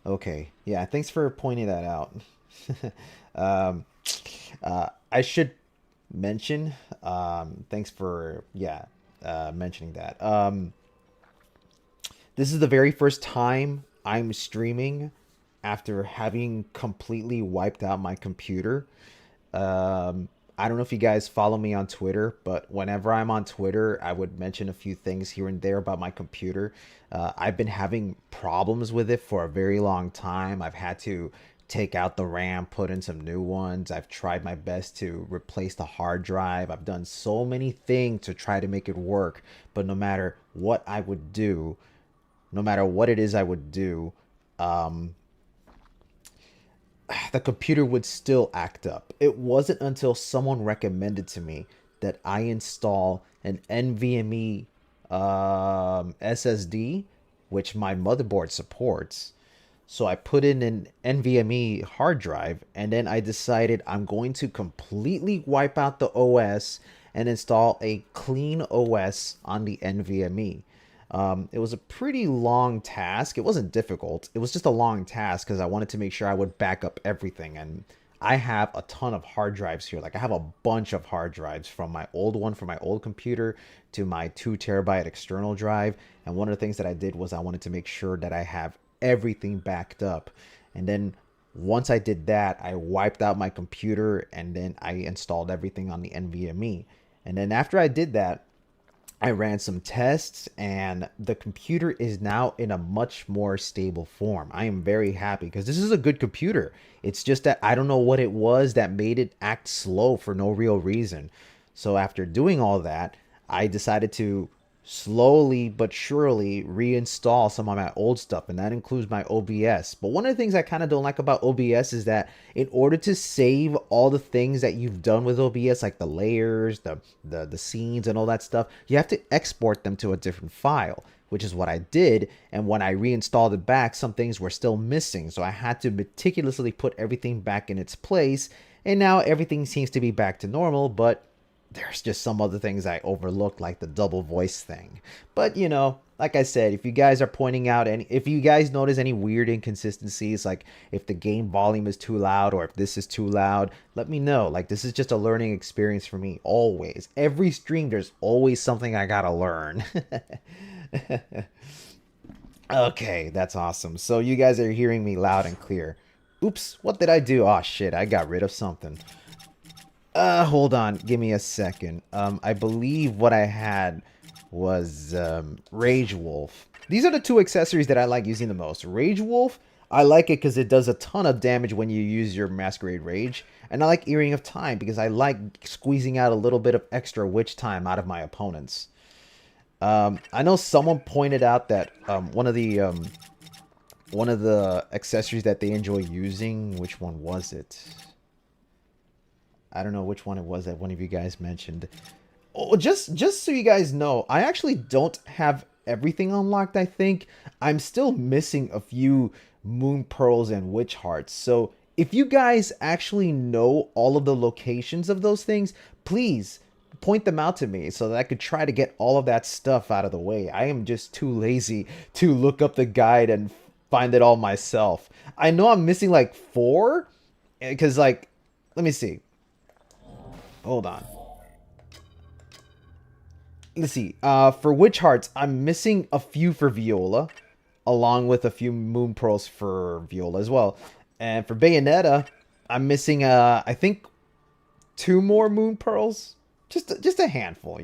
Okay. Yeah, thanks for pointing that out. um, I should mention, thanks for, yeah, mentioning that. This is the very first time I'm streaming after having completely wiped out my computer. I don't know if you guys follow me on Twitter, but whenever I'm on Twitter, I would mention a few things here and there about my computer. I've been having problems with it for a very long time. I've had to take out the RAM, put in some new ones. I've tried my best to replace the hard drive. I've done so many things to try to make it work, but no matter what I would do, no matter what it is I would do, um, the computer would still act up. It wasn't until someone recommended to me that I install an NVMe SSD, which my motherboard supports. So I put in an NVMe hard drive, and then I decided I'm going to completely wipe out the OS and install a clean OS on the NVMe. It was a pretty long task. It wasn't difficult. It was just a long task because I wanted to make sure I would back up everything. And I have a ton of hard drives here. Like I have a bunch of hard drives from my old one, from my old computer to my 2 terabyte external drive. And one of the things that I did was I wanted to make sure that I have everything backed up. And then once I did that, I wiped out my computer and then I installed everything on the NVMe. And then after I did that, I ran some tests and the computer is now in a much more stable form. I am very happy because this is a good computer. It's just that I don't know what it was that made it act slow for no real reason. So after doing all that, I decided to slowly but surely reinstall some of my old stuff, and that includes my OBS. But one of the things I kind of don't like about OBS is that in order to save all the things that you've done with OBS, like the layers, the scenes, and all that stuff, you have to export them to a different file, which is what I did. And when I reinstalled it back, some things were still missing, so I had to meticulously put everything back in its place. And now everything seems to be back to normal, but there's just some other things I overlooked, like the double voice thing. But like I said, if you guys are pointing out any, if you guys notice any weird inconsistencies, like if the game volume is too loud or if this is too loud, let me know. Like this is just a learning experience for me. Always, every stream, there's always something I gotta learn. Okay, that's awesome. So you guys are hearing me loud and clear. Oops, what did I do? Oh shit, I got rid of something. Hold on. Give me a second. I believe what I had was Rage Wolf. These are the two accessories that I like using the most. Rage Wolf, I like it because it does a ton of damage when you use your Masquerade Rage. And I like Earring of Time because I like squeezing out a little bit of extra witch time out of my opponents. I know someone pointed out that one of the accessories that they enjoy using, which one was it? I don't know which one it was that one of you guys mentioned. Oh, just so you guys know, I actually don't have everything unlocked. I think I'm still missing a few moon pearls and witch hearts. So if you guys actually know all of the locations of those things, please point them out to me so that I could try to get all of that stuff out of the way. I am just too lazy to look up the guide and find it all myself. I know I'm missing like four because like let me see. Hold on. Let's see. For Witch Hearts, I'm missing a few for Viola, along with a few Moon Pearls for Viola as well. And for Bayonetta, I'm missing I think two more Moon Pearls. Just a handful.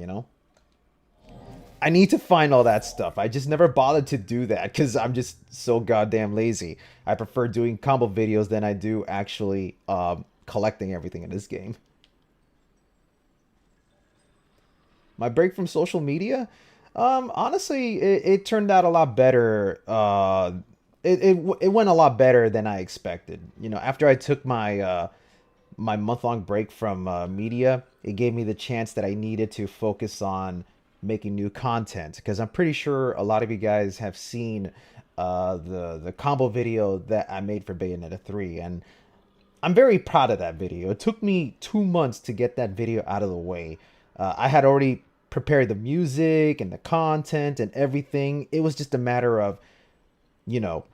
I need to find all that stuff. I just never bothered to do that because I'm just so goddamn lazy. I prefer doing combo videos than I do actually collecting everything in this game. My break from social media, honestly, it turned out a lot better. It went a lot better than I expected. After I took my month long break from media, it gave me the chance that I needed to focus on making new content because I'm pretty sure a lot of you guys have seen the combo video that I made for Bayonetta 3, and I'm very proud of that video. It took me 2 months to get that video out of the way. I had already prepared the music and the content and everything. It was just a matter of, you know,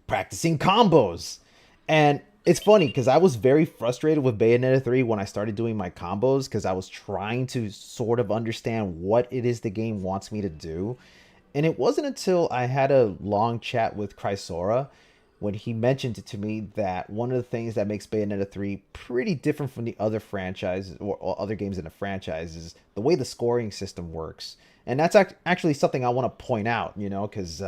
practicing combos. And it's funny because I was very frustrated with Bayonetta 3 when I started doing my combos because I was trying to sort of understand what it is the game wants me to do. And it wasn't until I had a long chat with Chrysora when he mentioned it to me that one of the things that makes Bayonetta 3 pretty different from the other franchises or other games in the franchise is the way the scoring system works. And that's actually something I want to point out, you know, because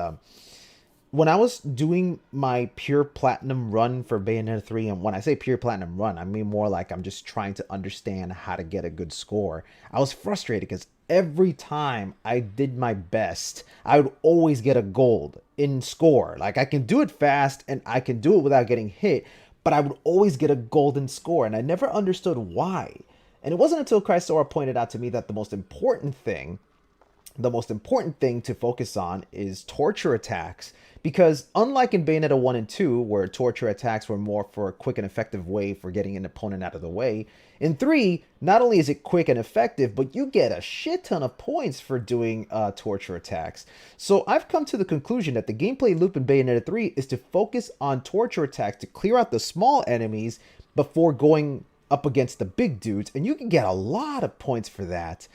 when I was doing my pure platinum run for Bayonetta 3, and when I say pure platinum run, I mean more like I'm just trying to understand how to get a good score. I was frustrated because every time I did my best, I would always get a gold in score. Like I can do it fast and I can do it without getting hit, but I would always get a golden score, and I never understood why. And it wasn't until Chrysora pointed out to me that the most important thing to focus on is torture attacks, because unlike in Bayonetta 1 and 2, where torture attacks were more for a quick and effective way for getting an opponent out of the way, in 3, not only is it quick and effective, but you get a shit ton of points for doing torture attacks. So I've come to the conclusion that the gameplay loop in Bayonetta 3 is to focus on torture attacks to clear out the small enemies before going up against the big dudes, and you can get a lot of points for that.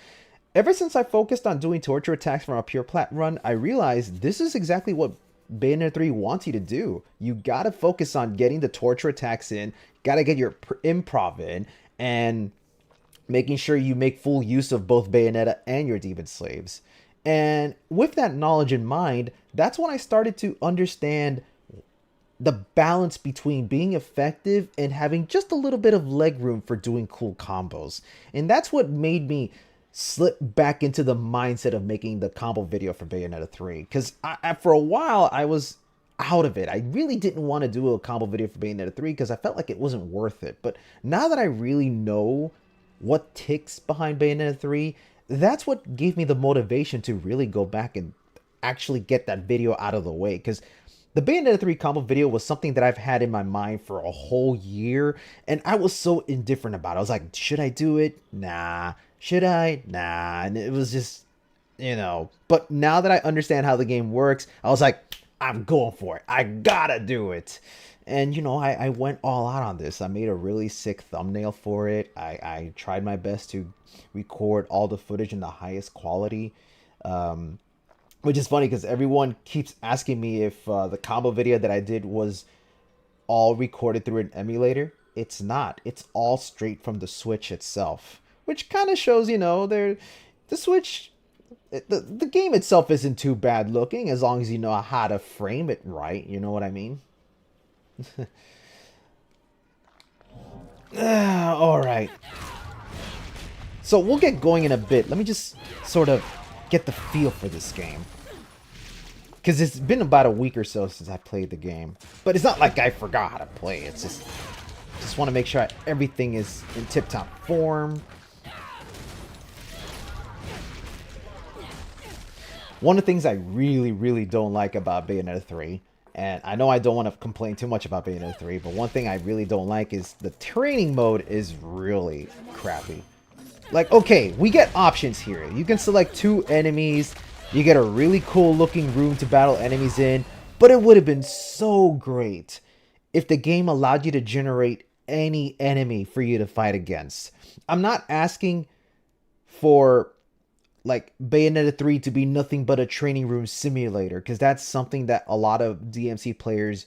Ever since I focused on doing torture attacks from a pure plat run, I realized this is exactly what Bayonetta 3 wants you to do. You gotta focus on getting the torture attacks in, gotta get your improv in, and making sure you make full use of both Bayonetta and your Demon Slaves. And with that knowledge in mind, that's when I started to understand the balance between being effective and having just a little bit of leg room for doing cool combos. And that's what made me slip back into the mindset of making the combo video for Bayonetta 3. Because for a while, I was out of it. I really didn't want to do a combo video for Bayonetta 3 because I felt like it wasn't worth it. But now that I really know what ticks behind Bayonetta 3, that's what gave me the motivation to really go back and actually get that video out of the way. Because the Bayonetta 3 combo video was something that I've had in my mind for a whole year, and I was so indifferent about it. I was like, should I do it? Nah. Should I? Nah. And it was just, But now that I understand how the game works, I was like, I'm going for it. I gotta do it. And, I went all out on this. I made a really sick thumbnail for it. I tried my best to record all the footage in the highest quality. Which is funny because everyone keeps asking me if the combo video that I did was all recorded through an emulator. It's not. It's all straight from the Switch itself. Which kind of shows, the Switch, the game itself isn't too bad looking as long as you know how to frame it right. You know what I mean? All right. So we'll get going in a bit. Let me just sort of get the feel for this game. Because it's been about a week or so since I played the game. But it's not like I forgot how to play. It's just want to make sure everything is in tip-top form. One of the things I really, really don't like about Bayonetta 3, and I know I don't want to complain too much about Bayonetta 3, but one thing I really don't like is the training mode is really crappy. Like, okay, we get options here. You can select 2 enemies. You get a really cool looking room to battle enemies in, but it would have been so great if the game allowed you to generate any enemy for you to fight against. I'm not asking for like Bayonetta 3 to be nothing but a training room simulator, because that's something that a lot of DMC players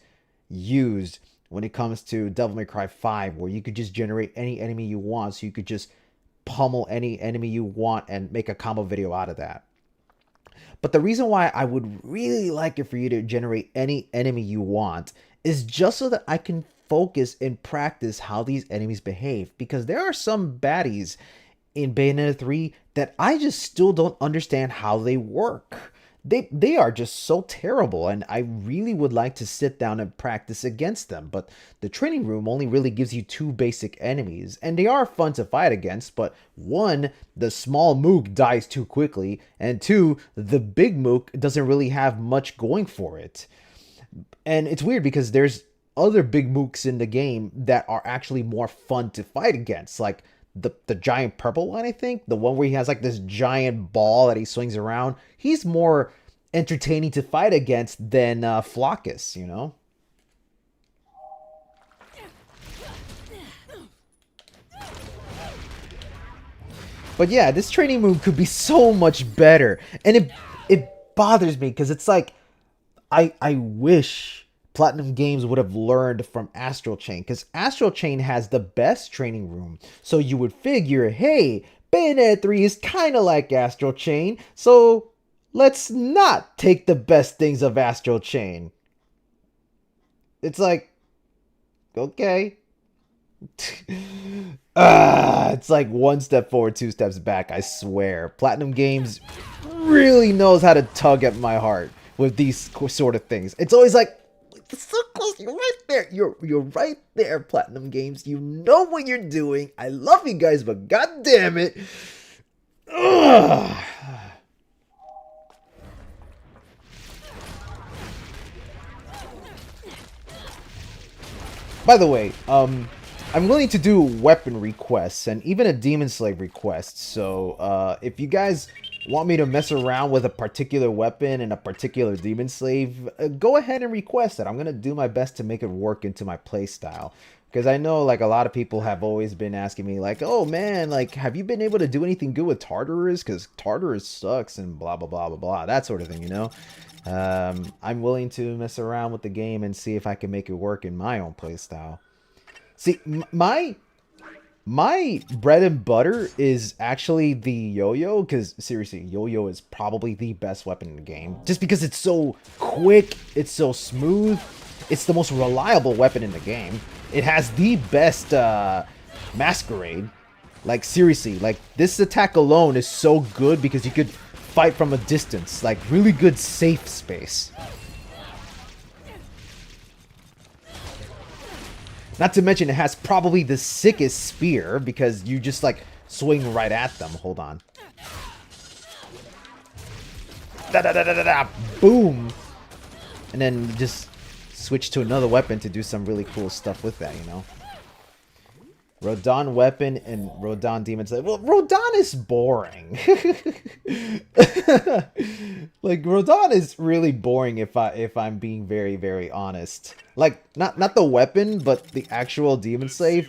used when it comes to Devil May Cry 5, where you could just generate any enemy you want, so you could just pummel any enemy you want and make a combo video out of that. But the reason why I would really like it for you to generate any enemy you want is just so that I can focus and practice how these enemies behave, because there are some baddies in Bayonetta 3 that I just still don't understand how they work. They are just so terrible, and I really would like to sit down and practice against them, but the training room only really gives you 2 basic enemies, and they are fun to fight against, but 1, the small mook dies too quickly, and 2, the big mook doesn't really have much going for it. And it's weird because there's other big mooks in the game that are actually more fun to fight against, like the giant purple one, I think. The one where he has like this giant ball that he swings around. He's more entertaining to fight against than Flockus, But yeah, this training room could be so much better. And it bothers me because it's like I wish Platinum Games would have learned from Astral Chain, because Astral Chain has the best training room. So you would figure, hey, Bayonetta 3 is kind of like Astral Chain, so let's not take the best things of Astral Chain. It's like, okay. It's like one step forward, two steps back, I swear. Platinum Games really knows how to tug at my heart with these sort of things. It's always like, it's so close, you're right there. You're right there, Platinum Games. You know what you're doing. I love you guys, but god damn it. Ugh. By the way, I'm willing to do weapon requests and even a demon slave request. So if you guys want me to mess around with a particular weapon and a particular demon slave, go ahead and request it. I'm gonna do my best to make it work into my playstyle. Because I know, like, a lot of people have always been asking me, like, oh man, like, have you been able to do anything good with Tartarus? Because Tartarus sucks and blah blah blah blah blah, that sort of thing, you know. I'm willing to mess around with the game and see if I can make it work in my own playstyle. See, my bread and butter is actually the yo-yo, because seriously, yo-yo is probably the best weapon in the game. Just because it's so quick, it's so smooth, it's the most reliable weapon in the game. It has the best masquerade. Like, seriously, like, this attack alone is so good because you could fight from a distance. Like, really good safe space. Not to mention, it has probably the sickest spear because you just, like, swing right at them. Hold on. Da-da-da-da-da-da! Boom! And then just switch to another weapon to do some really cool stuff with that, you know? Rodon weapon and Rodon demon slave. Well, Rodon is boring. Like, Rodon is really boring if I'm being very, very honest. Like, not the weapon, but the actual demon slave.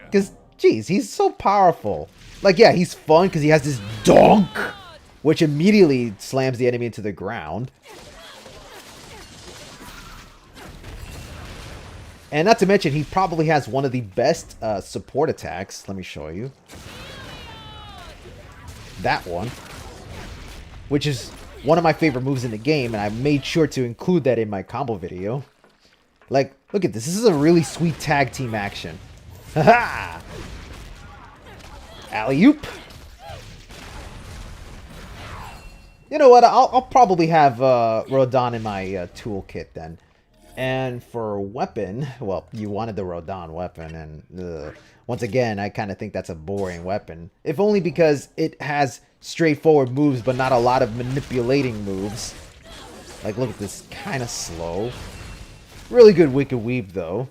Because, geez, he's so powerful. Like, yeah, he's fun because he has this donk, which immediately slams the enemy into the ground. And not to mention, he probably has one of the best support attacks. Let me show you. That one. Which is one of my favorite moves in the game, and I made sure to include that in my combo video. Like, look at this. This is a really sweet tag team action. Haha! Alley-oop! You know what? I'll probably have Rodon in my toolkit then. And for weapon, well, you wanted the Rodon weapon, and once again, I kind of think that's a boring weapon. If only because it has straightforward moves, but not a lot of manipulating moves. Like, look at this, kind of slow. Really good Wicked Weave, though.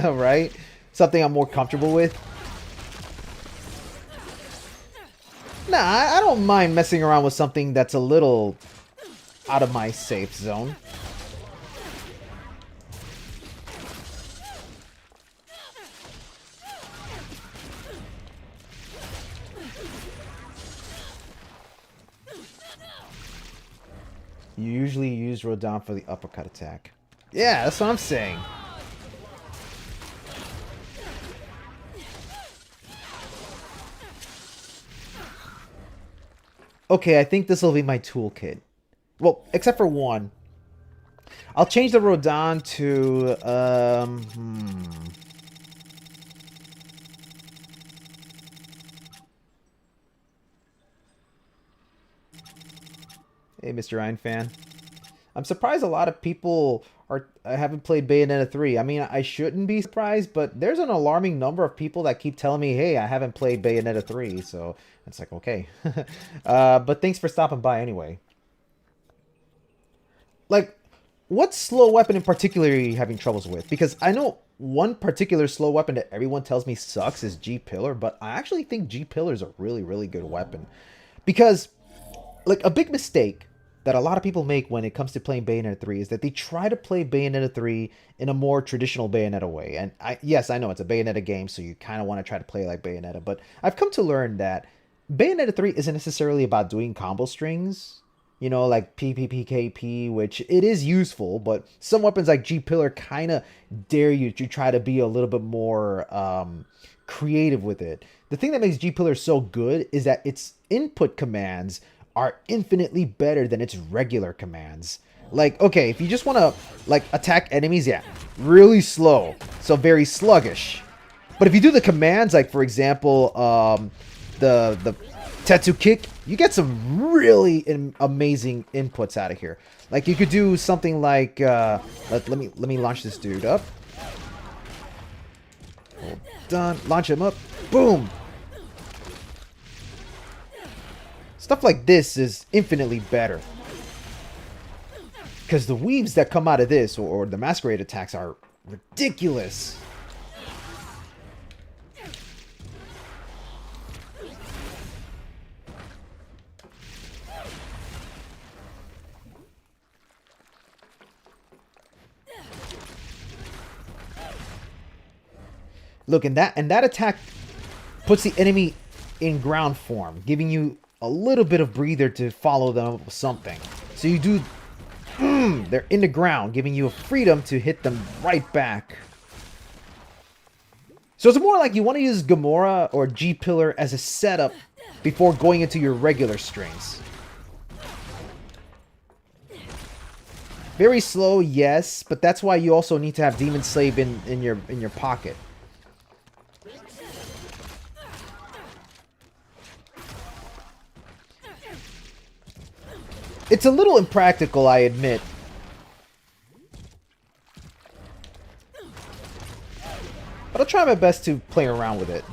Right? Something I'm more comfortable with. Nah, I don't mind messing around with something that's a little out of my safe zone. You usually use Rodon for the uppercut attack. Yeah, that's what I'm saying. Okay, I think this will be my toolkit. Well, except for one. I'll change the Rodon to, Hey, Mr. Iron Fan. I'm surprised a lot of people haven't played Bayonetta 3. I mean, I shouldn't be surprised, but there's an alarming number of people that keep telling me, hey, I haven't played Bayonetta 3, so it's like, okay. But thanks for stopping by anyway. Like, what slow weapon in particular are you having troubles with? Because I know one particular slow weapon that everyone tells me sucks is G Pillar, but I actually think G Pillar is a really, really good weapon. Because, like, a big mistake that a lot of people make when it comes to playing Bayonetta 3 is that they try to play Bayonetta 3 in a more traditional Bayonetta way. And yes, I know it's a Bayonetta game, so you kind of want to try to play like Bayonetta, but I've come to learn that Bayonetta 3 isn't necessarily about doing combo strings, you know, like PPPKP, which it is useful, but some weapons like G Pillar kind of dare you to try to be a little bit more creative with it. The thing that makes G Pillar so good is that its input commands are infinitely better than its regular commands. Like, okay, if you just want to, like, attack enemies, yeah, really slow, so very sluggish. But if you do the commands, like, for example, the Tetsu kick, you get some really amazing inputs out of here. Like, you could do something like, let me launch this dude up. Hold on, launch him up, boom. Stuff like this is infinitely better. Because the weaves that come out of this, or the masquerade attacks, are ridiculous. Look, and that attack puts the enemy in ground form, giving you a little bit of breather to follow them up with something. So you do, they're in the ground, giving you a freedom to hit them right back. So it's more like you want to use Gamora or G Pillar as a setup before going into your regular strings. Very slow, yes, but that's why you also need to have Demon Slave in your pocket. It's a little impractical, I admit. But I'll try my best to play around with it.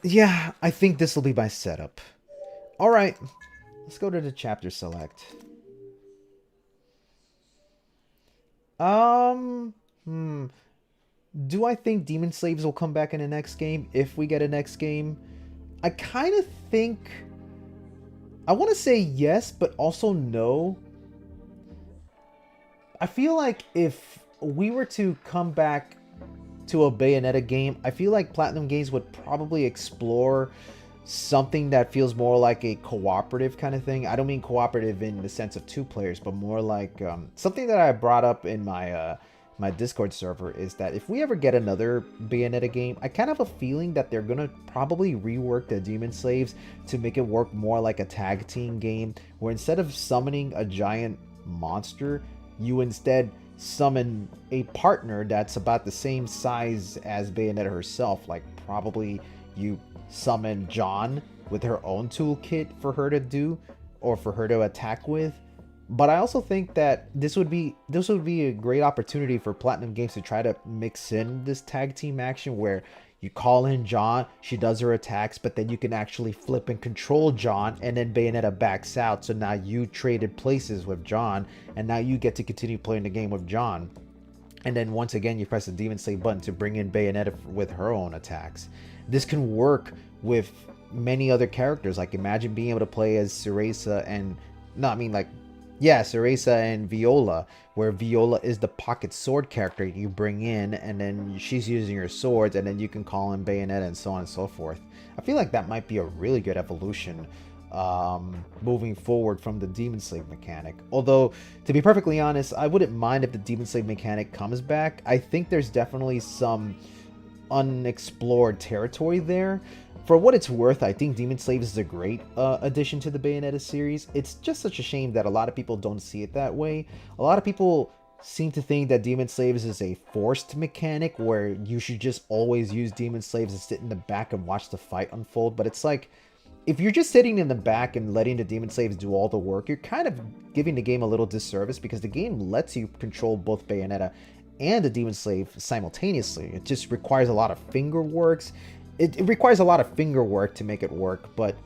Yeah, I think this will be my setup. Alright, let's go to the chapter select. Do I think Demon Slaves will come back in the next game if we get a next game? I kind of think... I want to say yes, but also no. I feel like if we were to come back to a Bayonetta game, I feel like Platinum Games would probably explore something that feels more like a cooperative kind of thing. I don't mean cooperative in the sense of two players, but more like something that I brought up in my my Discord server is that if we ever get another Bayonetta game, I kind of have a feeling that they're gonna probably rework the Demon Slaves to make it work more like a tag team game, where instead of summoning a giant monster, you instead summon a partner that's about the same size as Bayonetta herself. Like, probably you summon John with her own toolkit for her to do, or for her to attack with. But I also think that this would be a great opportunity for Platinum Games to try to mix in this tag team action where you call in John, she does her attacks, but then you can actually flip and control John, and then Bayonetta backs out. So now you traded places with John, and now you get to continue playing the game with John. And then once again, you press the Demon Slave button to bring in Bayonetta with her own attacks. This can work with many other characters. Like, imagine being able to play as CUHRAYZEE and... No, I mean, like... Yeah, CUHRAYZEE and Viola, where Viola is the pocket sword character you bring in, and then she's using her swords, and then you can call in Bayonetta and so on and so forth. I feel like that might be a really good evolution moving forward from the Demon Slave mechanic. Although, to be perfectly honest, I wouldn't mind if the Demon Slave mechanic comes back. I think there's definitely some unexplored territory there. For what it's worth, I think Demon Slaves is a great addition to the Bayonetta series. It's just such a shame that a lot of people don't see it that way. A lot of people seem to think that Demon Slaves is a forced mechanic where you should just always use Demon Slaves and sit in the back and watch the fight unfold. But it's like, if you're just sitting in the back and letting the Demon Slaves do all the work, you're kind of giving the game a little disservice, because the game lets you control both Bayonetta and the Demon Slave simultaneously. It just requires a lot of finger works. It requires a lot of finger work to make it work, but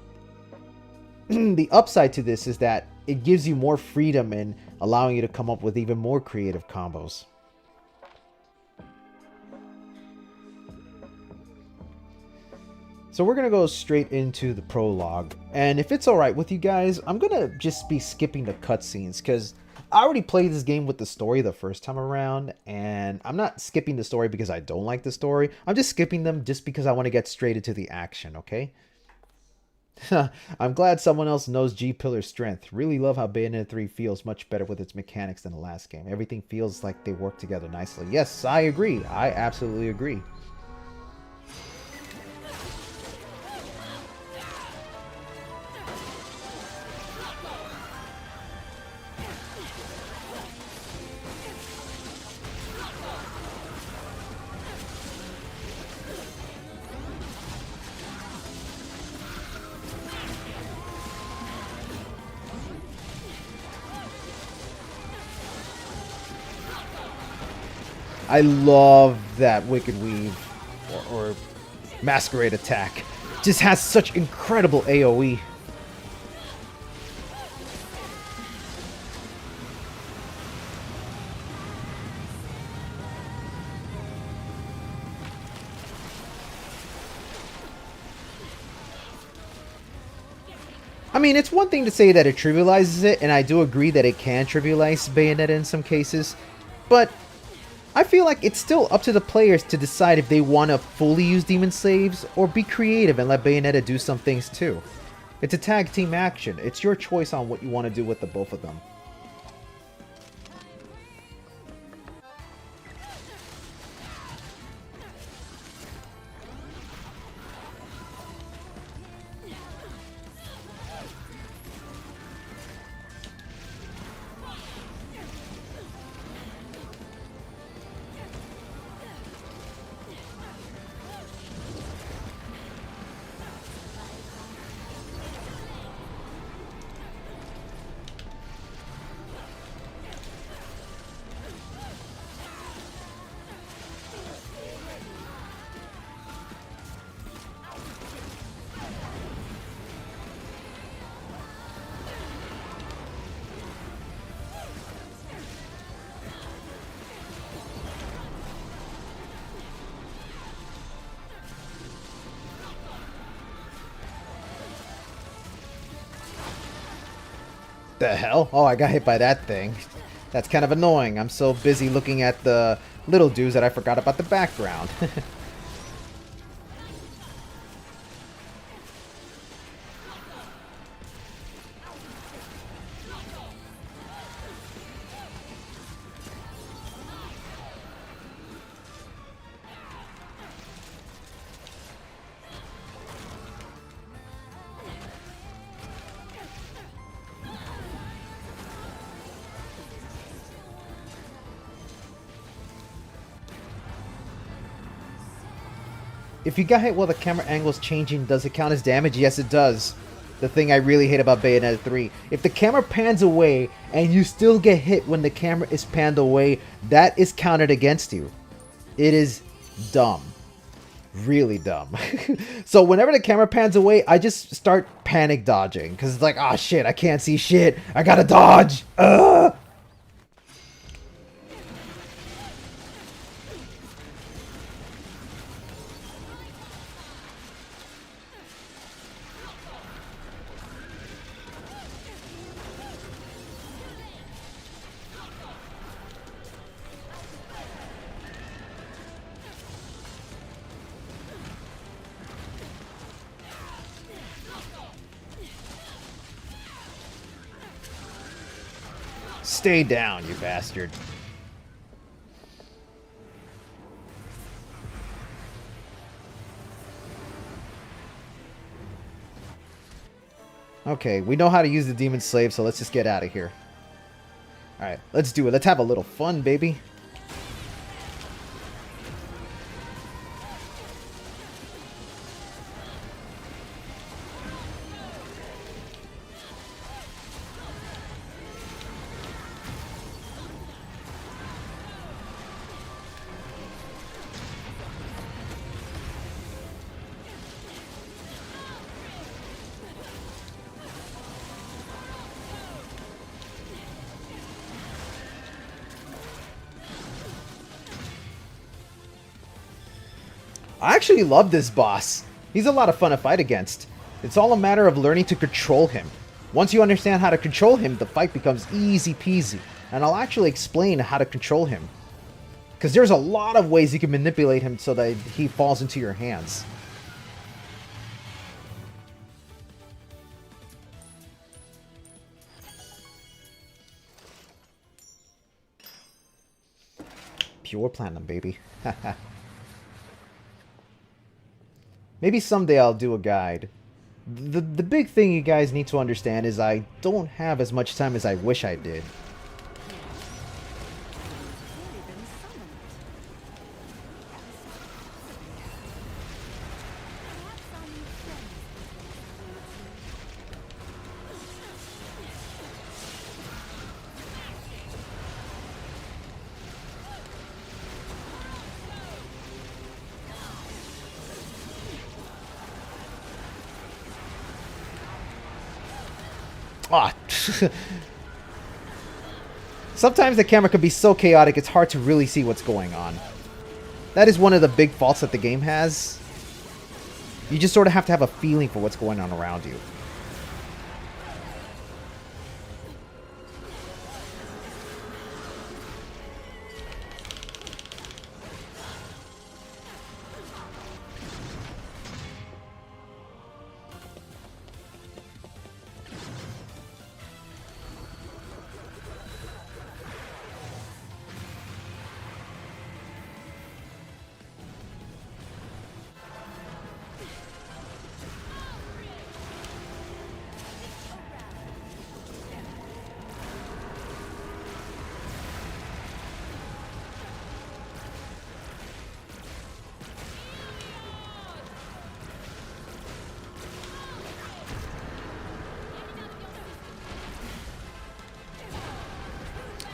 the upside to this is that it gives you more freedom in allowing you to come up with even more creative combos. So we're going to go straight into the prologue. And if it's alright with you guys, I'm going to just be skipping the cutscenes because I already played this game with the story the first time around. And I'm not skipping the story because I don't like the story. I'm just skipping them just because I want to get straight into the action, okay? I'm glad someone else knows G-Pillar's strength. Really love how Bayonetta 3 feels much better with its mechanics than the last game. Everything feels like they work together nicely. Yes, I agree. I absolutely agree. I love that Wicked Weave or Masquerade attack. Just has such incredible AoE. I mean, it's one thing to say that it trivializes it, and I do agree that it can trivialize Bayonetta in some cases, but I feel like it's still up to the players to decide if they want to fully use Demon Slaves or be creative and let Bayonetta do some things too. It's a tag team action. It's your choice on what you want to do with the both of them. The hell? Oh, I got hit by that thing. That's kind of annoying. I'm so busy looking at the little dudes that I forgot about the background. If you got hit while the camera angle is changing, does it count as damage? Yes, it does. The thing I really hate about Bayonetta 3. If the camera pans away and you still get hit when the camera is panned away, that is counted against you. It is dumb. Really dumb. So whenever the camera pans away, I just start panic dodging. Because it's like, oh shit, I can't see shit. I gotta dodge. Ugh! Stay down, you bastard. Okay, we know how to use the Demon Slave, so let's just get out of here. Alright, let's do it. Let's have a little fun, baby. I actually love this boss. He's a lot of fun to fight against. It's all a matter of learning to control him. Once you understand how to control him, the fight becomes easy peasy. And I'll actually explain how to control him. Because there's a lot of ways you can manipulate him so that he falls into your hands. Pure platinum, baby. Maybe someday I'll do a guide. The big thing you guys need to understand is I don't have as much time as I wish I did. Ah, sometimes the camera can be so chaotic it's hard to really see what's going on. That is one of the big faults that the game has. You just sort of have to have a feeling for what's going on around you.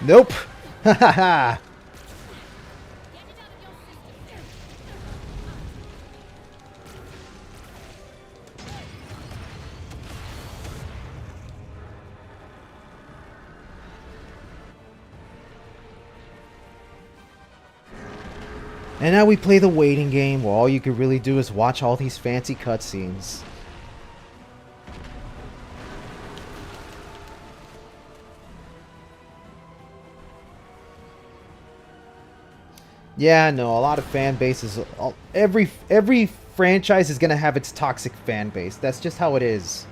Nope. Hahaha. And now we play the waiting game where all you can really do is watch all these fancy cutscenes. Yeah, no, a lot of fan bases. Every franchise is gonna have its toxic fan base. That's just how it is.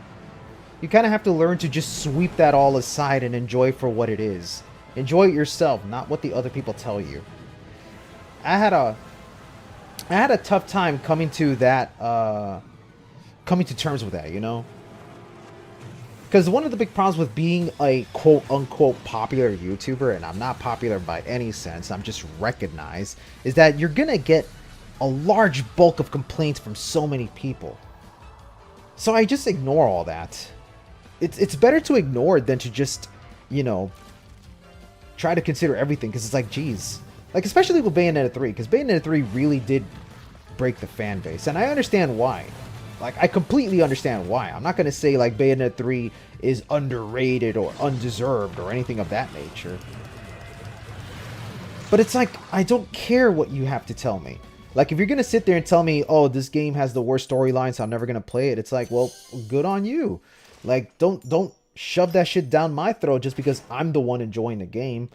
You kind of have to learn to just sweep that all aside and enjoy for what it is. Enjoy it yourself, not what the other people tell you. I had a tough time coming to that, coming to terms with that, you know? Because one of the big problems with being a quote-unquote popular YouTuber, and I'm not popular by any sense, I'm just recognized, is that you're gonna get a large bulk of complaints from so many people. So I just ignore all that. It's better to ignore it than to just, you know, try to consider everything, because it's like, geez. Like, especially with Bayonetta 3, because Bayonetta 3 really did break the fan base, and I understand why. Like, I completely understand why. I'm not going to say, like, Bayonetta 3 is underrated or undeserved or anything of that nature. But it's like, I don't care what you have to tell me. Like, if you're going to sit there and tell me, oh, this game has the worst storyline, so I'm never going to play it, it's like, well, good on you. Like, don't shove that shit down my throat just because I'm the one enjoying the game.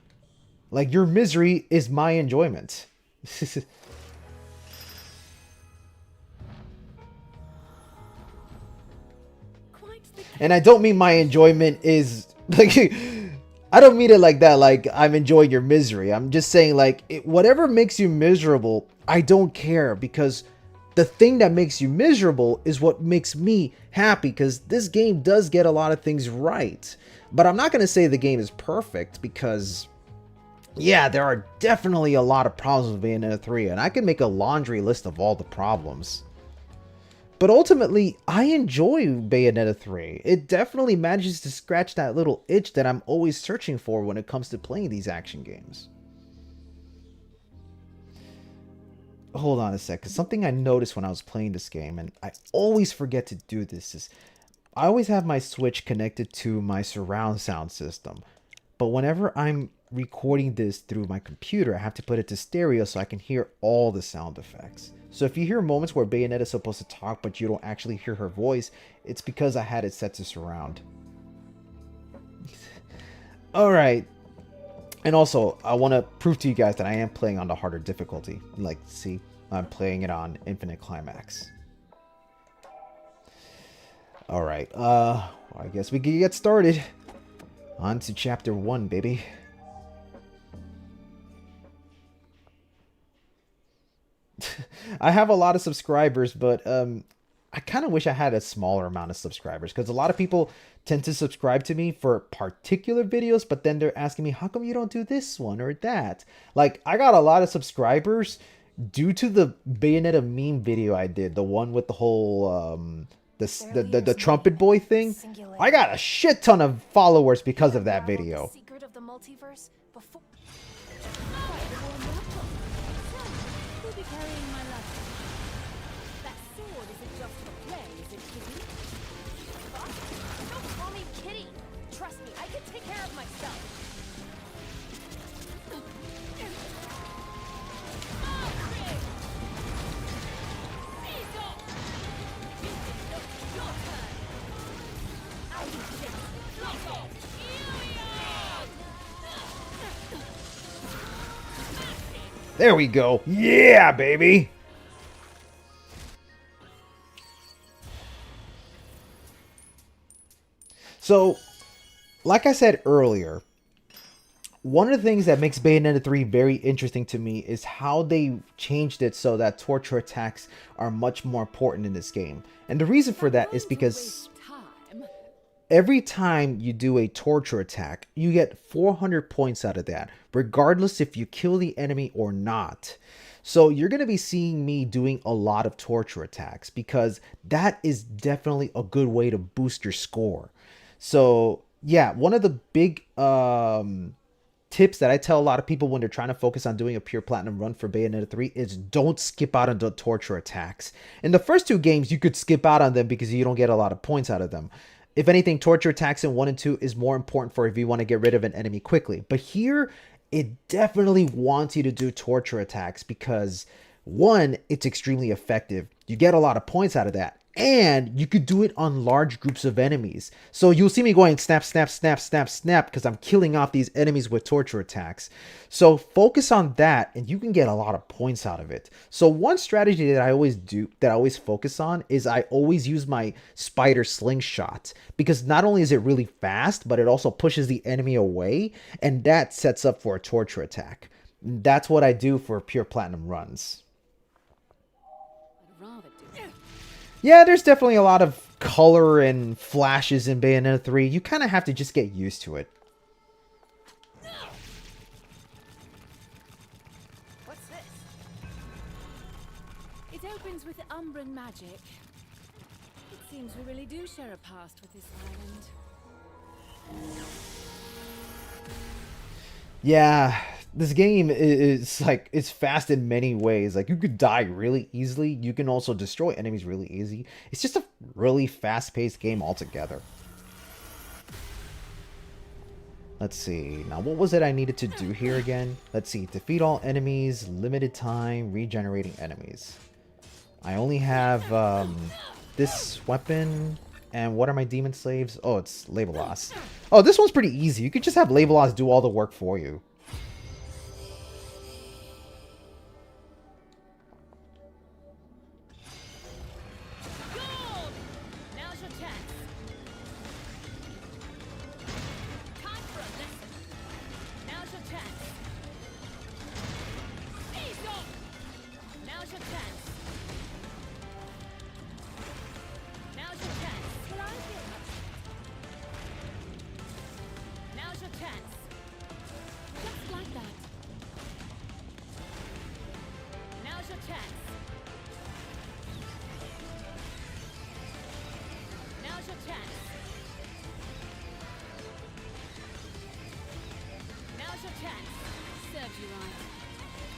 Like, your misery is my enjoyment. And I don't mean my enjoyment is like, I don't mean it like that, like I'm enjoying your misery. I'm just saying, like, whatever makes you miserable, I don't care, because the thing that makes you miserable is what makes me happy, because this game does get a lot of things right. But I'm not going to say the game is perfect, because yeah, there are definitely a lot of problems with Bayonetta 3, and I can make a laundry list of all the problems. But ultimately, I enjoy Bayonetta 3. It definitely manages to scratch that little itch that I'm always searching for when it comes to playing these action games. Hold on a sec, because something I noticed when I was playing this game, and I always forget to do this, is I always have my Switch connected to my surround sound system. But whenever I'm recording this through my computer. I have to put it to stereo so I can hear all the sound effects. So if you hear moments where Bayonetta is supposed to talk but you don't actually hear her voice, it's because I had it set to surround. Alright. And also, I want to prove to you guys that I am playing on the harder difficulty. Like, see, I'm playing it on Infinite Climax. Alright, I guess we can get started. On to chapter 1, baby. I have a lot of subscribers, but I kind of wish I had a smaller amount of subscribers, because a lot of people tend to subscribe to me for particular videos, but then they're asking me, how come you don't do this one or that? Like, I got a lot of subscribers due to the Bayonetta meme video I did, the one with the whole the trumpet boy thing. I got a shit ton of followers because of that video. Secret of the multiverse before. Who'll be carrying my love? That sword isn't just for play, is it, Kitty? What? Don't call me Kitty. Trust me, I can take care of myself. There we go. Yeah, baby. So, like I said earlier, one of the things that makes Bayonetta 3 very interesting to me is how they changed it so that torture attacks are much more important in this game. And the reason for that is because every time you do a torture attack, you get 400 points out of that, regardless if you kill the enemy or not. So you're going to be seeing me doing a lot of torture attacks, because that is definitely a good way to boost your score. So yeah, one of the big tips that I tell a lot of people when they're trying to focus on doing a pure platinum run for Bayonetta 3 is don't skip out on the torture attacks. In the first two games, you could skip out on them because you don't get a lot of points out of them. If anything, torture attacks in 1 and 2 is more important for if you want to get rid of an enemy quickly. But here, it definitely wants you to do torture attacks because, one, it's extremely effective. You get a lot of points out of that. And you could do it on large groups of enemies. So you'll see me going snap, snap, snap, snap, snap, because I'm killing off these enemies with torture attacks. So focus on that and you can get a lot of points out of it. So one strategy that I always focus on is I always use my spider slingshot, because not only is it really fast, but it also pushes the enemy away, and that sets up for a torture attack. That's what I do for pure platinum runs. Yeah, there's definitely a lot of color and flashes in Bayonetta 3. You kind of have to just get used to it. What's this? It opens with Umbran magic. It seems we really do share a past with this island. Yeah, this game is like, it's fast in many ways. Like, you could die really easily. You can also destroy enemies really easy. It's just a really fast-paced game altogether. Let's see. Now, what was it I needed to do here again? Let's see. Defeat all enemies, limited time, regenerating enemies. I only have this weapon. And what are my demon slaves? Oh, it's Legolas. Oh, this one's pretty easy. You could just have Legolas do all the work for you.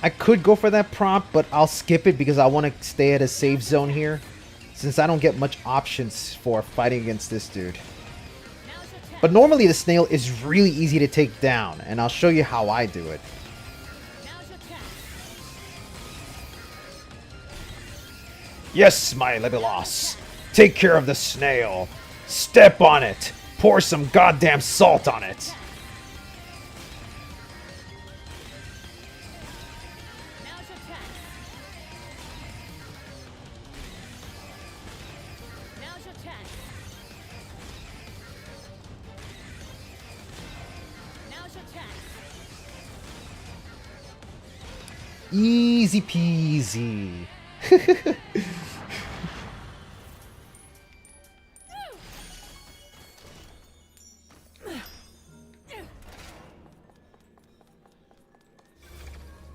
I could go for that prompt, but I'll skip it because I want to stay at a safe zone here, since I don't get much options for fighting against this dude. But normally the snail is really easy to take down, and I'll show you how I do it. Yes, my Legolas. Take care of the snail. Step on it. Pour some goddamn salt on it. Easy peasy.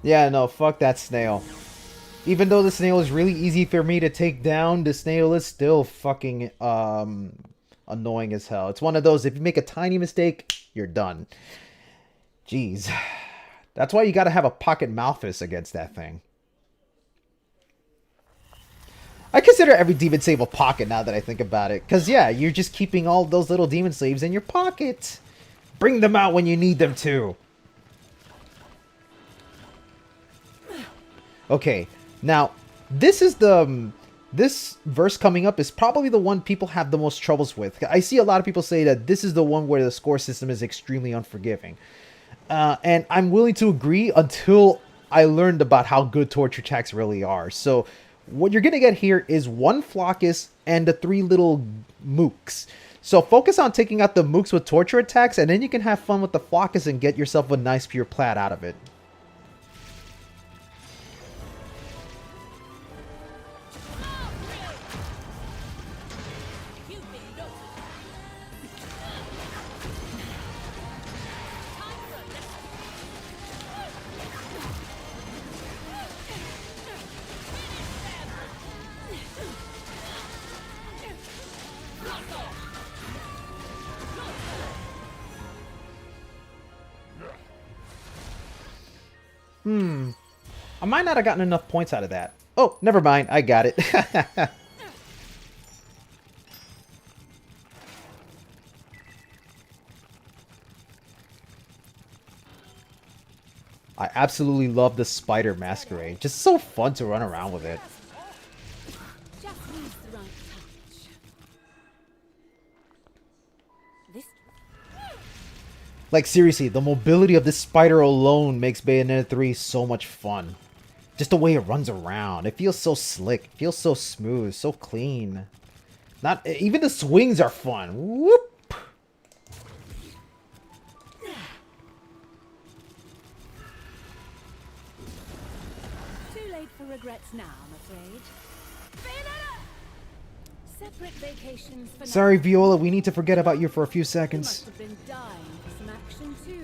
Yeah, no, fuck that snail. Even though the snail is really easy for me to take down, the snail is still fucking annoying as hell. It's one of those, if you make a tiny mistake, you're done. Jeez. That's why you gotta have a pocket Malphus against that thing. I consider every demon slave a pocket now that I think about it. Because, yeah, you're just keeping all those little demon slaves in your pocket. Bring them out when you need them to. Okay, now, this is the... This verse coming up is probably the one people have the most troubles with. I see a lot of people say that this is the one where the score system is extremely unforgiving. And I'm willing to agree until I learned about how good torture attacks really are. So... what you're going to get here is one Flockus and the 3 little mooks. So focus on taking out the mooks with torture attacks, and then you can have fun with the Flockus and get yourself a nice pure plat out of it. I might not have gotten enough points out of that. Oh, never mind. I got it. I absolutely love the spider masquerade. Just so fun to run around with it. Just needs the right touch. This. Like, seriously, the mobility of this spider alone makes Bayonetta 3 so much fun. Just the way it runs around. It feels so slick. It feels so smooth. So clean. Not even the swings are fun. Whoop! Too late for regrets now, I'm afraid. Bayonetta! Separate vacations for Sorry, now. Viola. We need to forget about you for a few You seconds. must have been dying for some action too.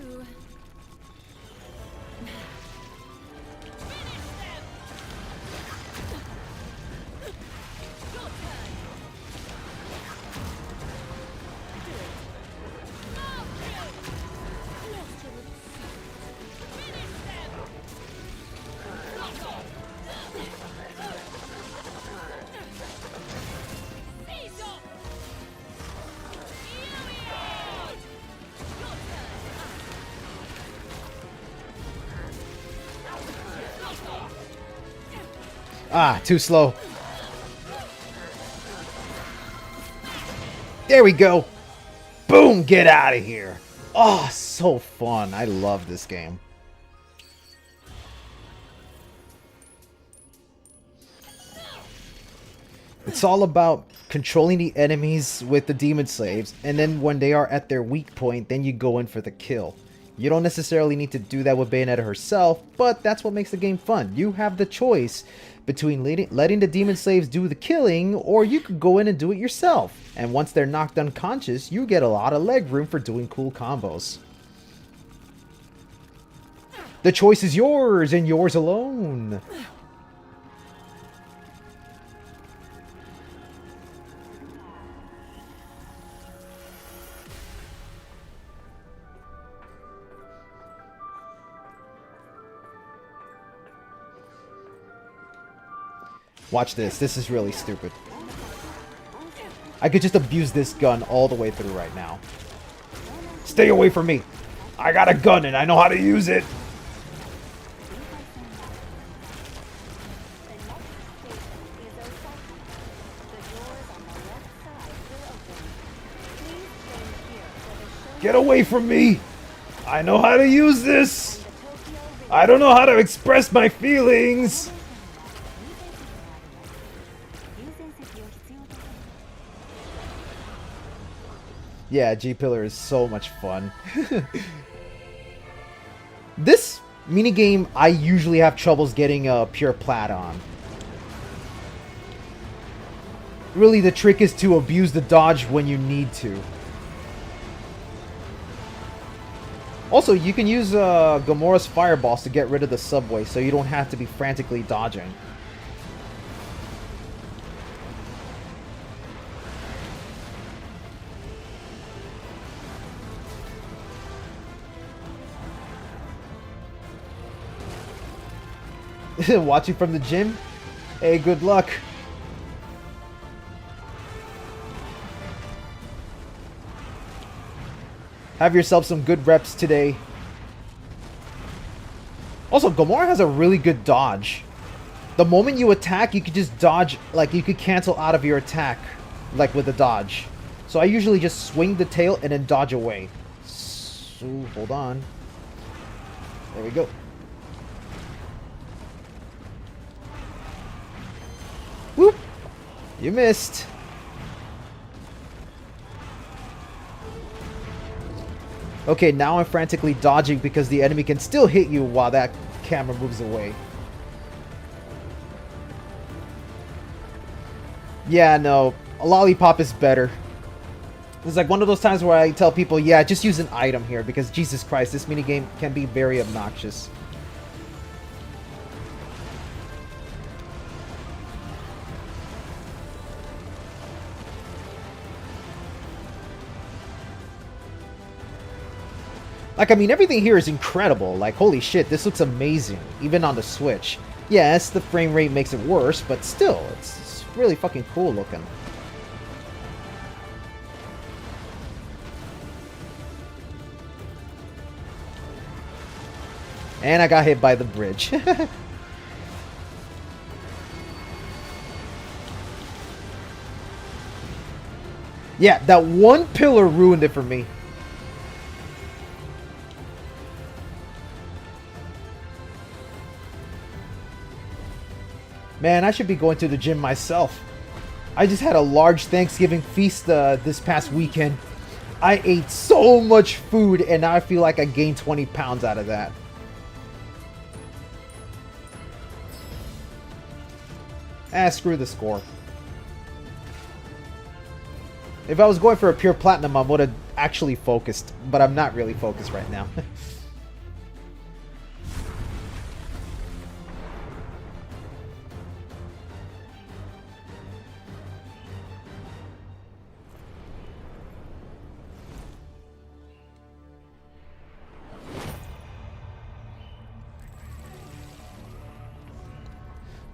Ah, too slow. There we go. Boom, get out of here. Oh, so fun. I love this game. It's all about controlling the enemies with the demon slaves, and then when they are at their weak point, then you go in for the kill. You don't necessarily need to do that with Bayonetta herself, but that's what makes the game fun. You have the choice between letting the demon slaves do the killing, or you could go in and do it yourself. And once they're knocked unconscious, you get a lot of leg room for doing cool combos. The choice is yours, and yours alone. Watch this. This is really stupid. I could just abuse this gun all the way through right now. Stay away from me. I got a gun and I know how to use it. Get away from me. I know how to use this. I don't know how to express my feelings. Yeah, G-Pillar is so much fun. This minigame, I usually have troubles getting a pure plat on. Really, the trick is to abuse the dodge when you need to. Also, you can use Gamora's fireballs to get rid of the subway, so you don't have to be frantically dodging. Watching from the gym? Hey, good luck. Have yourself some good reps today. Also, Gamora has a really good dodge. The moment you attack, you could just dodge, like you could cancel out of your attack, like with the dodge. So I usually just swing the tail and then dodge away. So, hold on. There we go. Whoop! You missed. Okay, now I'm frantically dodging because the enemy can still hit you while that camera moves away. Yeah, no. A lollipop is better. It's like one of those times where I tell people, yeah, just use an item here because Jesus Christ, this minigame can be very obnoxious. Like, I mean, everything here is incredible. Like, holy shit, this looks amazing. Even on the Switch. Yes, the frame rate makes it worse, but still, it's really fucking cool looking. And I got hit by the bridge. Yeah, that one pillar ruined it for me. Man, I should be going to the gym myself. I just had a large Thanksgiving feast this past weekend. I ate so much food and now I feel like I gained 20 pounds out of that. Screw the score. If I was going for a pure platinum, I would have actually focused, but I'm not really focused right now.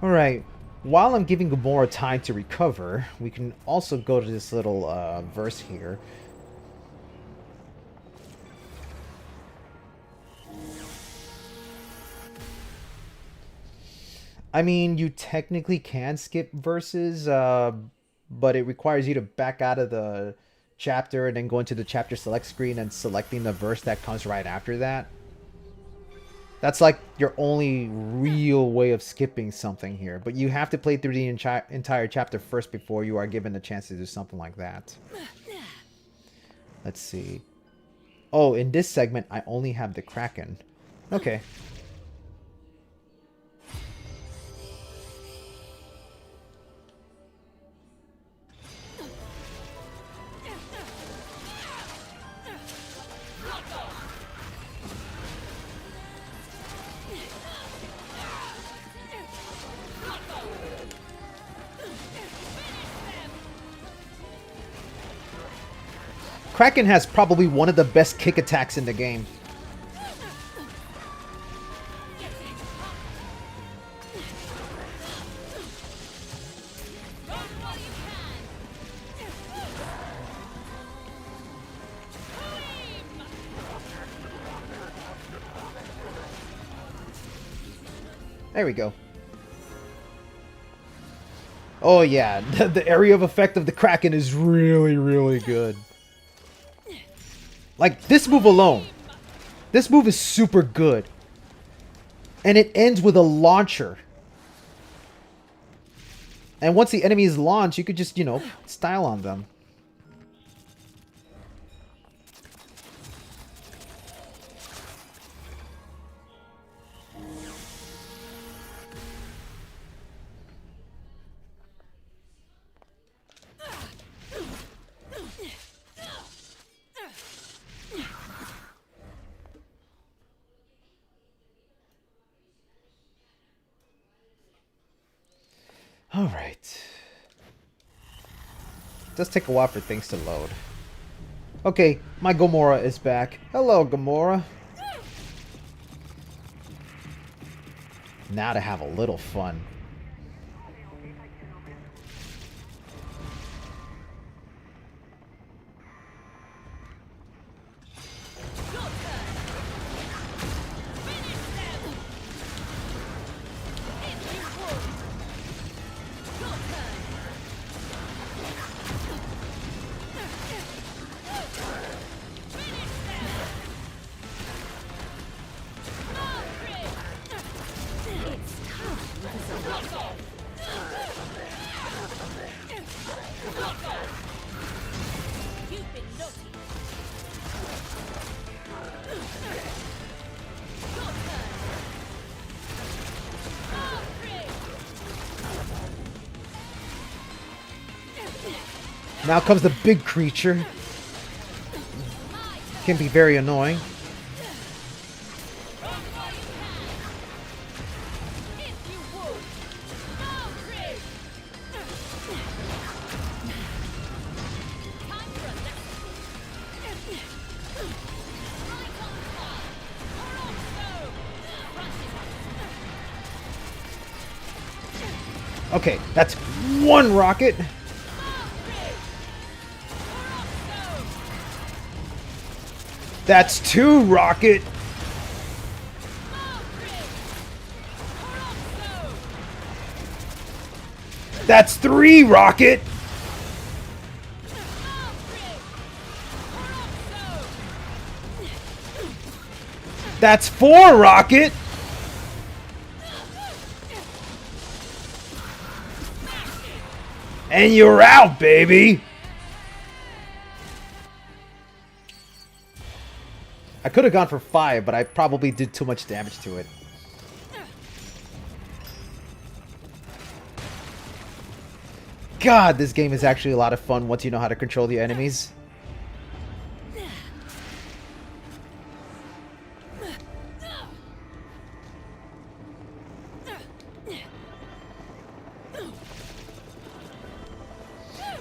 Alright, while I'm giving Gamora time to recover, we can also go to this little verse here. I mean, you technically can skip verses, but it requires you to back out of the chapter and then go into the chapter select screen and selecting the verse that comes right after that. That's like your only real way of skipping something here. But you have to play through the entire chapter first before you are given a chance to do something like that. Let's see. Oh, in this segment, I only have the Kraken. Okay. Kraken has probably one of the best kick attacks in the game. There we go. Oh yeah, the area of effect of the Kraken is really, really good. Like, this move alone. This move is super good. And it ends with a launcher. And once the enemy is launched, you could just, you know, style on them. Alright. It does take a while for things to load. Okay, my Gamora is back. Hello, Gamora. Now to have a little fun. Now comes the big creature. Can be very annoying. Okay, that's one rocket. That's two rocket. That's three rocket. That's four rocket. And you're out, baby. I could have gone for 5, but I probably did too much damage to it. God, this game is actually a lot of fun once you know how to control the enemies.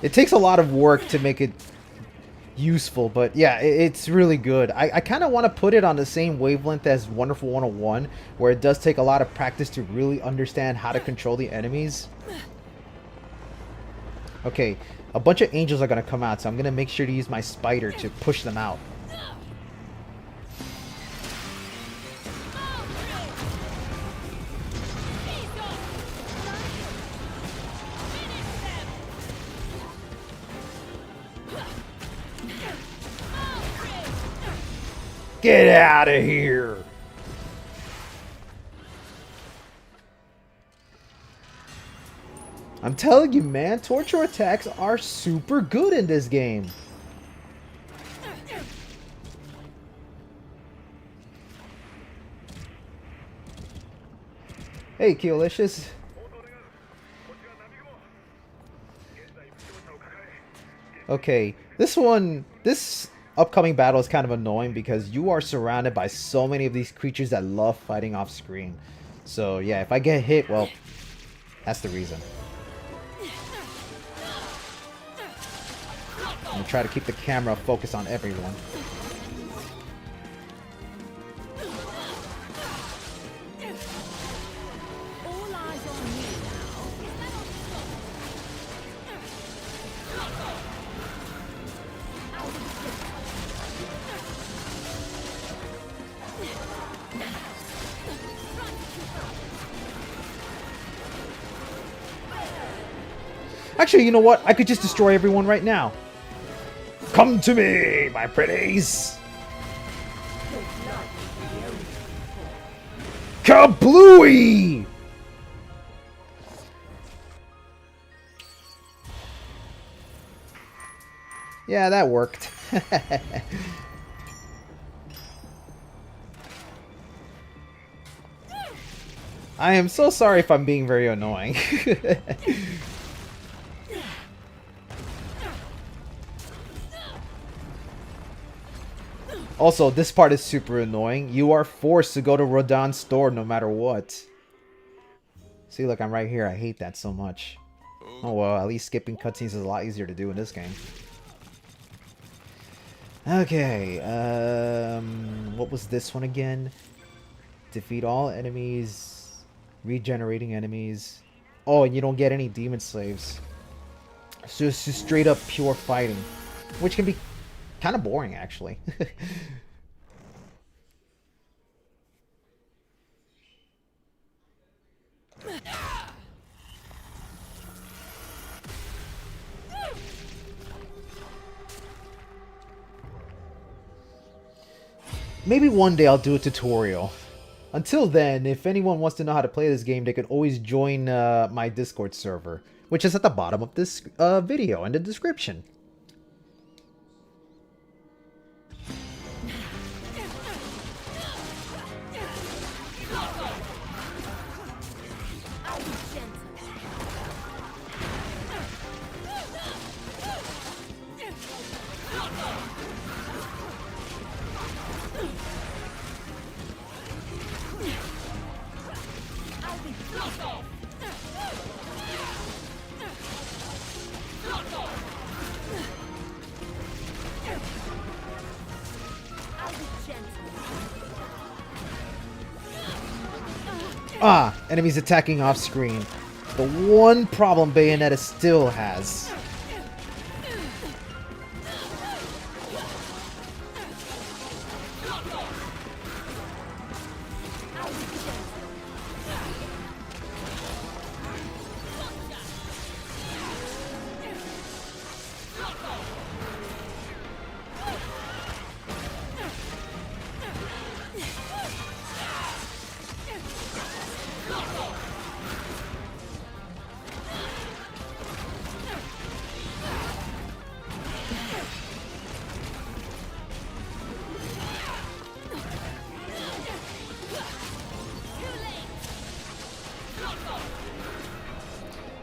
It takes a lot of work to make it useful, but yeah, it's really good. I kind of want to put it on the same wavelength as Wonderful 101, where it does take a lot of practice to really understand how to control the enemies. Okay, a bunch of angels are going to come out, so I'm going to make sure to use my spider to push them out. Get out of here! I'm telling you, man, torture attacks are super good in this game. Hey, Keylicious. Okay, this upcoming battle is kind of annoying because you are surrounded by so many of these creatures that love fighting off screen. So yeah, if I get hit, well, that's the reason. I'm gonna try to keep the camera focused on everyone. Actually, you know what? I could just destroy everyone right now. Come to me, my pretties. Kablooey! Yeah, that worked. I am so sorry if I'm being very annoying. Also, this part is super annoying. You are forced to go to Rodon's store no matter what. See, look, I'm right here. I hate that so much. Oh well, at least skipping cutscenes is a lot easier to do in this game. Okay, what was this one again? Defeat all enemies, regenerating enemies. Oh, and you don't get any demon slaves. So it's just straight up pure fighting, which can be kind of boring, actually. Maybe one day I'll do a tutorial. Until then, if anyone wants to know how to play this game, they can always join my Discord server, which is at the bottom of this video in the description. Ah, enemies attacking off screen. The one problem Bayonetta still has.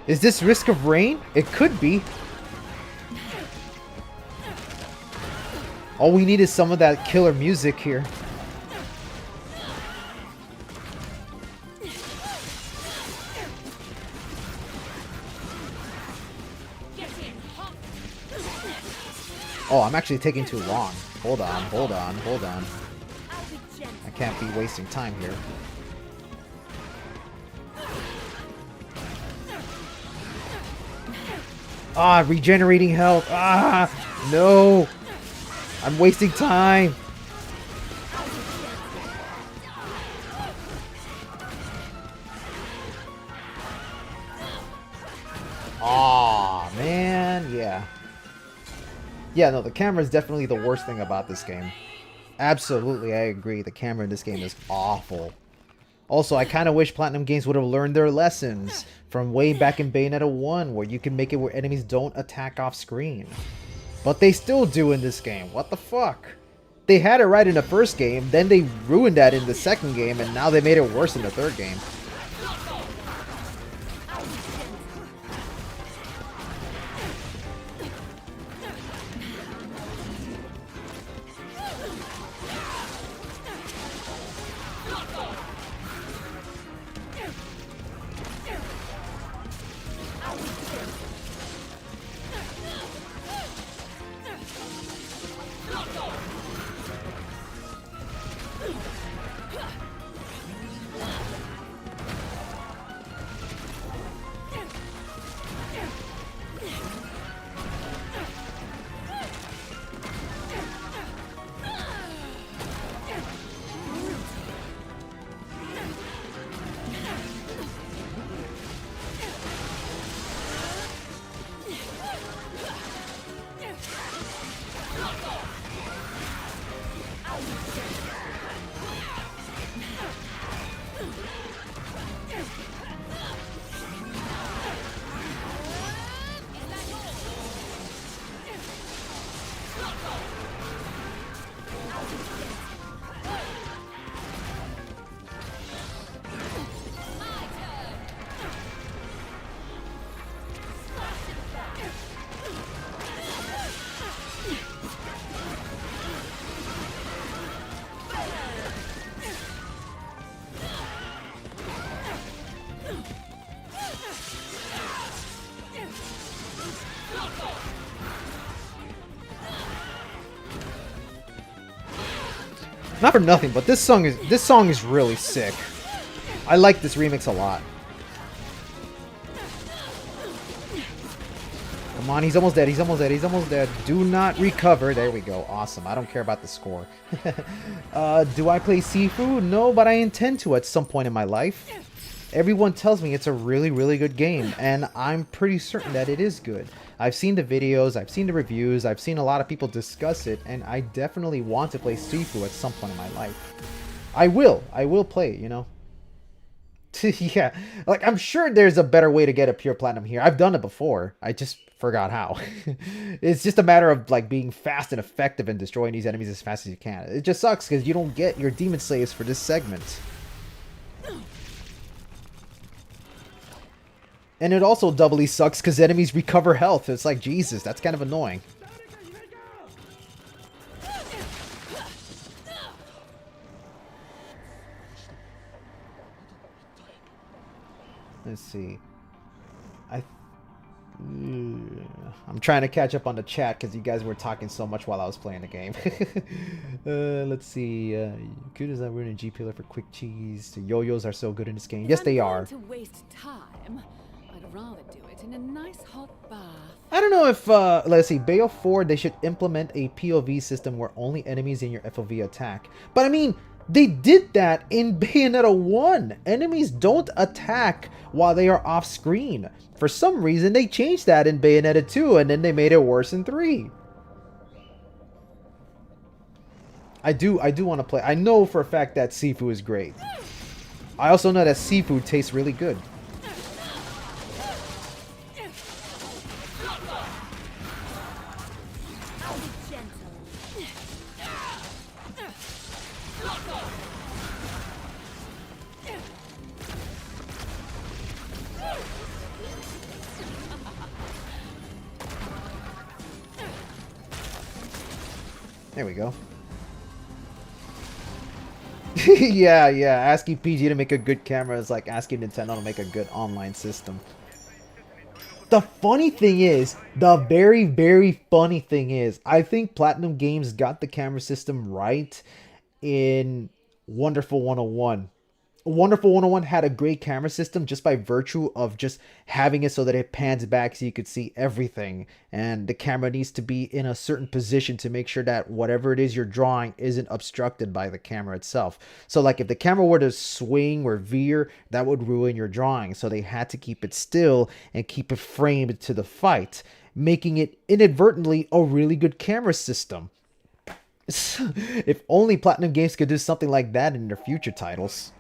Is this Risk of Rain? It could be. All we need is some of that killer music here. Oh, I'm actually taking too long. Hold on, hold on, hold on. I can't be wasting time here. Ah, regenerating health. Ah, no. I'm wasting time. Aw, man. Yeah. Yeah, no, the camera is definitely the worst thing about this game. Absolutely, I agree. The camera in this game is awful. Also, I kind of wish PlatinumGames would have learned their lessons from way back in Bayonetta 1, where you can make it where enemies don't attack off screen. But they still do in this game. What the fuck? They had it right in the first game, then they ruined that in the second game, and now they made it worse in the third game. Not for nothing, but this song is really sick. I like this remix a lot. Come on, he's almost dead. He's almost dead. He's almost dead. Do not recover. There we go. Awesome. I don't care about the score. Do I play Sifu? No, but I intend to at some point in my life. Everyone tells me it's a really, really good game, and I'm pretty certain that it is good. I've seen the videos, I've seen the reviews, I've seen a lot of people discuss it, and I definitely want to play Sifu at some point in my life. I will play it, you know? Yeah, like, I'm sure there's a better way to get a pure platinum here. I've done it before. I just forgot how. It's just a matter of, like, being fast and effective and destroying these enemies as fast as you can. It just sucks because you don't get your demon slaves for this segment. And it also doubly sucks because enemies recover health. It's like, Jesus, that's kind of annoying. Let's see. I'm trying to catch up on the chat because you guys were talking so much while I was playing the game. Let's see. Good as I were in a G pillar for quick cheese. The yo-yos are so good in this game. Yes, they are. To waste time, I'd rather do it in a nice hot bath. I don't know if, let's see, Bayo 4, they should implement a POV system where only enemies in your FOV attack. But I mean, they did that in Bayonetta 1. Enemies don't attack while they are off screen. For some reason, they changed that in Bayonetta 2, and then they made it worse in 3. I do want to play. I know for a fact that Sifu is great. I also know that seafood tastes really good. There we go. yeah, asking PG to make a good camera is like asking Nintendo to make a good online system. The funny thing is, the very, very funny thing is, I think Platinum Games got the camera system right in Wonderful 101. Wonderful 101 had a great camera system just by virtue of just having it so that it pans back so you could see everything. And the camera needs to be in a certain position to make sure that whatever it is you're drawing isn't obstructed by the camera itself. So like if the camera were to swing or veer, that would ruin your drawing. So they had to keep it still and keep it framed to the fight, making it inadvertently a really good camera system. If only Platinum Games could do something like that in their future titles.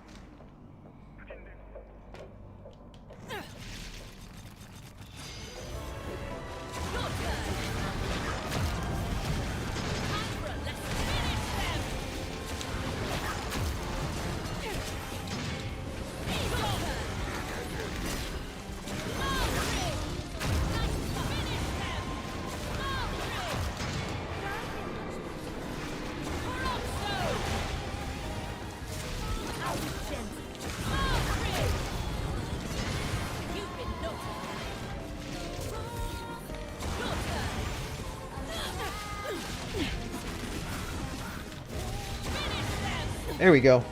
There we go.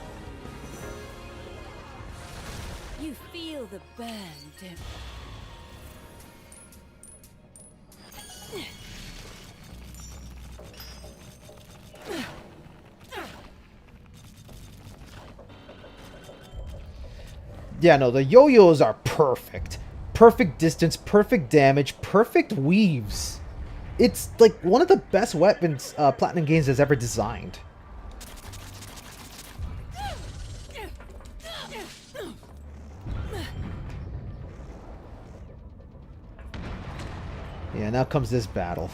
You feel the burn, don't you? Yeah, no, the yo-yos are perfect. Perfect distance, perfect damage, perfect weaves. It's like one of the best weapons Platinum Games has ever designed. Yeah, now comes this battle.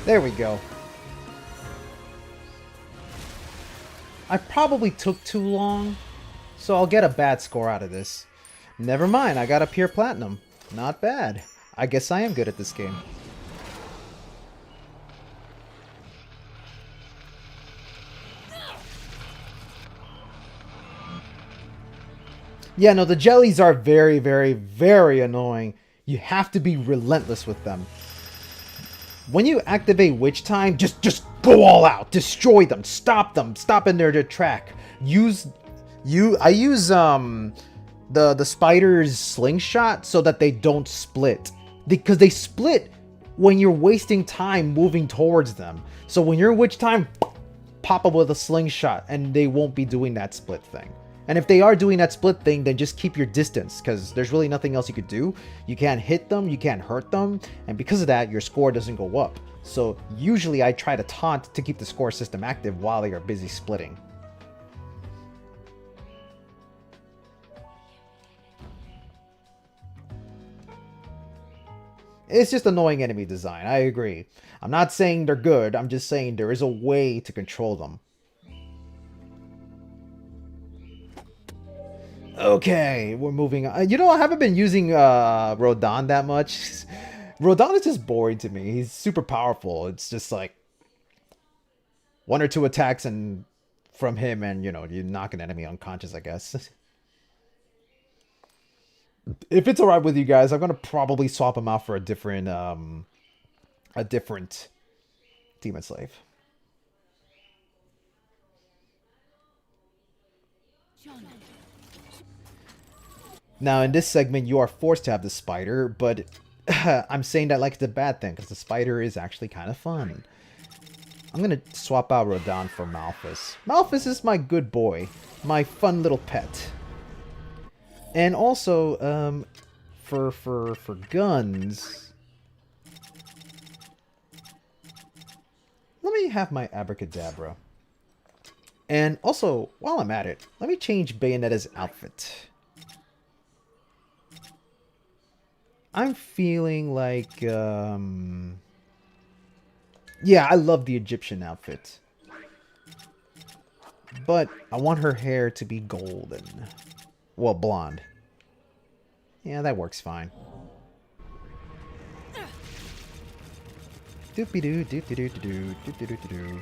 There we go. I probably took too long, so I'll get a bad score out of this. Never mind, I got a pure platinum. Not bad. I guess I am good at this game. Yeah, no, the jellies are very, very, very annoying. You have to be relentless with them. When you activate Witch Time, just go all out. Destroy them. Stop in their track. I use the spider's slingshot so that they don't split. Because they split when you're wasting time moving towards them. So when you're Witch Time, pop up with a slingshot and they won't be doing that split thing. And if they are doing that split thing, then just keep your distance, because there's really nothing else you could do. You can't hit them, you can't hurt them, and because of that, your score doesn't go up. So usually I try to taunt to keep the score system active while they are busy splitting. It's just annoying enemy design, I agree. I'm not saying they're good, I'm just saying there is a way to control them. Okay, we're moving on. You know, I haven't been using Rodon that much. Rodon is just boring to me. He's super powerful. It's just like 1 or 2 attacks and from him, and you know, you knock an enemy unconscious, I guess. If it's alright with you guys, I'm gonna probably swap him out for a different Demon Slave. Now, in this segment, you are forced to have the spider, but I'm saying that like it's a bad thing, because the spider is actually kind of fun. I'm going to swap out Rodon for Malphus. Malphus is my good boy, my fun little pet. And also, for guns, let me have my Abracadabra. And also, while I'm at it, let me change Bayonetta's outfit. I'm feeling like, yeah, I love the Egyptian outfit. But I want her hair to be golden. Well, blonde. Yeah, that works fine. Doopy-doo, doopy-doo-doo-doo, doopy-doo-doo-doo.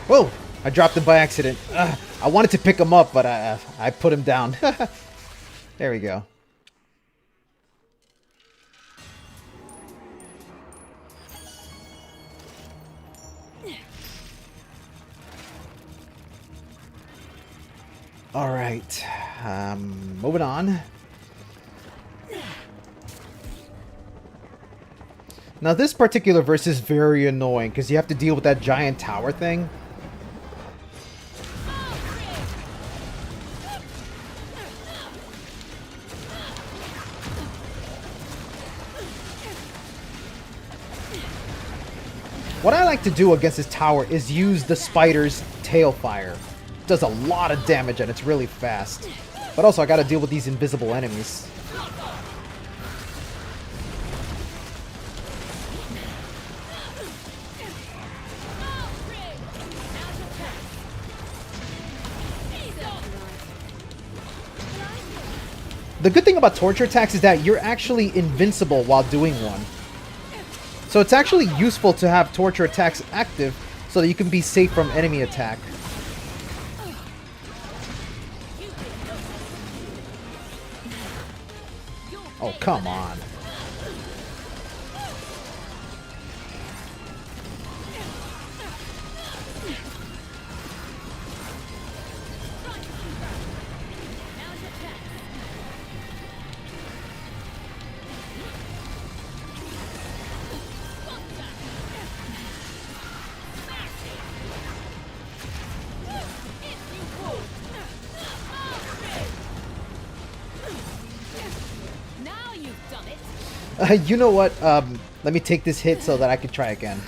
Whoa! I dropped him by accident. I wanted to pick him up, but I put him down. There we go. Alright. Moving on. Now this particular verse is very annoying because you have to deal with that giant tower thing. What I like to do against this tower is use the spider's tail fire. It does a lot of damage and it's really fast. But also I gotta deal with these invisible enemies. The good thing about torture attacks is that you're actually invincible while doing one. So it's actually useful to have torture attacks active so that you can be safe from enemy attack. Oh, come on. You know what? Let me take this hit so that I can try again.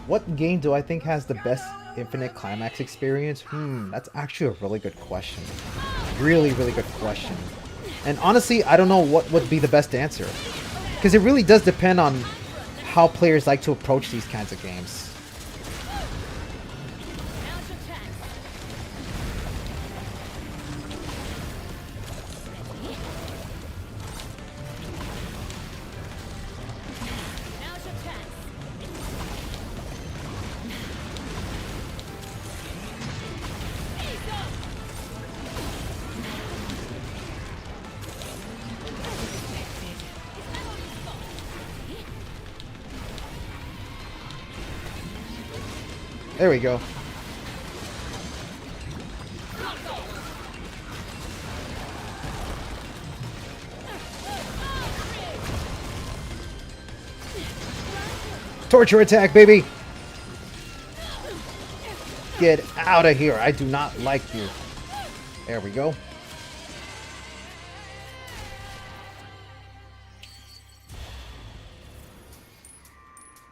What game do I think has the best infinite climax experience? That's actually a really good question. Really, really good question. And honestly, I don't know what would be the best answer. Because it really does depend on how players like to approach these kinds of games. There we go. Torture attack, baby! Get out of here. I do not like you. There we go.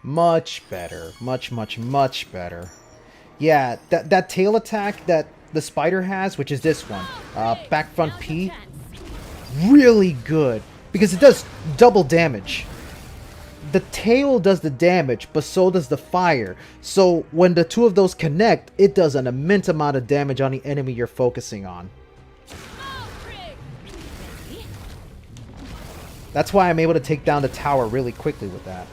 Much better. Much, much, much better. Yeah, that tail attack that the spider has, which is this one, back front P, really good because it does double damage. The tail does the damage, but so does the fire. So when the two of those connect, it does an immense amount of damage on the enemy you're focusing on. That's why I'm able to take down the tower really quickly with that.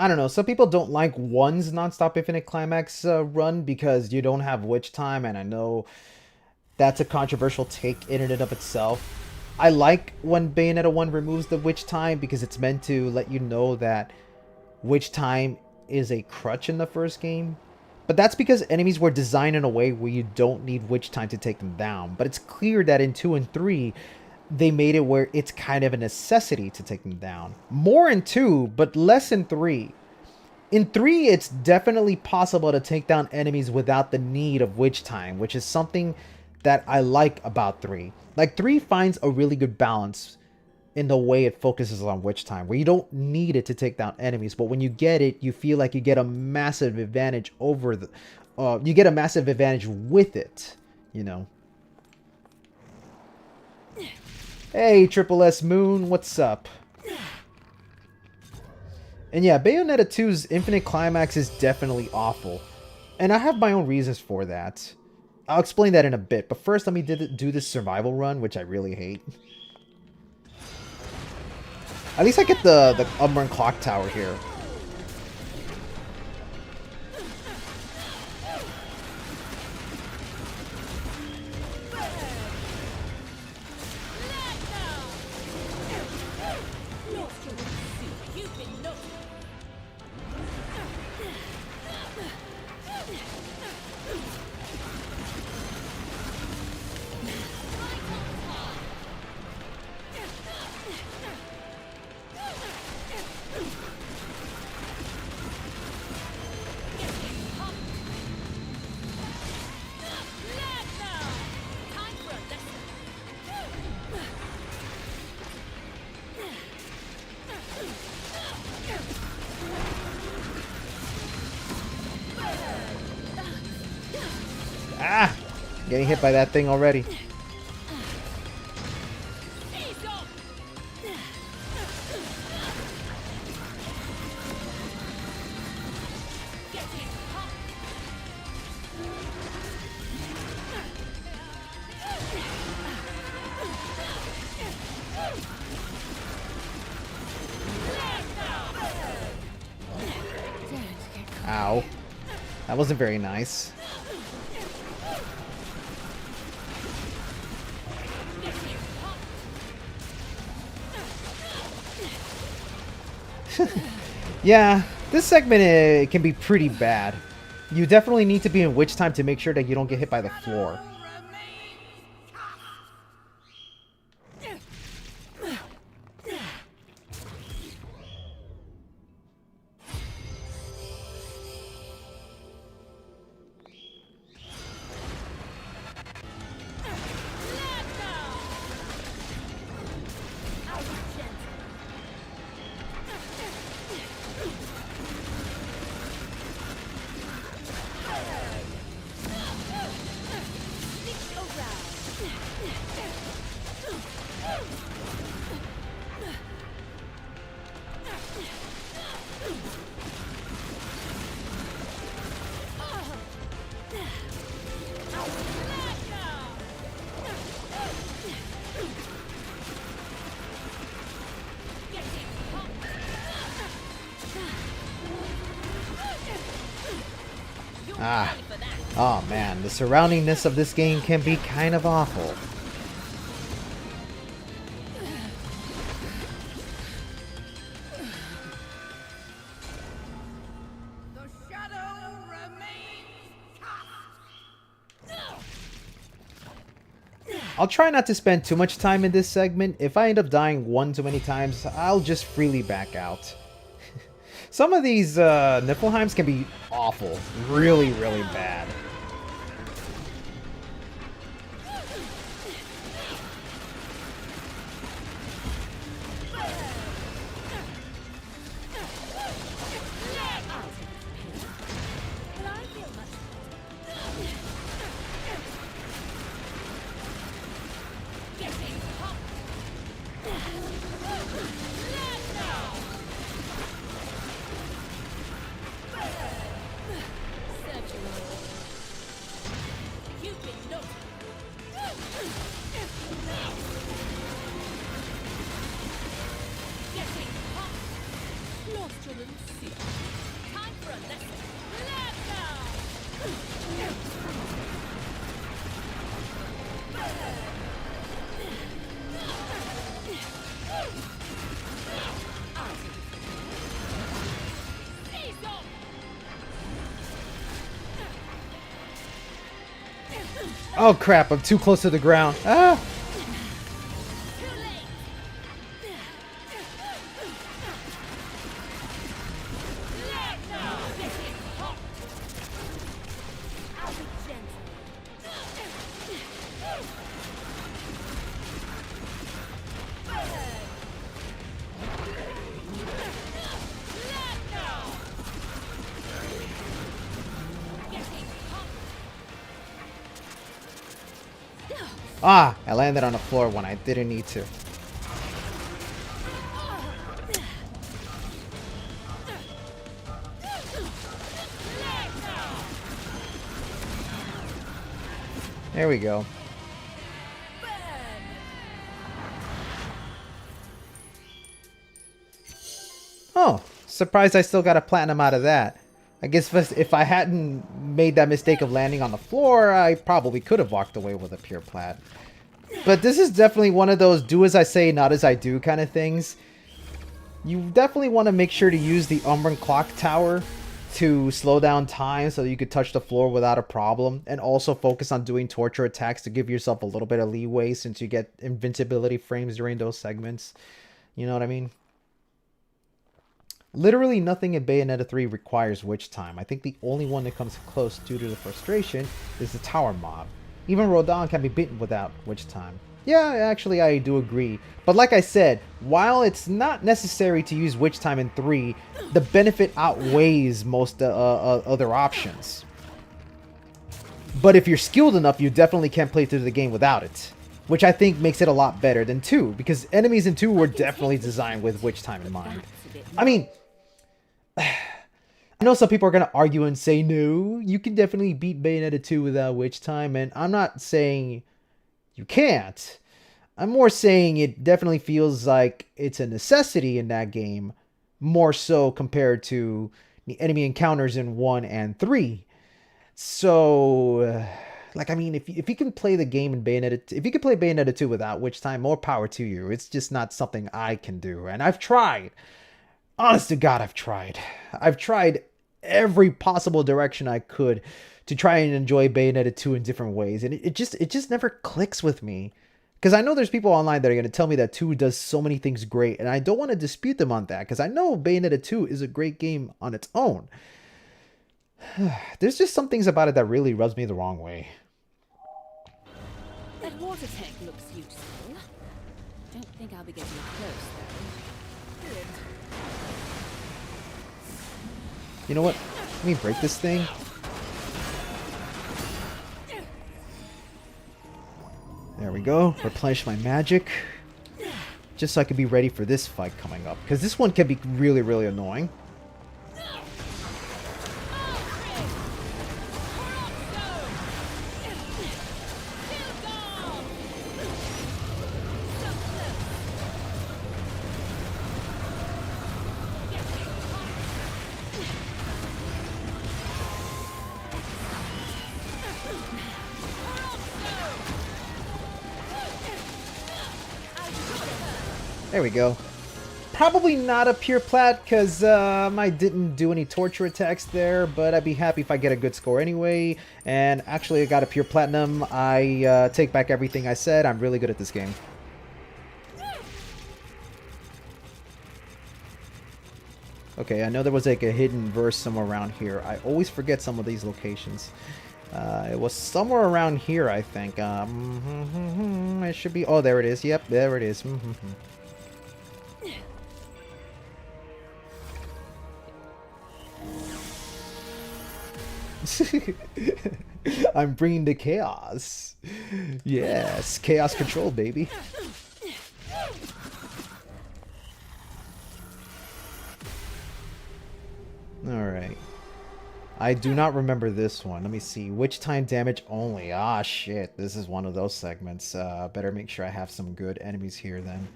I don't know, some people don't like one's non-stop infinite climax run because you don't have witch time, and I know that's a controversial take in and of itself. I like when Bayonetta 1 removes the witch time because it's meant to let you know that witch time is a crutch in the first game. But that's because enemies were designed in a way where you don't need witch time to take them down. But it's clear that in 2 and 3, they made it where it's kind of a necessity to take them down. More in 2, but less in 3. In 3, it's definitely possible to take down enemies without the need of witch time, which is something that I like about 3. Like, 3 finds a really good balance in the way it focuses on witch time, where you don't need it to take down enemies, but when you get it, you feel like you get a massive advantage over the... you get a massive advantage with it, you know. Hey, Triple S Moon, what's up? And yeah, Bayonetta 2's Infinite Climax is definitely awful. And I have my own reasons for that. I'll explain that in a bit, but first let me do this survival run, which I really hate. At least I get the Umbrella Clock Tower here. Ah! Getting hit by that thing already. Ow. That wasn't very nice. Yeah, this segment can be pretty bad. You definitely need to be in witch time to make sure that you don't get hit by the floor. Ah. Oh man, the surroundingness of this game can be kind of awful. I'll try not to spend too much time in this segment. If I end up dying one too many times, I'll just freely back out. Some of these Niflheims can be awful. Really, really bad. Oh crap, I'm too close to the ground. Ah! Ah, I landed on the floor when I didn't need to. There we go. Oh, surprised I still got a platinum out of that. I guess if I hadn't made that mistake of landing on the floor, I probably could have walked away with a pure plat. But this is definitely one of those do as I say, not as I do kind of things. You definitely want to make sure to use the Umbran Clock Tower to slow down time so that you could touch the floor without a problem. And also focus on doing torture attacks to give yourself a little bit of leeway since you get invincibility frames during those segments. You know what I mean? Literally nothing in Bayonetta 3 requires witch time. I think the only one that comes close due to the frustration is the tower mob. Even Rodan can be beaten without witch time. Yeah, actually I do agree. But like I said, while it's not necessary to use witch time in 3, the benefit outweighs most other options. But if you're skilled enough, you definitely can play through the game without it. Which I think makes it a lot better than 2, because enemies in 2 were definitely designed with witch time in mind. I mean, I know some people are going to argue and say, no, you can definitely beat Bayonetta 2 without witch time, and I'm not saying you can't. I'm more saying it definitely feels like it's a necessity in that game, more so compared to the enemy encounters in 1 and 3. So, like, I mean, if you can play the game in Bayonetta, if you can play Bayonetta 2 without witch time, more power to you. It's just not something I can do, and I've tried. Honest to God, I've tried. I've tried every possible direction I could to try and enjoy Bayonetta 2 in different ways, and it just never clicks with me. Because I know there's people online that are going to tell me that 2 does so many things great, and I don't want to dispute them on that, because I know Bayonetta 2 is a great game on its own. There's just some things about it that really rubs me the wrong way. That water tank looks useful. Don't think I'll be getting close, though. Good. You know what? Let me break this thing. There we go. Replenish my magic. Just so I can be ready for this fight coming up. Because this one can be really, really annoying. There we go. Probably not a pure plat because I didn't do any torture attacks there, but I'd be happy if I get a good score anyway. And actually I got a pure platinum. I take back everything I said. I'm really good at this game. Okay, I know there was like a hidden verse somewhere around here. I always forget some of these locations. It was somewhere around here, I think. It should be... Oh, there it is. Yep, there it is. I'm bringing the chaos. Yes, chaos control, baby. Alright. I do not remember this one. Let me see. Witch time damage only. Ah, shit. This is one of those segments. Better make sure I have some good enemies here then.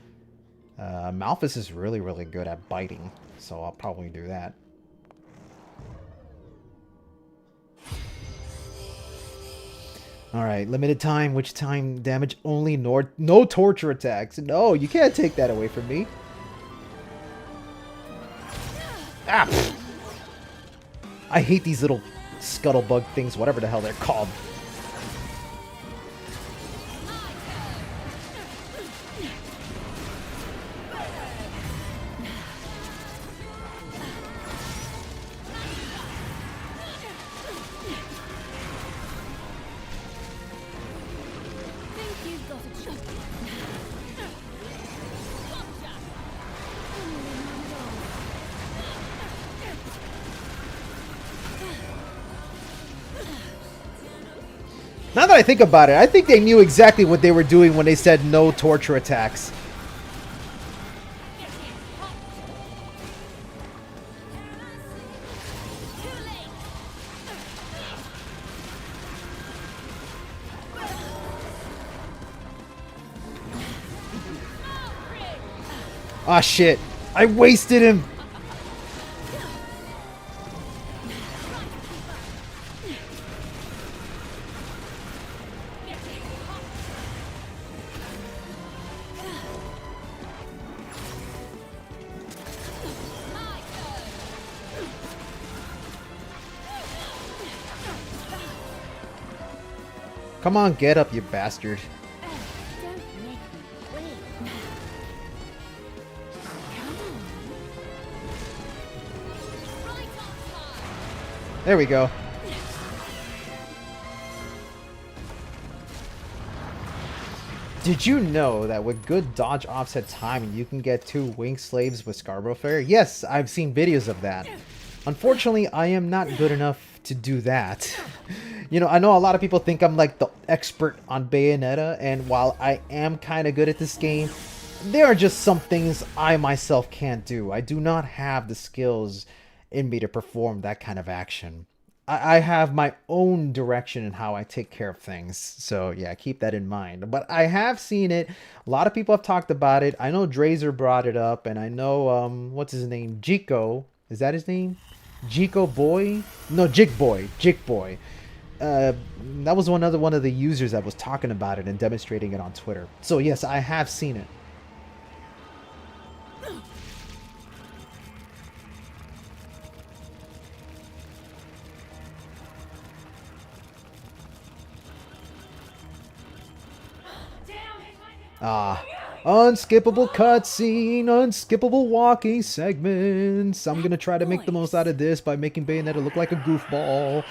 Malphus is really, really good at biting, so I'll probably do that. Alright, limited time, witch time damage only, no torture attacks. No, you can't take that away from me. Ah! Pfft. I hate these little scuttlebug things, whatever the hell they're called. Now that I think about it, I think they knew exactly what they were doing when they said no torture attacks. Ah, shit. I wasted him. Come on, get up, you bastard. Don't make me wait. There we go. Did you know that with good dodge offset timing, you can get 2 wing slaves with Scarborough Fair? Yes, I've seen videos of that. Unfortunately, I am not good enough to do that. You know, I know a lot of people think I'm like the expert on Bayonetta, and while I am kind of good at this game, there are just some things I myself can't do. I do not have the skills in me to perform that kind of action. I have my own direction in how I take care of things. So yeah, keep that in mind. But I have seen it. A lot of people have talked about it. I know Drazer brought it up, and I know, what's his name? Jico. Is that his name? Jico Boy? No, Jik Boy. Jik Boy. That was one of the users that was talking about it and demonstrating it on Twitter. So yes, I have seen it. Ah, unskippable cutscene, unskippable walking segments. I'm gonna try to make the most out of this by making Bayonetta look like a goofball.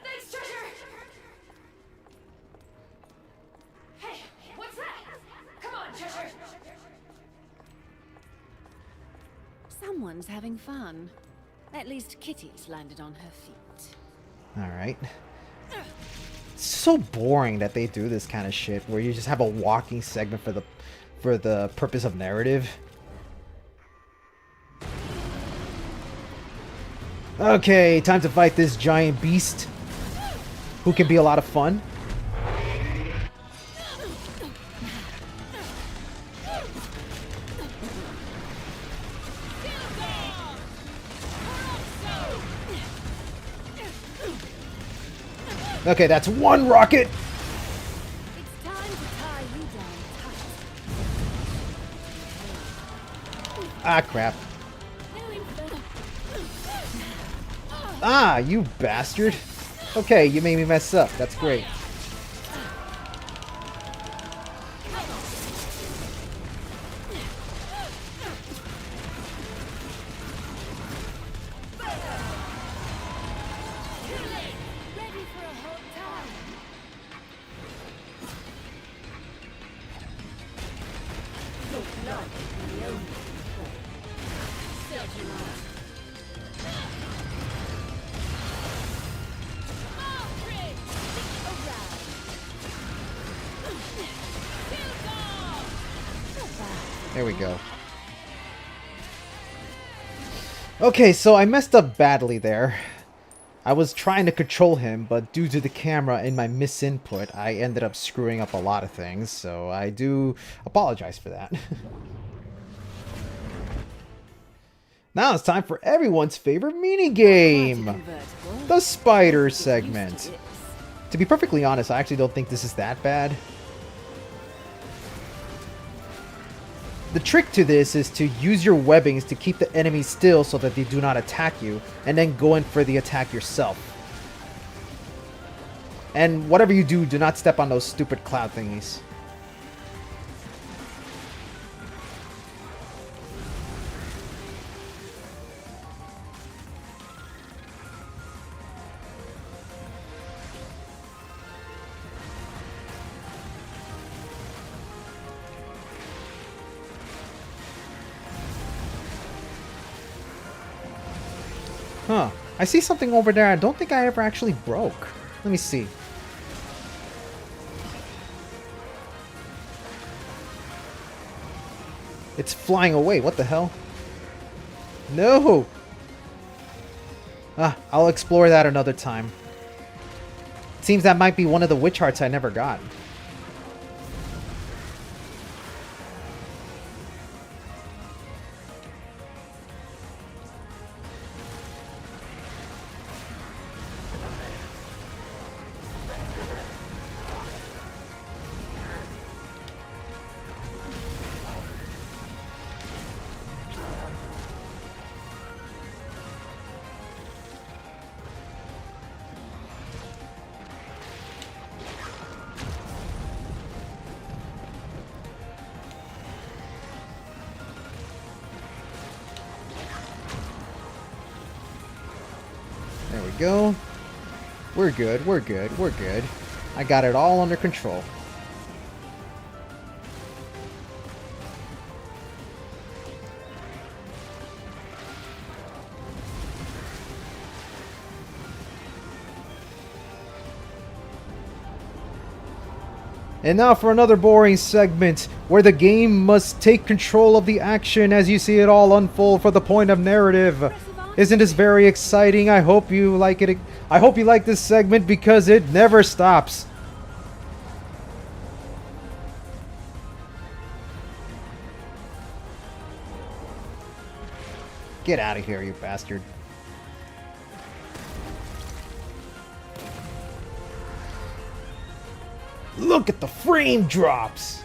Thanks, treasure! Hey, what's that? Come on, treasure! Someone's having fun. At least Kitty's landed on her feet. Alright. It's so boring that they do this kind of shit where you just have a walking segment for the purpose of narrative. Okay, time to fight this giant beast who can be a lot of fun. Okay, that's one rocket. It's time to tie you down tight. Ah, crap. Ah, you bastard. Okay, you made me mess up. That's great. Ready for a hot time. Your blood is the only way. Setnaro. There we go. Okay, so I messed up badly there. I was trying to control him, but due to the camera and my misinput, I ended up screwing up a lot of things, so I do apologize for that. Now it's time for everyone's favorite minigame! The spider segment. To be perfectly honest, I actually don't think this is that bad. The trick to this is to use your webbings to keep the enemies still so that they do not attack you, and then go in for the attack yourself. And whatever you do, do not step on those stupid cloud thingies. Huh. I see something over there I don't think I ever actually broke. Let me see. It's flying away. What the hell? No! Ah, I'll explore that another time. Seems that might be one of the witch hearts I never got. There we go. We're good, we're good, we're good. I got it all under control. And now for another boring segment, where the game must take control of the action as you see it all unfold for the point of narrative. Isn't this very exciting? I hope you like it. I hope you like this segment because it never stops. Get out of here, you bastard. Look at the frame drops!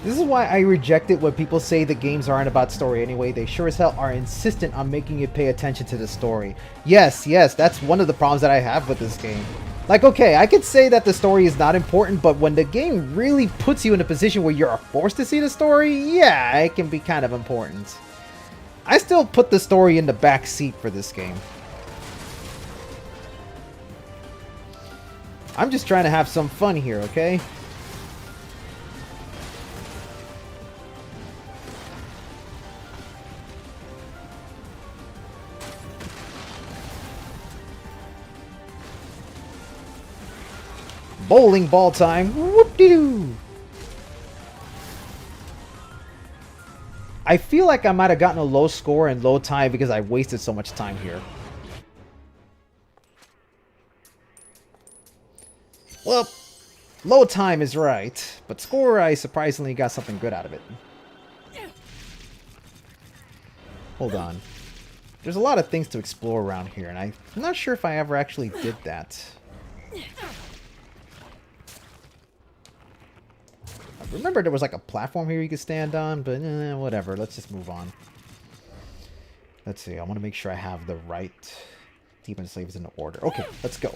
This is why I reject it when people say the games aren't about story anyway. They sure as hell are insistent on making you pay attention to the story. Yes, that's one of the problems that I have with this game. Like, okay, I could say that the story is not important, but when the game really puts you in a position where you're forced to see the story, yeah, it can be kind of important. I still put the story in the back seat for this game. I'm just trying to have some fun here, okay? Bowling ball time. Whoop-de-doo. I feel like I might have gotten a low score and low time because I wasted so much time here. Well, low time is right, but score, I surprisingly got something good out of it. Hold on. There's a lot of things to explore around here, and I'm not sure if I ever actually did that. I remember there was like a platform here you could stand on, but whatever. Let's just move on. Let's see. I want to make sure I have the right demon slaves in order. Okay, let's go.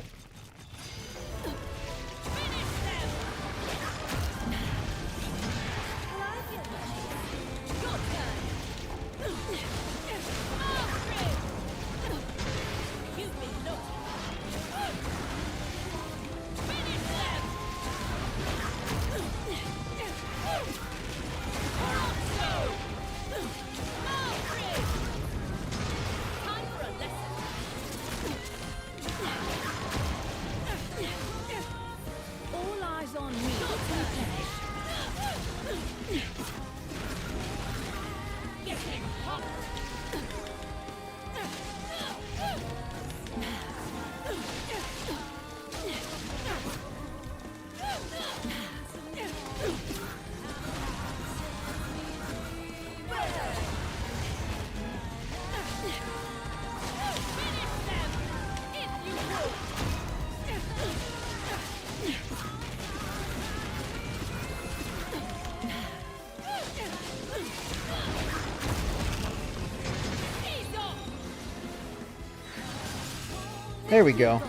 There we go.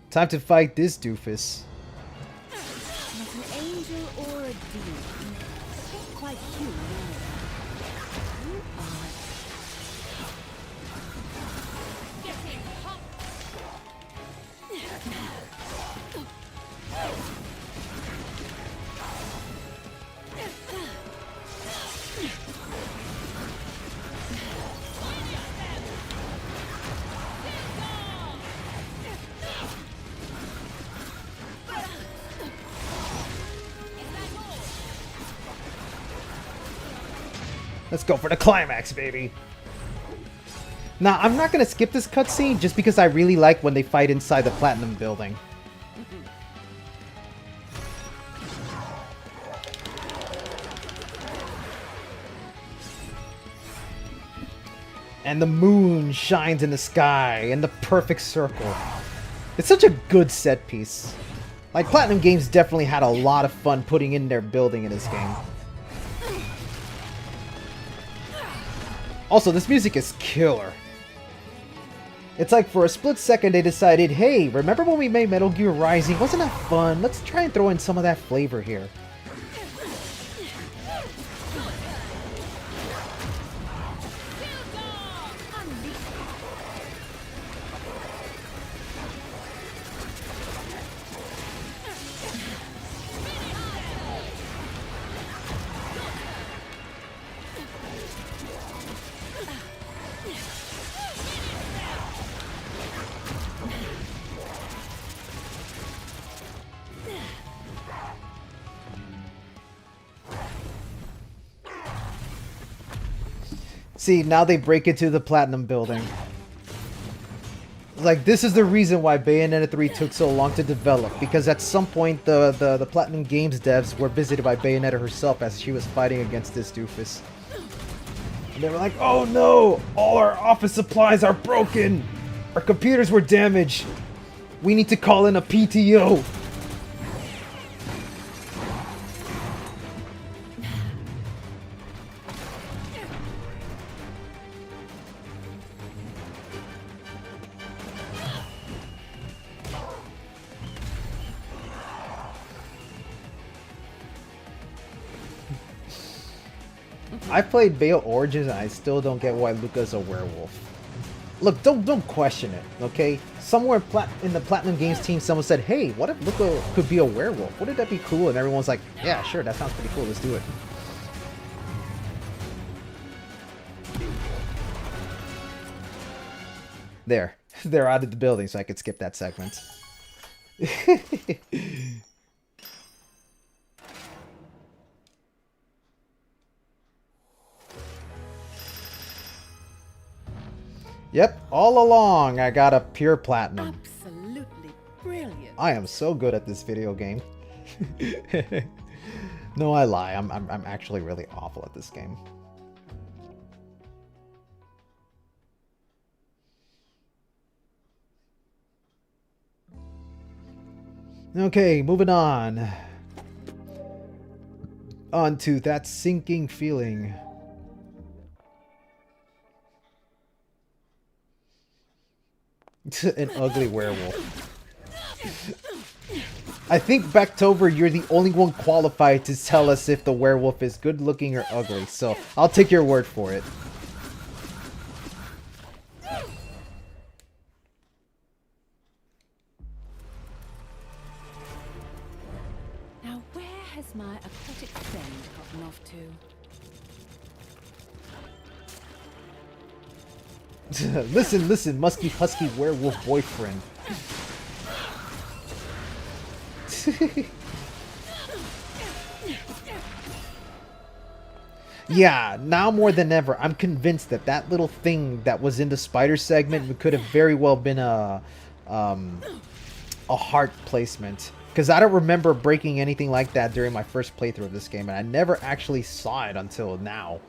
Time to fight this doofus. Not an angel or a demon. Not quite human. You are. Getting hot. Let's go for the climax, baby. Now, I'm not going to skip this cutscene just because I really like when they fight inside the Platinum building. And the moon shines in the sky in the perfect circle. It's such a good set piece. Like, Platinum Games definitely had a lot of fun putting in their building in this game. Also, this music is killer. It's like for a split second they decided, hey, remember when we made Metal Gear Rising? Wasn't that fun? Let's try and throw in some of that flavor here. See, now they break into the Platinum building. Like, this is the reason why Bayonetta 3 took so long to develop, because at some point the Platinum Games devs were visited by Bayonetta herself as she was fighting against this doofus. And they were like, oh no! All our office supplies are broken! Our computers were damaged! We need to call in a PTO. I played Bayo Origins and I still don't get why Luca's a werewolf. Look, don't question it, okay? Somewhere in the Platinum Games team, someone said, "Hey, what if Luca could be a werewolf? Wouldn't that be cool?" And everyone's like, "Yeah, sure, that sounds pretty cool. Let's do it." There, they're out of the building, so I could skip that segment. Yep, all along I got a pure platinum. Absolutely brilliant. I am so good at this video game. No, I lie. I'm actually really awful at this game. Okay, moving on. On to that sinking feeling. An ugly werewolf. I think, Backtober, you're the only one qualified to tell us if the werewolf is good looking or ugly, so I'll take your word for it. Now where has my aquatic friend gotten off to? Listen, musky husky werewolf boyfriend. Yeah, now more than ever, I'm convinced that that little thing that was in the spider segment could have very well been a heart placement. Because I don't remember breaking anything like that during my first playthrough of this game, and I never actually saw it until now.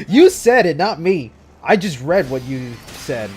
You said it, not me. I just read what you said.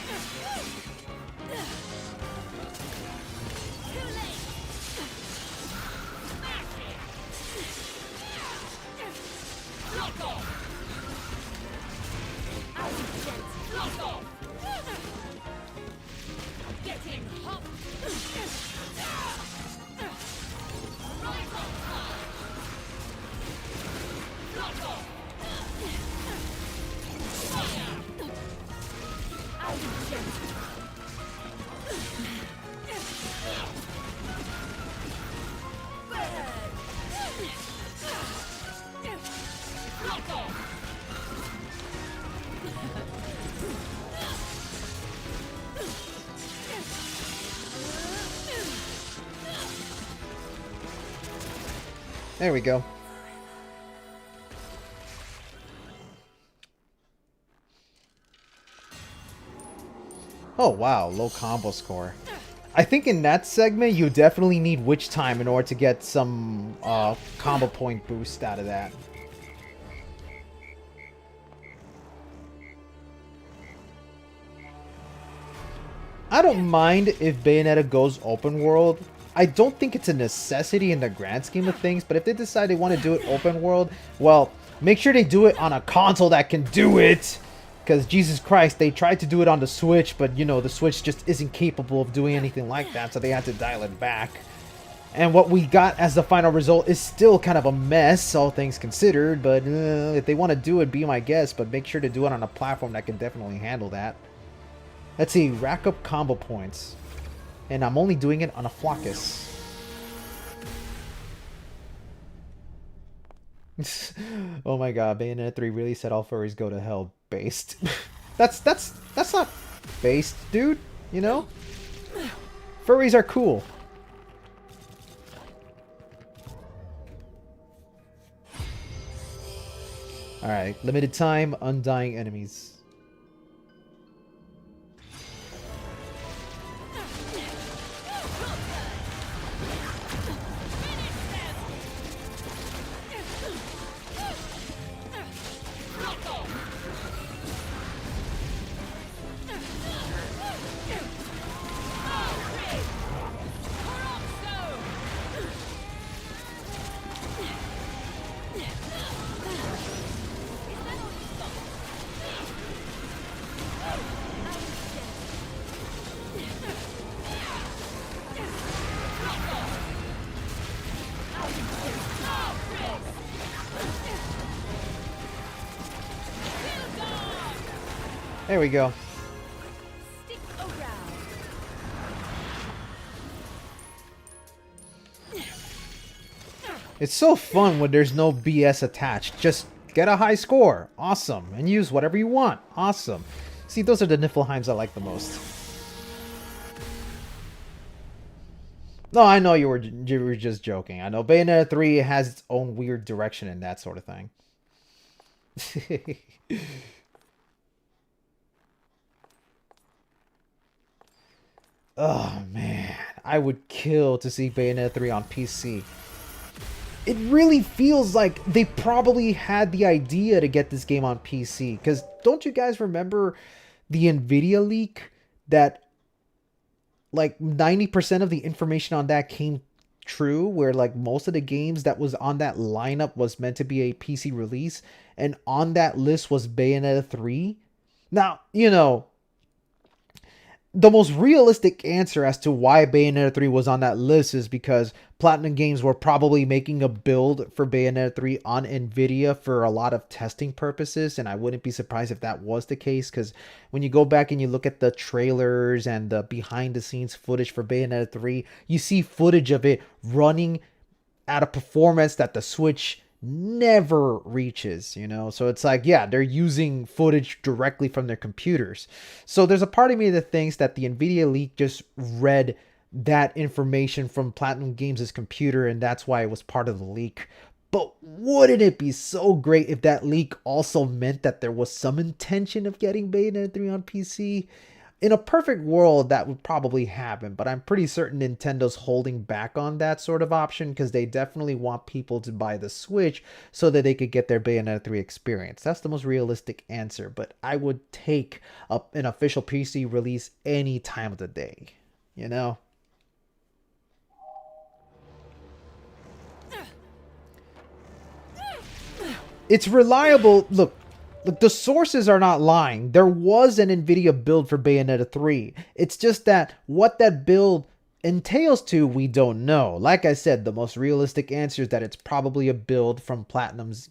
There we go. Oh wow, low combo score. I think in that segment you definitely need witch time in order to get some combo point boost out of that. I don't mind if Bayonetta goes open world. I don't think it's a necessity in the grand scheme of things, but if they decide they want to do it open world, well, make sure they do it on a console that can do it. Because, Jesus Christ, they tried to do it on the Switch, but, you know, the Switch just isn't capable of doing anything like that, so they had to dial it back. And what we got as the final result is still kind of a mess, all things considered, but if they want to do it, be my guest, but make sure to do it on a platform that can definitely handle that. Let's see, rack up combo points. And I'm only doing it on a Flockus. Oh my god, Bayonetta 3 really said all furries go to hell. Based. That's not based, dude. You know? Furries are cool. Alright, limited time, undying enemies. There we go. Stick around. It's so fun when there's no BS attached. Just get a high score. Awesome. And use whatever you want. Awesome. See, those are the Niflheims I like the most. No, I know you were just joking. I know Bayonetta 3 has its own weird direction and that sort of thing. Oh, man. I would kill to see Bayonetta 3 on PC. It really feels like they probably had the idea to get this game on PC. Because don't you guys remember the Nvidia leak that like 90% of the information on that came true, where like most of the games that was on that lineup was meant to be a PC release, and on that list was Bayonetta 3. Now, you know, the most realistic answer as to why Bayonetta 3 was on that list is because Platinum Games were probably making a build for Bayonetta 3 on Nvidia for a lot of testing purposes, and I wouldn't be surprised if that was the case, because when you go back and you look at the trailers and the behind the scenes footage for Bayonetta 3, you see footage of it running at a performance that the Switch never reaches, you know? So it's like, yeah, they're using footage directly from their computers. So there's a part of me that thinks that the Nvidia leak just read that information from Platinum Games' computer, and that's why it was part of the leak. But wouldn't it be so great if that leak also meant that there was some intention of getting Bayonetta 3 on PC? In a perfect world, that would probably happen, but I'm pretty certain Nintendo's holding back on that sort of option because they definitely want people to buy the Switch so that they could get their Bayonetta 3 experience. That's the most realistic answer, but I would take an official PC release any time of the day, you know? It's reliable. Look, the sources are not lying. There was an Nvidia build for Bayonetta 3. It's just that what that build entails to, we don't know. Like I said, the most realistic answer is that it's probably a build from Platinum's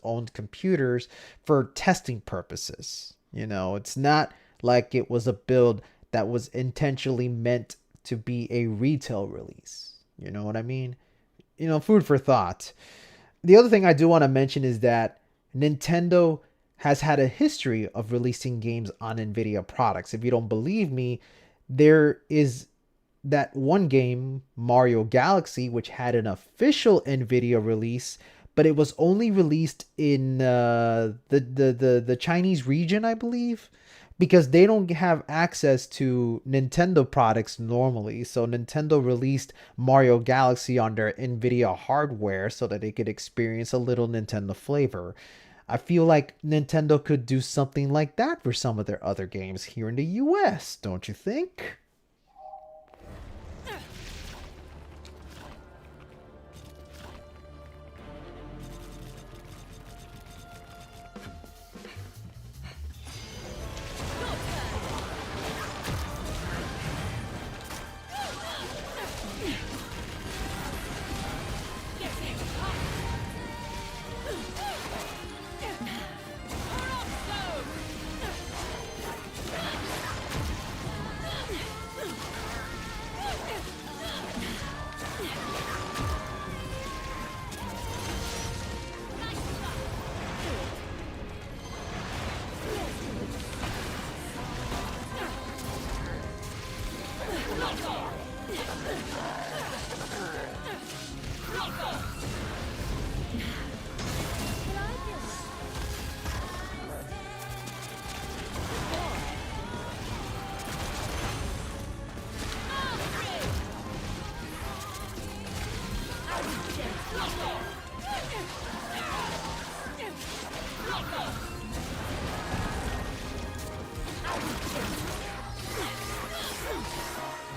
own computers for testing purposes. You know, it's not like it was a build that was intentionally meant to be a retail release. You know what I mean? You know, food for thought. The other thing I do want to mention is that Nintendo has had a history of releasing games on Nvidia products. If you don't believe me, there is that one game, Mario Galaxy, which had an official Nvidia release, but it was only released in the Chinese region, I believe, because they don't have access to Nintendo products normally. So Nintendo released Mario Galaxy on their Nvidia hardware so that they could experience a little Nintendo flavor. I feel like Nintendo could do something like that for some of their other games here in the US, don't you think?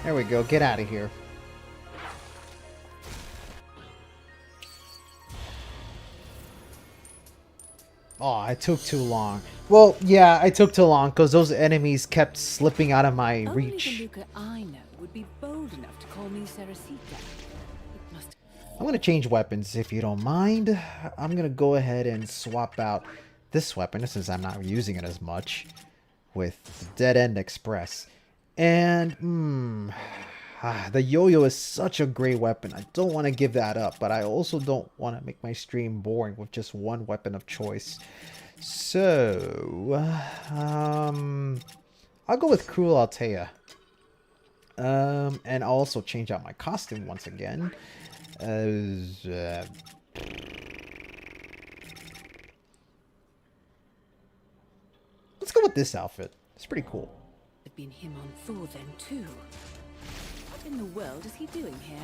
There we go. Get out of here. Oh, I took too long. Well, yeah, I took too long because those enemies kept slipping out of my reach. Only the Luca I know would be bold enough to call me Sarasita. It must. I'm going to change weapons if you don't mind. I'm going to go ahead and swap out this weapon since I'm not using it as much. with Dead End Express. And the yo-yo is such a great weapon. I don't want to give that up, but I also don't want to make my stream boring with just one weapon of choice. So, I'll go with Cruel Altea. And I'll also change out my costume once again. Let's go with this outfit. It's pretty cool. Had been him on Thor then too. What in the world is he doing here?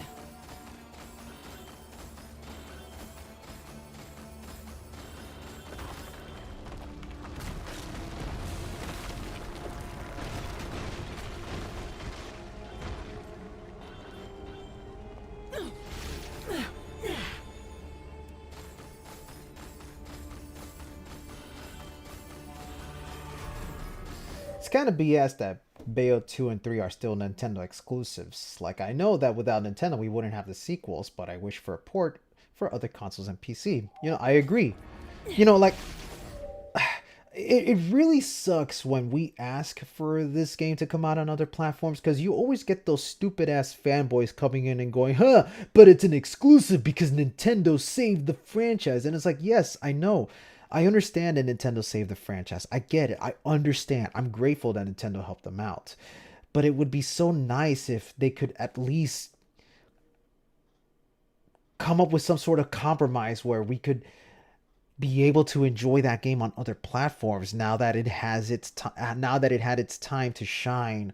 It's kind of BS that Bayo 2 and 3 are still Nintendo exclusives. Like, I know that without Nintendo we wouldn't have the sequels, but I wish for a port for other consoles and PC. You know, I agree. You know, like, it really sucks when we ask for this game to come out on other platforms, because you always get those stupid ass fanboys coming in and going, huh, but it's an exclusive because Nintendo saved the franchise. And it's like, yes, I know. I understand that Nintendo saved the franchise. I get it. I understand. I'm grateful that Nintendo helped them out. But it would be so nice if they could at least come up with some sort of compromise where we could be able to enjoy that game on other platforms now that it has now that it had its time to shine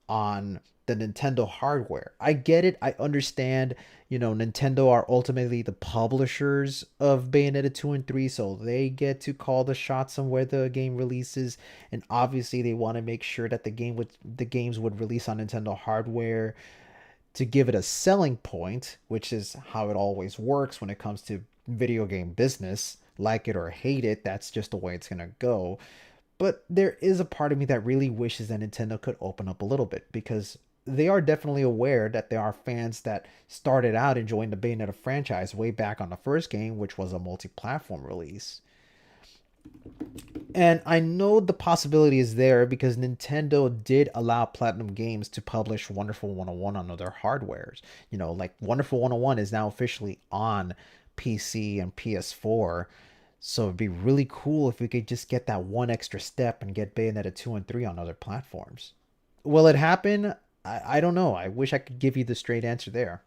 on the Nintendo hardware. I get it. I understand, you know, Nintendo are ultimately the publishers of Bayonetta 2 and 3, so they get to call the shots on where the game releases, and obviously they want to make sure that the games would release on Nintendo hardware to give it a selling point, which is how it always works when it comes to video game business. Like it or hate it, that's just the way it's gonna go. But there is a part of me that really wishes that Nintendo could open up a little bit, because they are definitely aware that there are fans that started out enjoying the Bayonetta franchise way back on the first game, which was a multi-platform release. And I know the possibility is there because Nintendo did allow Platinum Games to publish Wonderful 101 on other hardwares. You know, like Wonderful 101 is now officially on PC and PS4. So it'd be really cool if we could just get that one extra step and get Bayonetta 2 and 3 on other platforms. Will it happen? I don't know. I wish I could give you the straight answer there.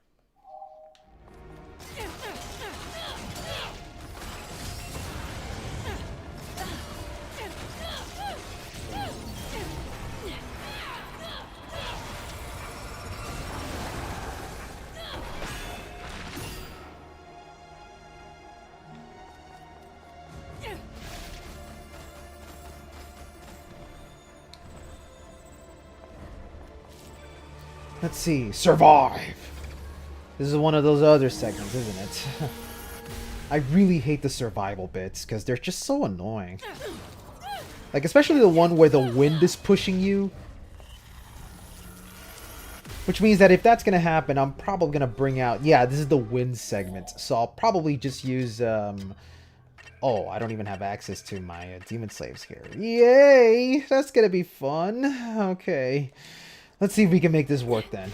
Let's see. Survive! This is one of those other segments, isn't it? I really hate the survival bits because they're just so annoying. Like, especially the one where the wind is pushing you. Which means that if that's going to happen, I'm probably going to bring out... Yeah, this is the wind segment. So I'll probably just use... Oh, I don't even have access to my Demon Slaves here. Yay! That's going to be fun. Okay. Let's see if we can make this work then.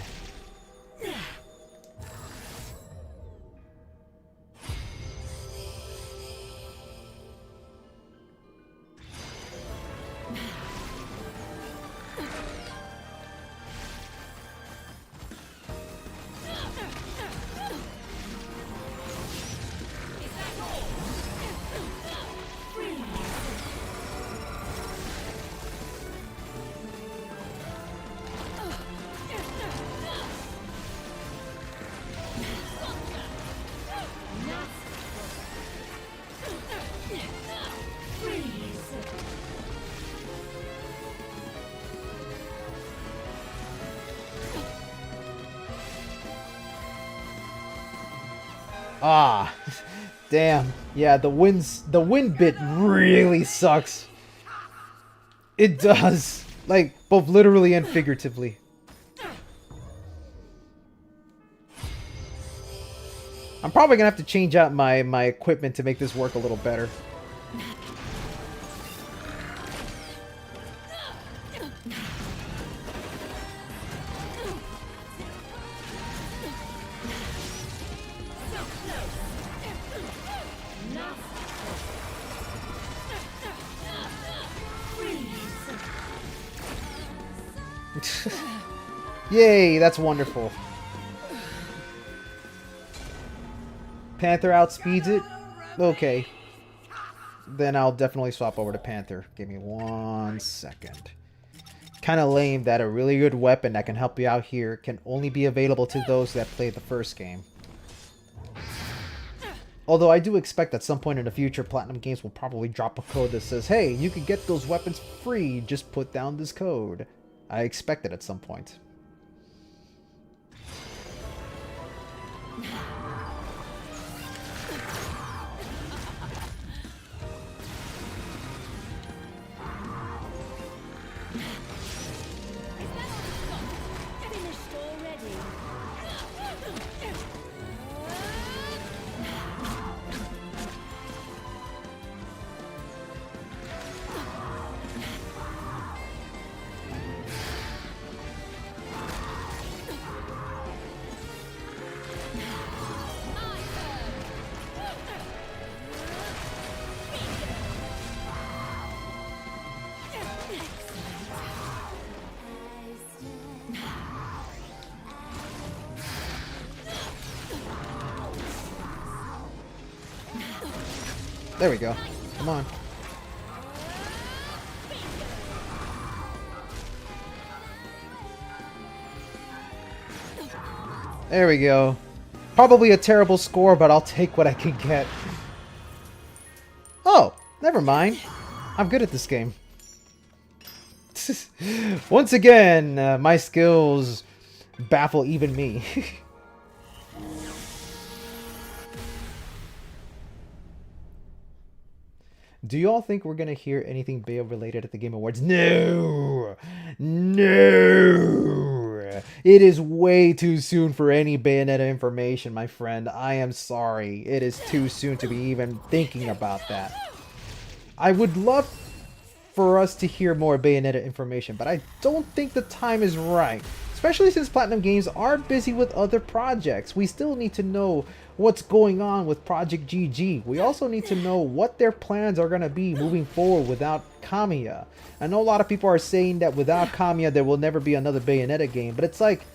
Ah, damn. Yeah, the wind bit really sucks. It does. Like, both literally and figuratively. I'm probably gonna have to change out my equipment to make this work a little better. Yay, that's wonderful. Panther outspeeds it? Okay. Then I'll definitely swap over to Panther. Give me 1 second. Kind of lame that a really good weapon that can help you out here can only be available to those that played the first game. Although I do expect at some point in the future, Platinum Games will probably drop a code that says, hey, you can get those weapons free, just put down this code. I expect it at some point. Finished already. There we go. Come on. There we go. Probably a terrible score, but I'll take what I can get. Oh, never mind. I'm good at this game. Once again, my skills baffle even me. Do you all think we're going to hear anything Bayo related at the Game Awards? No! No! It is way too soon for any Bayonetta information, my friend. I am sorry. It is too soon to be even thinking about that. I would love for us to hear more Bayonetta information, but I don't think the time is right. Especially since Platinum Games are busy with other projects. We still need to know what's going on with Project GG. We also need to know what their plans are going to be moving forward without Kamiya. I know a lot of people are saying that without Kamiya there will never be another Bayonetta game, but it's like,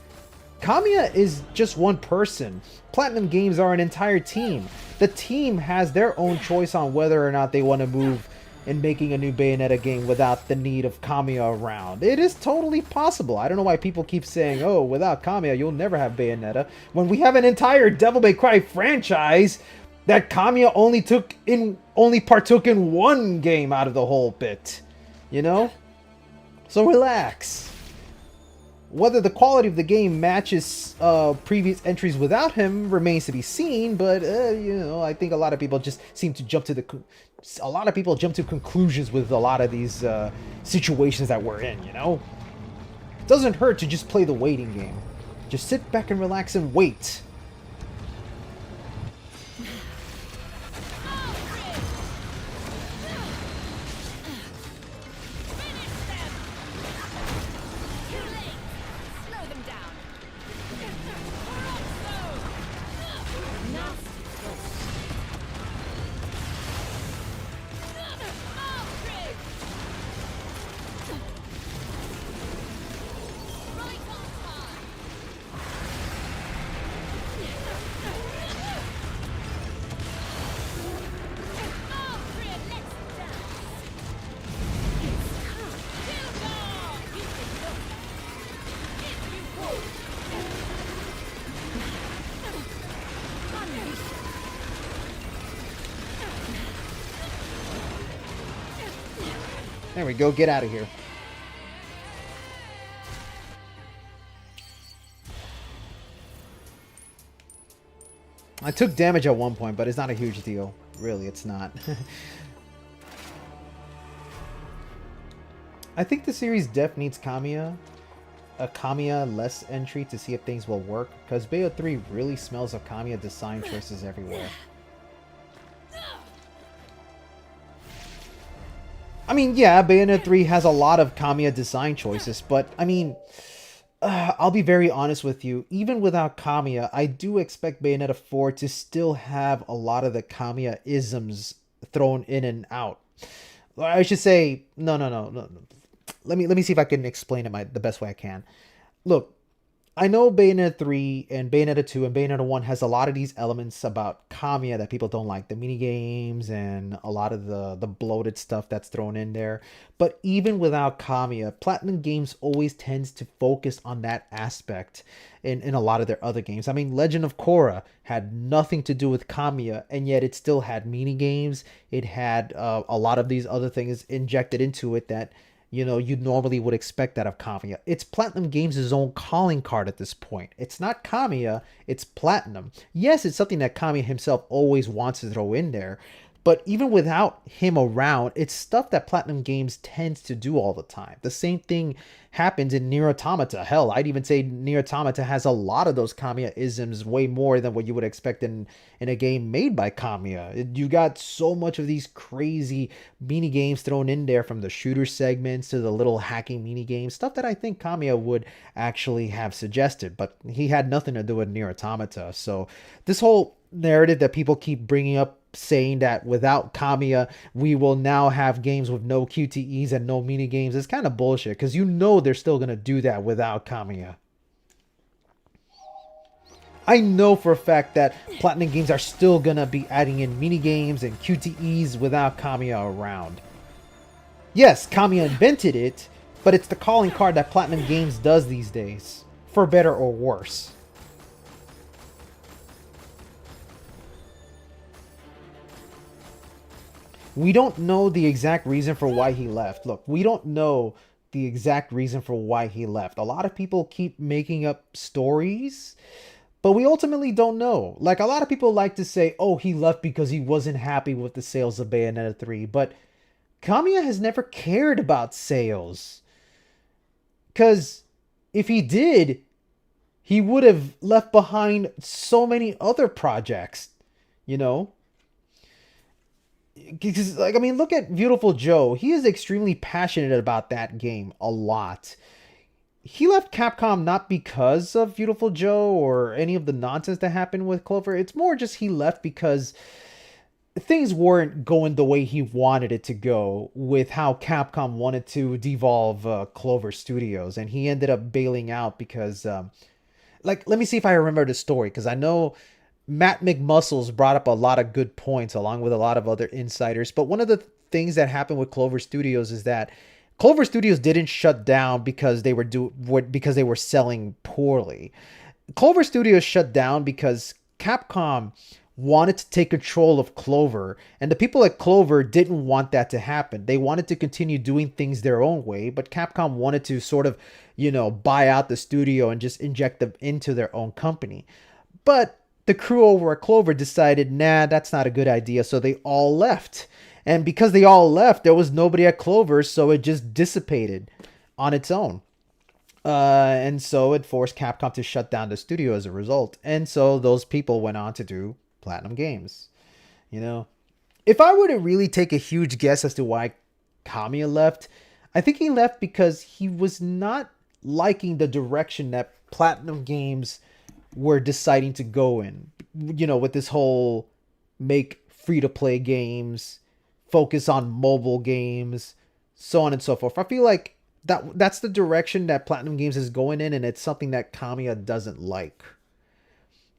Kamiya is just one person. Platinum Games are an entire team. The team has their own choice on whether or not they want to move in making a new Bayonetta game without the need of Kamiya around. It is totally possible. I don't know why people keep saying, oh, without Kamiya, you'll never have Bayonetta, when we have an entire Devil May Cry franchise that Kamiya only partook in one game out of the whole bit. You know? So relax. Whether the quality of the game matches previous entries without him remains to be seen, but you know, I think a lot of people just seem to jump to conclusions with a lot of these situations that we're in, you know? It doesn't hurt to just play the waiting game. Just sit back and relax and wait. There we go, get out of here. I took damage at one point, but it's not a huge deal. Really, it's not. I think the series def needs Kamiya. A Kamiya-less entry to see if things will work, because Bayo 3 really smells of Kamiya design choices everywhere. I mean, yeah, Bayonetta 3 has a lot of Kamiya design choices, but, I mean, I'll be very honest with you. Even without Kamiya, I do expect Bayonetta 4 to still have a lot of the Kamiya-isms thrown in and out. I should say, no. Let me see if I can explain it the best way I can. Look, I know Bayonetta 3 and Bayonetta 2 and Bayonetta 1 has a lot of these elements about Kamiya that people don't like. The mini games and a lot of the bloated stuff that's thrown in there. But even without Kamiya, Platinum Games always tends to focus on that aspect in a lot of their other games. I mean, Legend of Korra had nothing to do with Kamiya, and yet it still had mini games. It had a lot of these other things injected into it that you normally would expect that of Kamiya. It's Platinum Games' own calling card at this point. It's not Kamiya, it's Platinum. Yes, it's something that Kamiya himself always wants to throw in there, but even without him around, it's stuff that Platinum Games tends to do all the time. The same thing happens in Nier Automata. Hell, I'd even say Nier Automata has a lot of those Kamiya-isms, way more than what you would expect in a game made by Kamiya. You got so much of these crazy mini games thrown in there, from the shooter segments to the little hacking mini games, stuff that I think Kamiya would actually have suggested, but he had nothing to do with Nier Automata. So this whole narrative that people keep bringing up, saying that without Kamiya we will now have games with no QTEs and no mini games, is kind of bullshit, because they're still going to do that without Kamiya. I know for a fact that Platinum Games are still going to be adding in mini games and QTEs without Kamiya around. Yes, Kamiya invented it, but it's the calling card that Platinum Games does these days, for better or worse. We don't know the exact reason for why he left. Look, we don't know the exact reason for why he left. A lot of people keep making up stories, but we ultimately don't know. Like, a lot of people like to say, oh, he left because he wasn't happy with the sales of Bayonetta 3, but Kamiya has never cared about sales. Because if he did, he would have left behind so many other projects, Because, like, I mean, look at Beautiful Joe. He is extremely passionate about that game a lot. He left Capcom not because of Beautiful Joe or any of the nonsense that happened with Clover. It's more just he left because things weren't going the way he wanted it to go with how Capcom wanted to devolve Clover Studios. And he ended up bailing out because, let me see if I remember the story, because I know Matt McMuscles brought up a lot of good points along with a lot of other insiders. But one of the things that happened with Clover Studios is that Clover Studios didn't shut down because they were selling poorly. Clover Studios shut down because Capcom wanted to take control of Clover, and the people at Clover didn't want that to happen. They wanted to continue doing things their own way, but Capcom wanted to sort of, buy out the studio and just inject them into their own company. But the crew over at Clover decided, nah, that's not a good idea, so they all left. And because they all left, there was nobody at Clover, so it just dissipated on its own. And so it forced Capcom to shut down the studio as a result. And so those people went on to do Platinum Games. If I were to really take a huge guess as to why Kamiya left, I think he left because he was not liking the direction that Platinum Games were deciding to go in, with this whole make free-to-play games, focus on mobile games, so on and so forth. I feel like that's the direction that Platinum Games is going in, and it's something that Kamiya doesn't like.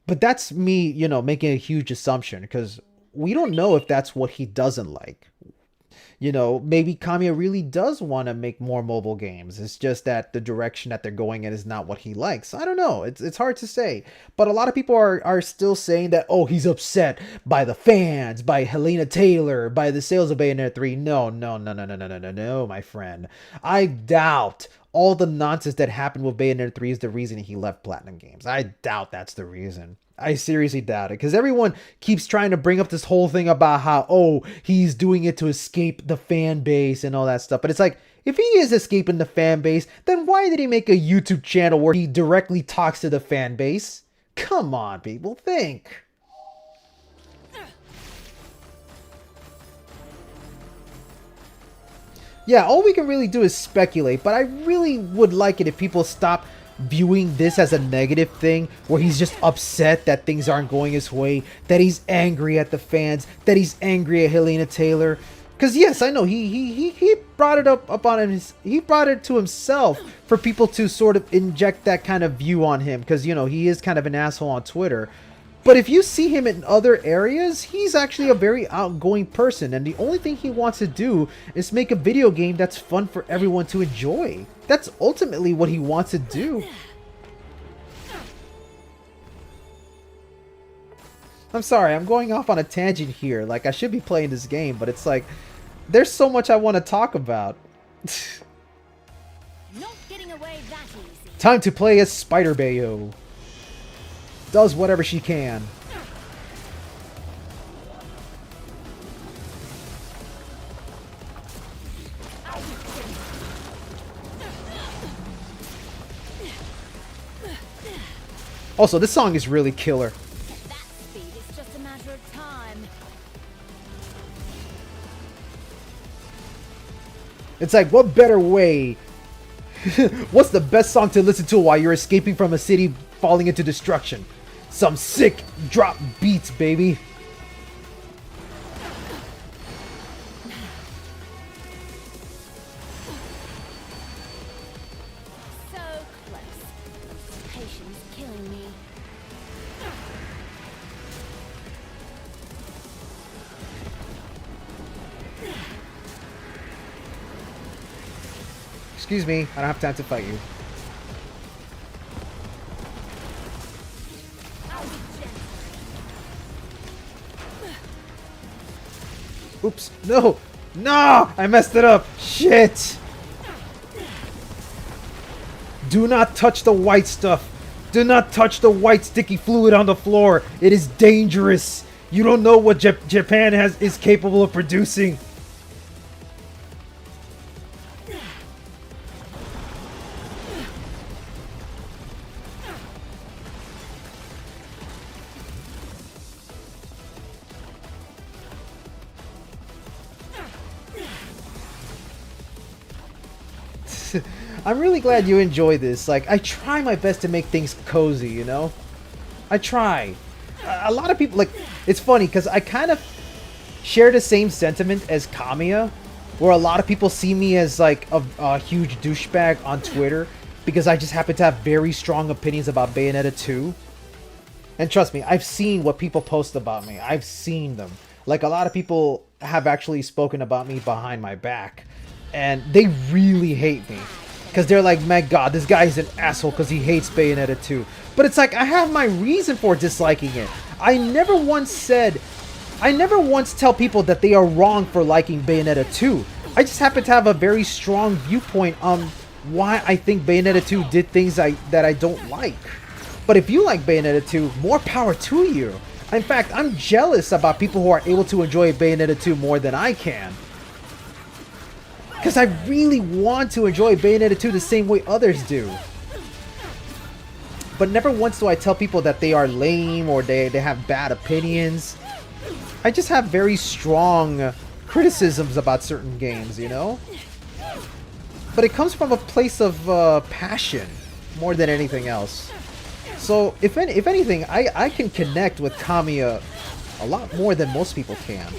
But that's me, making a huge assumption, because we don't know if that's what he doesn't like. Maybe Kamiya really does want to make more mobile games. It's just that the direction that they're going in is not what he likes. I don't know. It's hard to say. But a lot of people are still saying that, oh, he's upset by the fans, by Helena Taylor, by the sales of Bayonetta 3. No, my friend. I doubt all the nonsense that happened with Bayonetta 3 is the reason he left Platinum Games. I doubt that's the reason. I seriously doubt it, because everyone keeps trying to bring up this whole thing about how, oh, he's doing it to escape the fan base and all that stuff. But it's like, if he is escaping the fan base, then why did he make a YouTube channel where he directly talks to the fan base? Come on, people, think. Yeah, all we can really do is speculate, but I really would like it if people stop viewing this as a negative thing, where he's just upset that things aren't going his way, that he's angry at the fans, that he's angry at Helena Taylor. Cause yes, I know he brought it up on his, he brought it to himself for people to sort of inject that kind of view on him, because you know he is kind of an asshole on Twitter. But if you see him in other areas, he's actually a very outgoing person, and the only thing he wants to do is make a video game that's fun for everyone to enjoy. That's ultimately what he wants to do. I'm sorry, I'm going off on a tangent here. Like, I should be playing this game, but it's like, there's so much I want to talk about. Not getting away that easy. Time to play as Spider Bayo. Does whatever she can. Also, this song is really killer. At that speed, it's just a matter of time. It's like, what better way? What's the best song to listen to while you're escaping from a city falling into destruction? Some sick drop beats, baby. So close. Patience killing me. Excuse me, I don't have time to fight you. Oops, no! No! I messed it up! Shit! Do not touch the white stuff! Do not touch the white sticky fluid on the floor! It is dangerous! You don't know what Japan is capable of producing! I'm really glad you enjoy this. Like, I try my best to make things cozy, you know? I try. A lot of people, like, it's funny because I kind of share the same sentiment as Kamiya, where a lot of people see me as, like, a huge douchebag on Twitter because I just happen to have very strong opinions about Bayonetta 2. And trust me, I've seen what people post about me. I've seen them. Like, a lot of people have actually spoken about me behind my back, and they really hate me. Because they're like, my god, this guy is an asshole because he hates Bayonetta 2. But it's like, I have my reason for disliking it. I never once tell people that they are wrong for liking Bayonetta 2. I just happen to have a very strong viewpoint on why I think Bayonetta 2 did things that I don't like. But if you like Bayonetta 2, more power to you. In fact, I'm jealous about people who are able to enjoy Bayonetta 2 more than I can. Because I really want to enjoy Bayonetta 2 the same way others do. But never once do I tell people that they are lame or they have bad opinions. I just have very strong criticisms about certain games, you know? But it comes from a place of passion more than anything else. So, if anything, I can connect with Kamiya a lot more than most people can.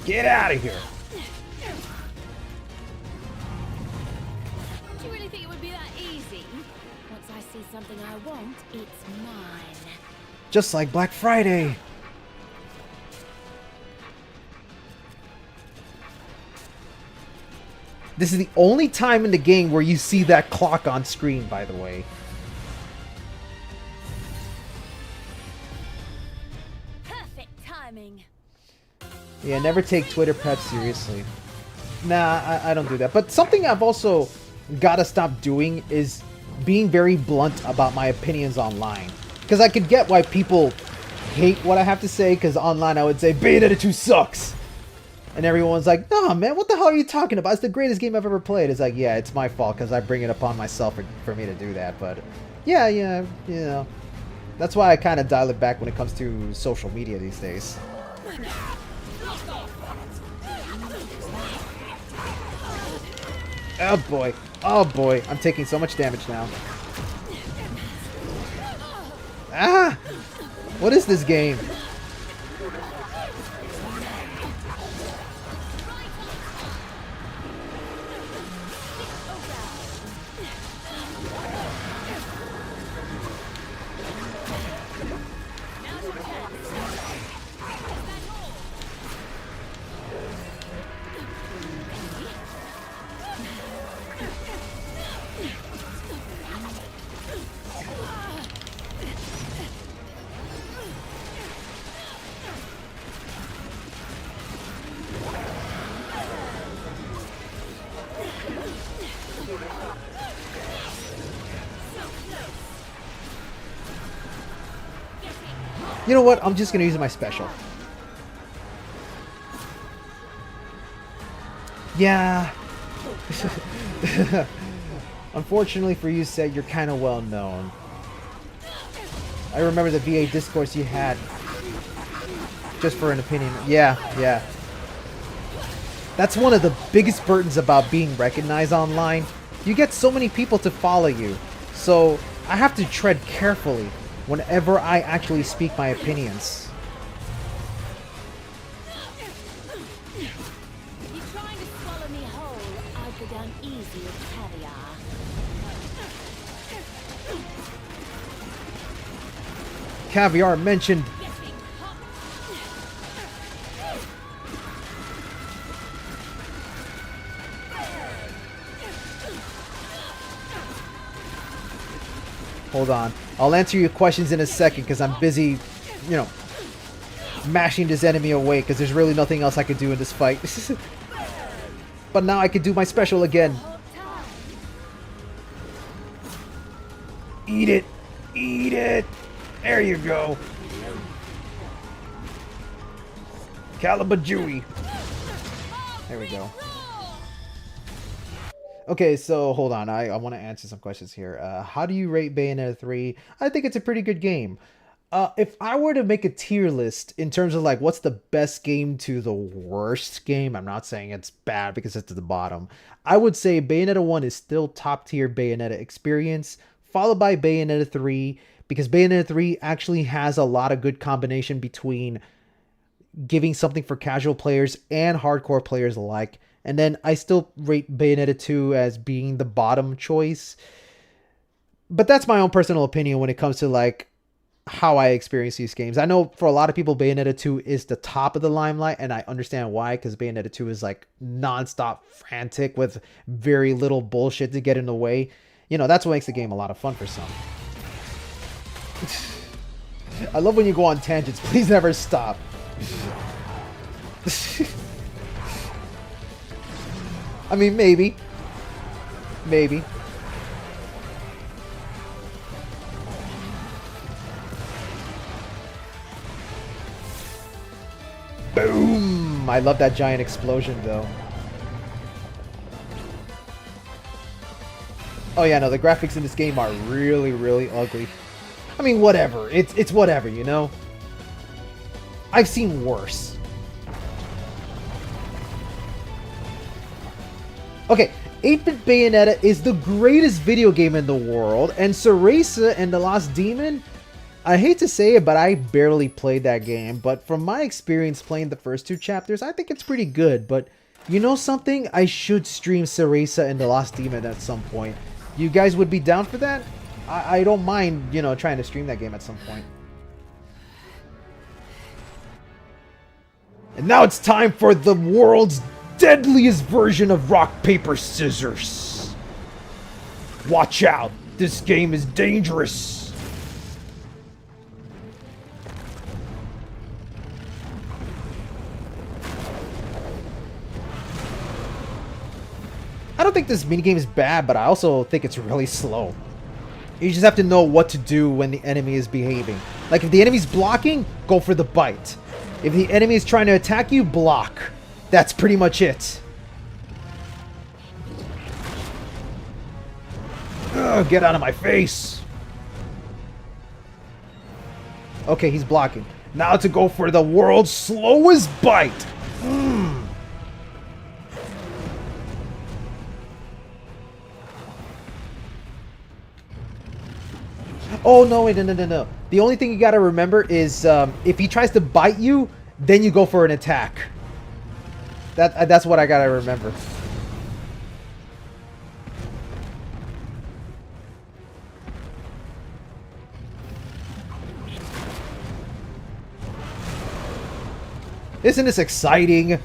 Get out of here! Do you really think it would be that easy? Once I see something I want, it's mine. Just like Black Friday! This is the only time in the game where you see that clock on screen, by the way. Perfect timing. Yeah, never take Twitter pets seriously. Nah, I don't do that. But something I've also gotta stop doing is being very blunt about my opinions online. Because I could get why people hate what I have to say, because online I would say, Bayonetta 2 sucks! And everyone's like, nah, man, what the hell are you talking about? It's the greatest game I've ever played. It's like, yeah, it's my fault, because I bring it upon myself for me to do that. But, yeah, you know. That's why I kind of dial it back when it comes to social media these days. Oh boy. Oh boy. I'm taking so much damage now. Ah! What is this game? You know what? I'm just going to use my special. Yeah. Unfortunately for you, Set, you're kind of well known. I remember the VA discourse you had. Just for an opinion. Yeah, yeah. That's one of the biggest burdens about being recognized online. You get so many people to follow you. So I have to tread carefully whenever I actually speak my opinions. You're trying to swallow me whole. I'd go down easy with caviar. Caviar mentioned. Hold on. I'll answer your questions in a second because I'm busy, you know, mashing this enemy away because there's really nothing else I could do in this fight. But now I can do my special again. Eat it. Eat it. There you go. Calabajooey. There we go. Okay, so hold on. I want to answer some questions here. How do you rate Bayonetta 3? I think it's a pretty good game. If I were to make a tier list in terms of like what's the best game to the worst game, I'm not saying it's bad because it's at the bottom. I would say Bayonetta 1 is still top tier Bayonetta experience, followed by Bayonetta 3, because Bayonetta 3 actually has a lot of good combination between giving something for casual players and hardcore players alike. And then I still rate Bayonetta 2 as being the bottom choice. But that's my own personal opinion when it comes to like how I experience these games. I know for a lot of people Bayonetta 2 is the top of the limelight, and I understand why, because Bayonetta 2 is like nonstop frantic with very little bullshit to get in the way. You know, that's what makes the game a lot of fun for some. I love when you go on tangents. Please never stop. I mean, maybe. Maybe. Boom! I love that giant explosion, though. Oh yeah, no, the graphics in this game are really, really ugly. I mean, whatever. It's whatever, you know? I've seen worse. Okay, 8-bit Bayonetta is the greatest video game in the world, and CUHRAYZEE and the Lost Demon, I hate to say it, but I barely played that game, but from my experience playing the first 2 chapters, I think it's pretty good, but you know something? I should stream CUHRAYZEE and the Lost Demon at some point. You guys would be down for that? I don't mind, you know, trying to stream that game at some point. And now it's time for the world's deadliest version of rock, paper, scissors. Watch out. This game is dangerous. I don't think this minigame is bad, but I also think it's really slow. You just have to know what to do when the enemy is behaving. Like if the enemy's blocking, go for the bite. If the enemy is trying to attack you, block. That's pretty much it. Ugh, get out of my face. Okay, he's blocking. Now to go for the world's slowest bite. Oh, no, wait, no. The only thing you gotta remember is if he tries to bite you, then you go for an attack. That's what I gotta remember. Isn't this exciting?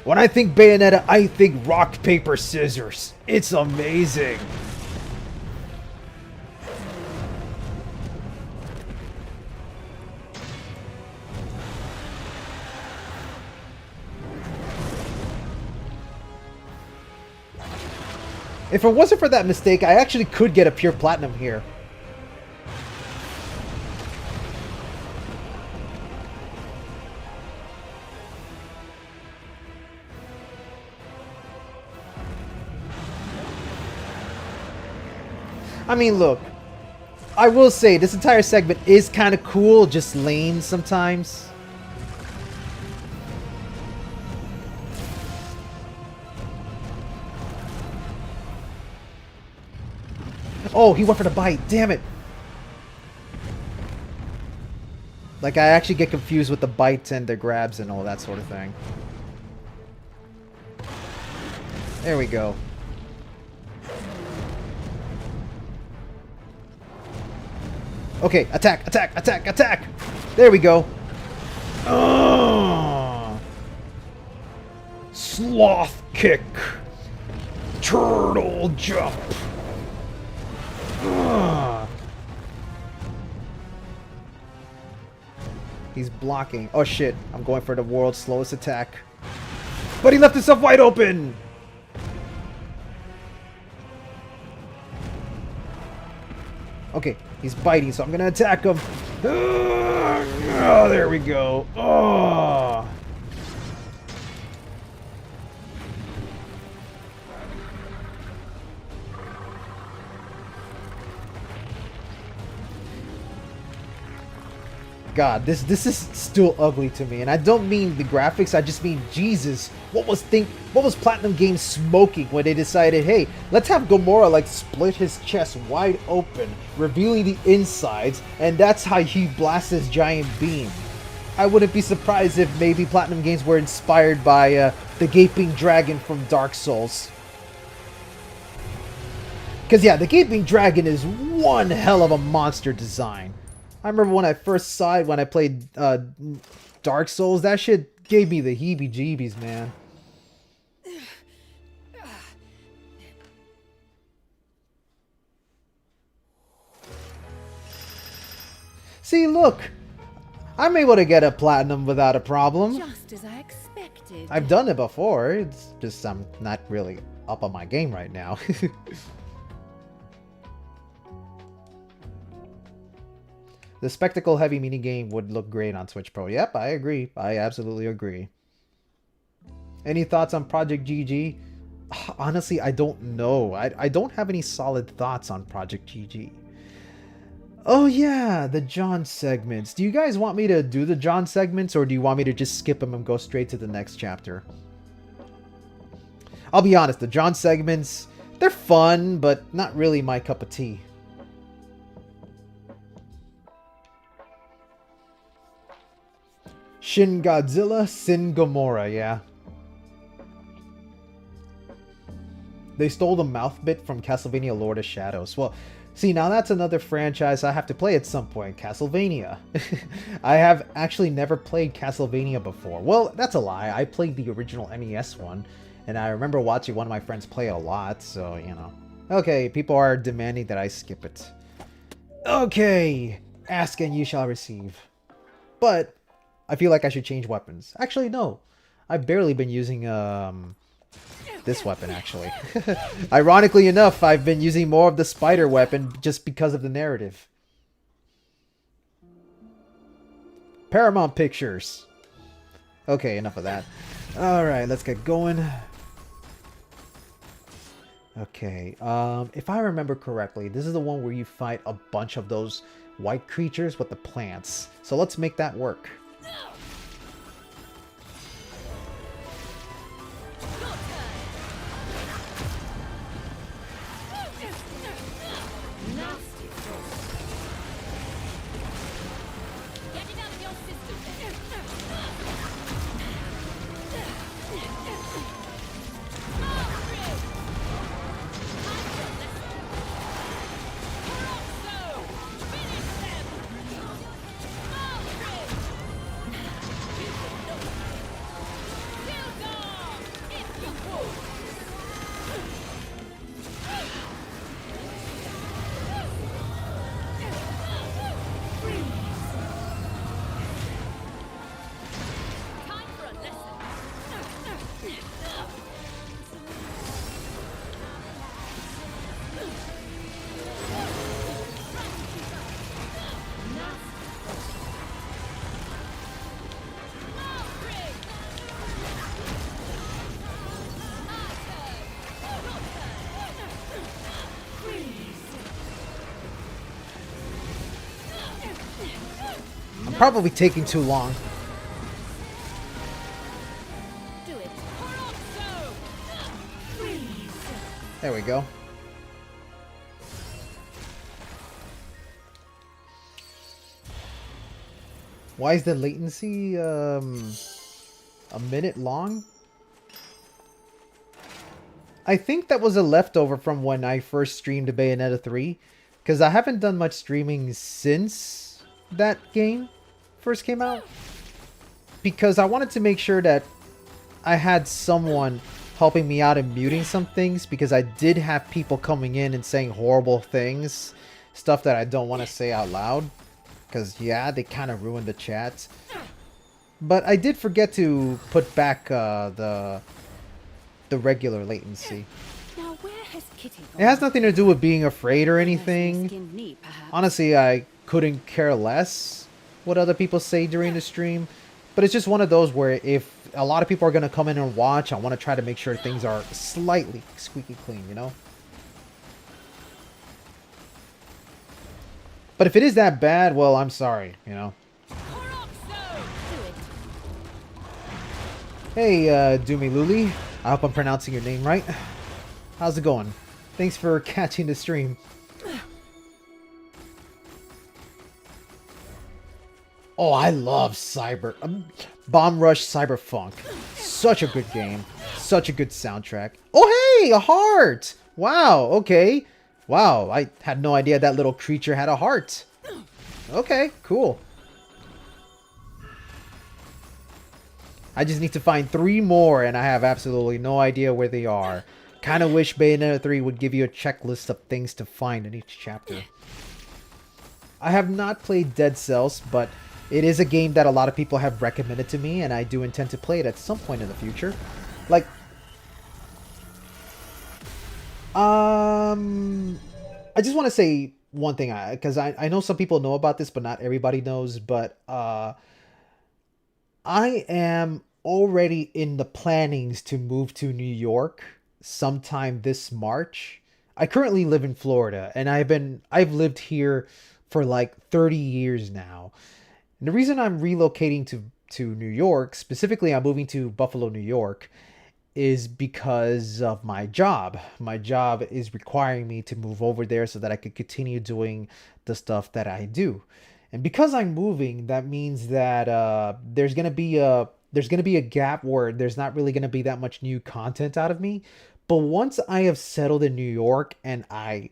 When I think Bayonetta, I think rock, paper, scissors. It's amazing. If it wasn't for that mistake, I actually could get a pure platinum here. I mean, look, I will say this entire segment is kind of cool, just lame sometimes. Oh, he went for the bite. Damn it. Like, I actually get confused with the bites and the grabs and all that sort of thing. There we go. Okay, attack, attack, attack, attack! There we go. Sloth kick. Turtle jump. He's blocking. Oh shit, I'm going for the world's slowest attack. But he left himself wide open! Okay, he's biting, so I'm gonna attack him. Oh, there we go. Oh. God, this is still ugly to me, and I don't mean the graphics. I just mean Jesus. What was Platinum Games smoking when they decided, hey, let's have Gamora like split his chest wide open, revealing the insides, and that's how he blasts his giant beam. I wouldn't be surprised if maybe Platinum Games were inspired by the Gaping Dragon from Dark Souls. Because yeah, the Gaping Dragon is one hell of a monster design. I remember when I first saw it when I played Dark Souls. That shit gave me the heebie-jeebies, man. See, look. I'm able to get a platinum without a problem. Just as I expected. I've done it before. It's just I'm not really up on my game right now. The spectacle heavy minigame would look great on Switch Pro. Yep, I agree. I absolutely agree. Any thoughts on Project GG? Honestly, I don't know. I don't have any solid thoughts on Project GG. Oh yeah, the John segments. Do you guys want me to do the John segments, or do you want me to just skip them and go straight to the next chapter? I'll be honest, the John segments, they're fun, but not really my cup of tea. Shin Godzilla, Sin Gamora, yeah. They stole the mouth bit from Castlevania Lord of Shadows. Well, see, now that's another franchise I have to play at some point, Castlevania. I have actually never played Castlevania before. Well, that's a lie. I played the original NES one, and I remember watching one of my friends play it a lot, so, you know. Okay, people are demanding that I skip it. Okay, ask and you shall receive. But I feel like I should change weapons. Actually, no. I've barely been using this weapon, actually. Ironically enough, I've been using more of the spider weapon just because of the narrative. Paramount Pictures. Okay, enough of that. Alright, let's get going. Okay, if I remember correctly, this is the one where you fight a bunch of those white creatures with the plants. So let's make that work. I'm probably taking too long. Do it. There we go. Why is the latency a minute long? I think that was a leftover from when I first streamed Bayonetta 3, because I haven't done much streaming since that game first came out, because I wanted to make sure that I had someone helping me out and muting some things, because I did have people coming in and saying horrible things, stuff that I don't want to say out loud, because yeah, they kind of ruined the chat. But I did forget to put back the regular latency. Now where has Kitty It gone? has nothing to do with being afraid or Has anything. skinned me, perhaps. Honestly, I couldn't care less what other people say during the stream. But it's just one of those where if a lot of people are going to come in and watch, I want to try to make sure things are slightly squeaky clean, you know? But if it is that bad, well, I'm sorry, you know? Do it. Hey, Doomy Luli. I hope I'm pronouncing your name right. How's it going? Thanks for catching the stream. Oh, I love Bomb Rush Cyberpunk. Such a good game. Such a good soundtrack. Oh, hey, a heart! Wow, okay. Wow, I had no idea that little creature had a heart. Okay, cool. I just need to find 3 more, and I have absolutely no idea where they are. Kind of wish Bayonetta 3 would give you a checklist of things to find in each chapter. I have not played Dead Cells, but it is a game that a lot of people have recommended to me, and I do intend to play it at some point in the future. Like, I just want to say one thing, because I know some people know about this, but not everybody knows, but, I am already in the plannings to move to New York sometime this March. I currently live in Florida, and I've lived here for like 30 years now. And the reason I'm relocating to New York, specifically I'm moving to Buffalo, New York, is because of my job. My job is requiring me to move over there so that I could continue doing the stuff that I do. And because I'm moving, that means that there's gonna be a gap where there's not really gonna be that much new content out of me. But once I have settled in New York and I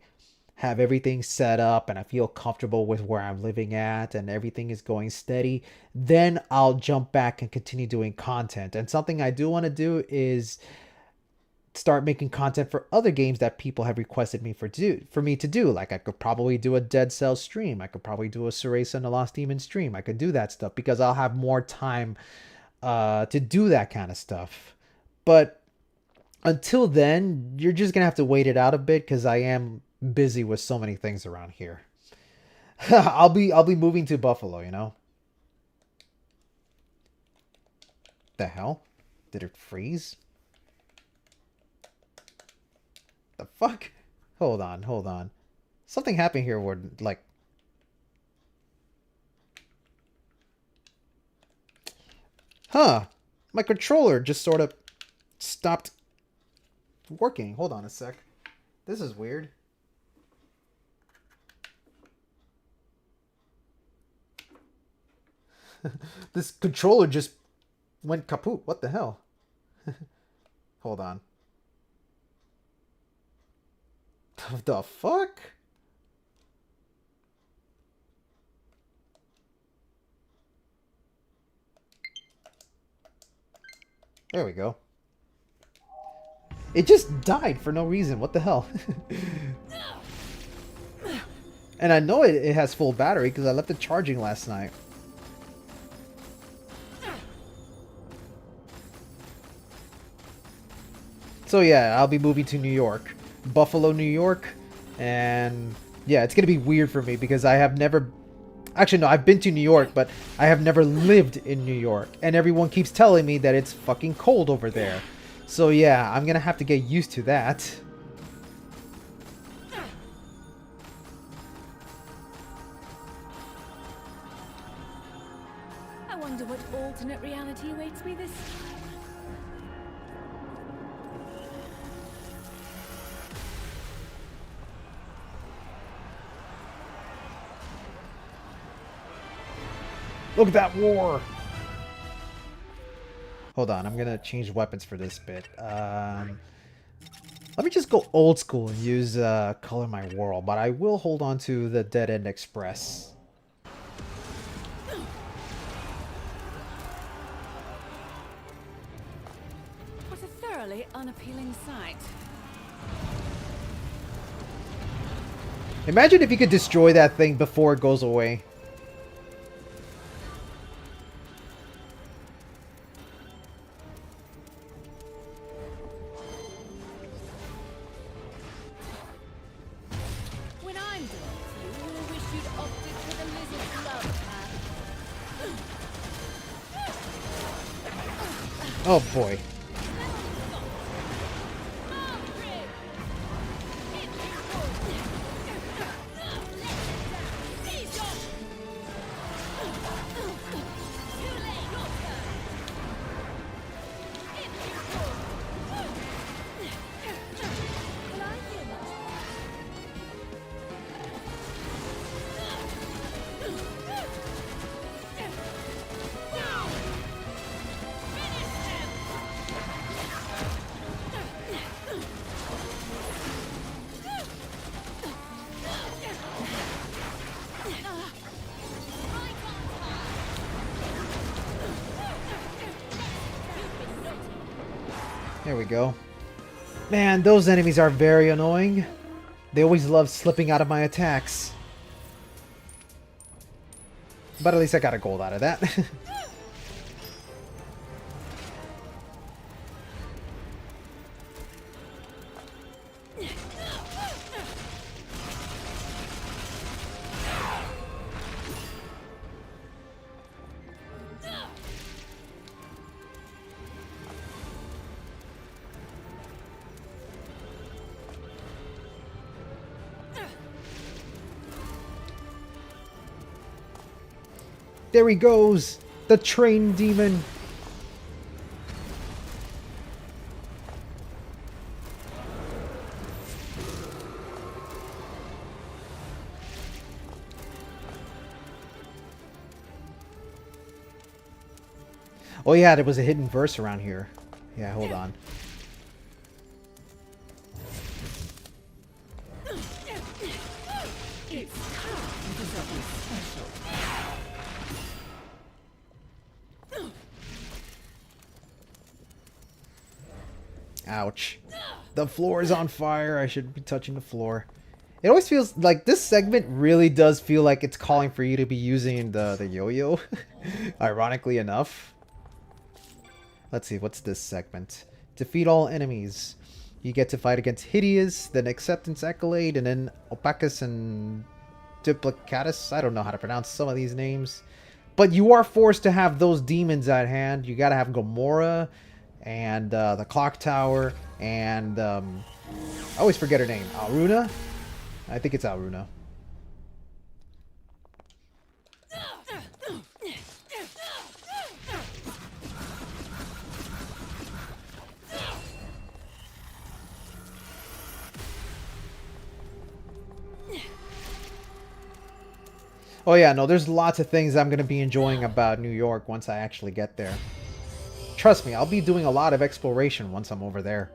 have everything set up and I feel comfortable with where I'm living at and everything is going steady, then I'll jump back and continue doing content. And something I do want to do is start making content for other games that people have requested me for me to do. Like I could probably do a Dead Cell stream. I could probably do a Cereza and the Lost Demon stream. I could do that stuff because I'll have more time to do that kind of stuff. But until then, you're just gonna have to wait it out a bit because I am busy with so many things around here. I'll be moving to Buffalo, you know. The hell? Did it freeze? The fuck? Hold on. Something happened here where, like... Huh. My controller just sort of stopped working. Hold on a sec. This is weird. This controller just went kaput. What the hell? Hold on. The fuck? There we go. It just died for no reason. What the hell? And I know it has full battery because I left it charging last night. So yeah, I'll be moving to New York. Buffalo, New York. And yeah, it's going to be weird for me because I have never... Actually, no, I've been to New York, but I have never lived in New York. And everyone keeps telling me that it's fucking cold over there. So yeah, I'm going to have to get used to that. wonder what alternate reality awaits me this time. Look at that war! Hold on, I'm gonna change weapons for this bit. Let me just go old school and use Color My World, but I will hold on to the Dead End Express. What a thoroughly unappealing sight. Imagine if you could destroy that thing before it goes away. When I'm done with you, you'll wish you'd opted for the lizard's love path. Oh boy. There we go. Man, those enemies are very annoying. They always love slipping out of my attacks. But at least I got a gold out of that. There he goes! The train demon! Oh yeah, there was a hidden verse around here. Yeah, hold on. Ouch. The floor is on fire. I shouldn't be touching the floor. It always feels like this segment really does feel like it's calling for you to be using the yo-yo. Ironically enough. Let's see, what's this segment? Defeat all enemies. You get to fight against Hideous, then Acceptance Accolade, and then Opacus and Duplicatus. I don't know how to pronounce some of these names. But you are forced to have those demons at hand. You gotta have Gomorrah, and the clock tower, and I always forget her name. Aruna? I think it's Aruna. Oh yeah, no, there's lots of things I'm going to be enjoying about New York once I actually get there. Trust me, I'll be doing a lot of exploration once I'm over there.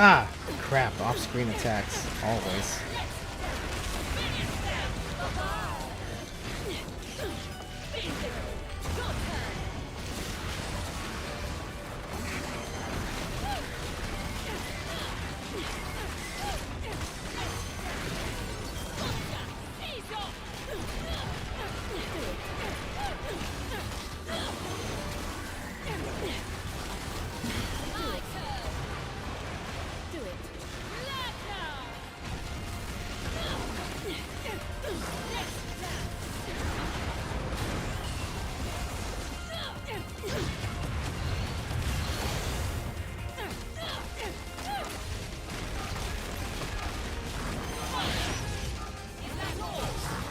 Ah, crap. Off-screen attacks. Always.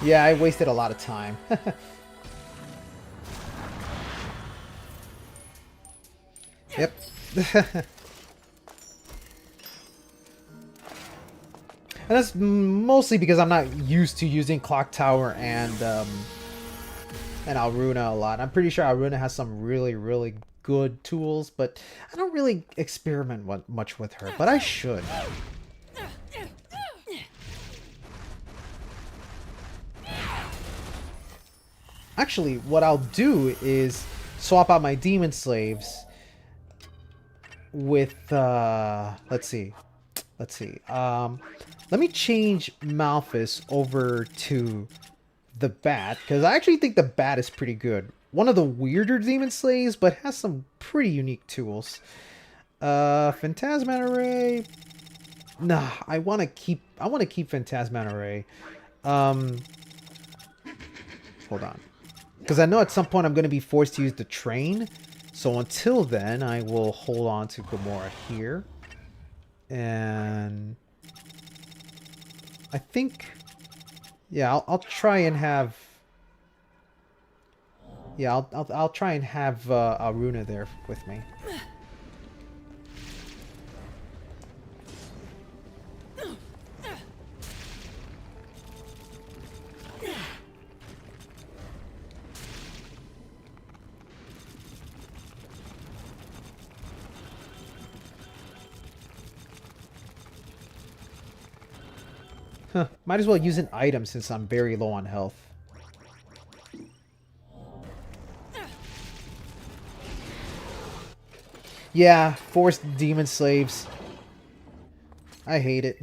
Yeah, I wasted a lot of time. Yep. And that's mostly because I'm not used to using Clock Tower and Alruna a lot. I'm pretty sure Alruna has some really, really good tools, but I don't really experiment much with her, but I should. Actually, what I'll do is swap out my Demon Slaves with, let's see. Let me change Malphus over to the Bat, because I actually think the Bat is pretty good. One of the weirder Demon Slaves, but has some pretty unique tools. Phantasman Array. Nah, I want to keep Phantasman Array. Hold on. Because I know at some point I'm going to be forced to use the train. So until then, I will hold on to Gamora here. And I think, yeah, I'll try and have, yeah, I'll try and have Aruna there with me. Huh, might as well use an item since I'm very low on health. Yeah, forced demon slaves. I hate it.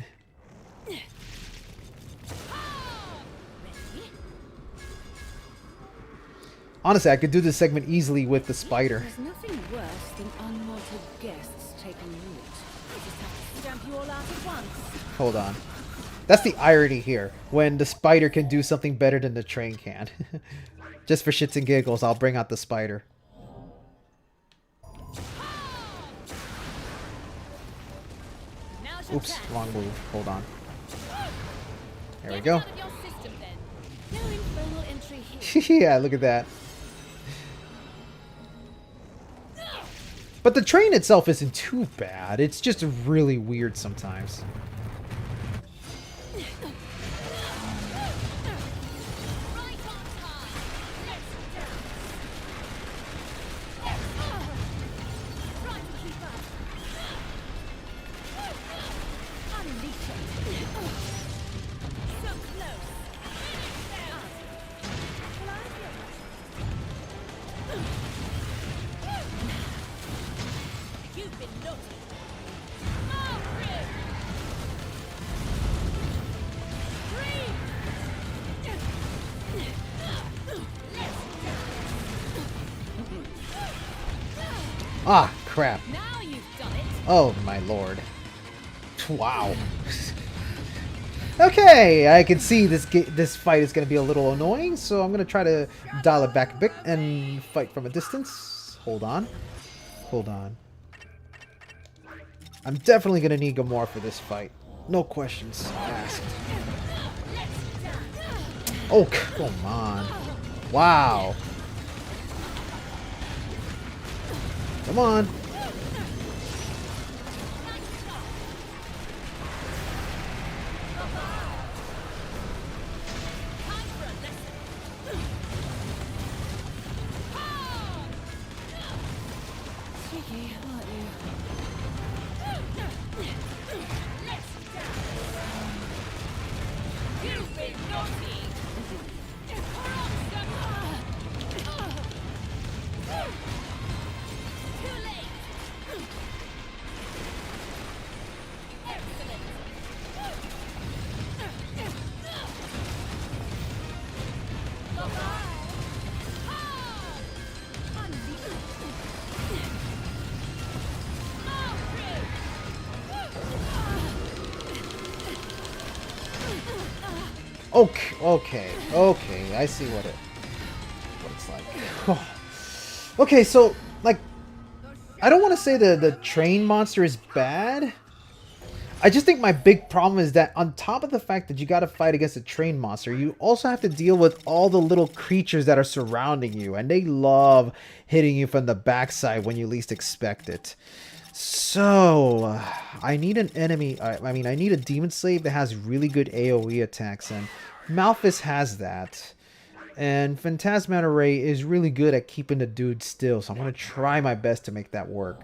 Honestly, I could do this segment easily with the spider. There's nothing worse than unwanted guests taking root. I just have to stamp you all out at once. Hold on. That's the irony here, when the spider can do something better than the train can. Just for shits and giggles, I'll bring out the spider. Oops, wrong move. Hold on. There we go. Yeah, look at that. But the train itself isn't too bad. It's just really weird sometimes. Ah, crap. Now you've done it. Oh, my lord. Wow. Okay, I can see this fight is going to be a little annoying, so I'm going to try to dial it back a bit and fight from a distance. Hold on. Hold on. I'm definitely going to need Gamora for this fight. No questions asked. Oh, come on. Wow. Come on. Okay, okay, okay. I see what it's like. Okay, so like, I don't want to say the train monster is bad. I just think my big problem is that on top of the fact that you got to fight against a train monster, you also have to deal with all the little creatures that are surrounding you, and they love hitting you from the backside when you least expect it. So, I need an enemy. I mean, I need a demon slave that has really good AoE attacks, and Malphus has that. And Phantasmatic Ray is really good at keeping the dude still, so I'm going to try my best to make that work.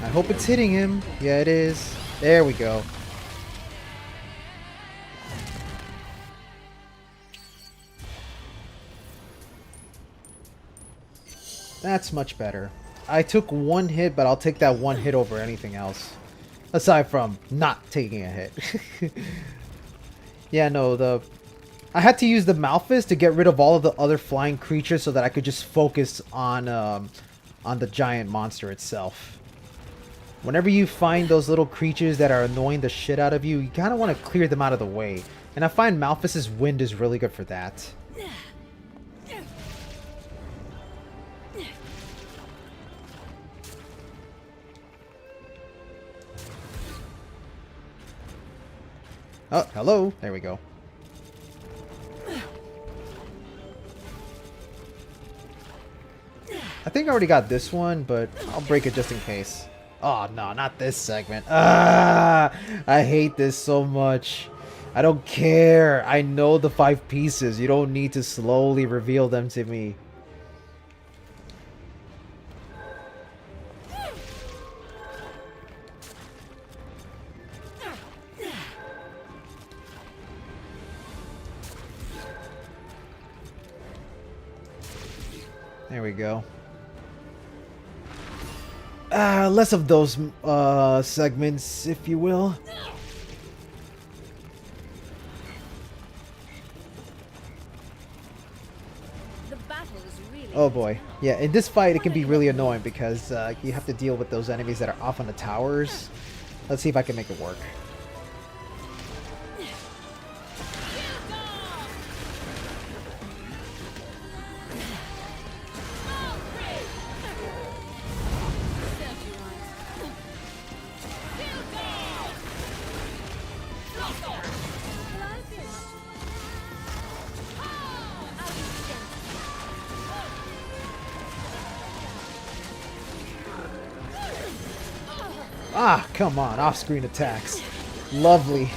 I hope it's hitting him. Yeah, it is. There we go. That's much better. I took one hit, but I'll take that one hit over anything else. Aside from not taking a hit. Yeah, no, I had to use the Malphus to get rid of all of the other flying creatures so that I could just focus on the giant monster itself. Whenever you find those little creatures that are annoying the shit out of you, you kind of want to clear them out of the way. And I find Malphus's wind is really good for that. Oh, hello. There we go. I think I already got this one, but I'll break it just in case. Oh, no, not this segment. Ah, I hate this so much. I don't care. I know the 5 pieces. You don't need to slowly reveal them to me. There we go. Less of those segments, if you will. The battle is really Oh boy. Yeah, in this fight it can be really annoying because you have to deal with those enemies that are off on the towers. Let's see if I can make it work. Ah, come on, off-screen attacks. Lovely.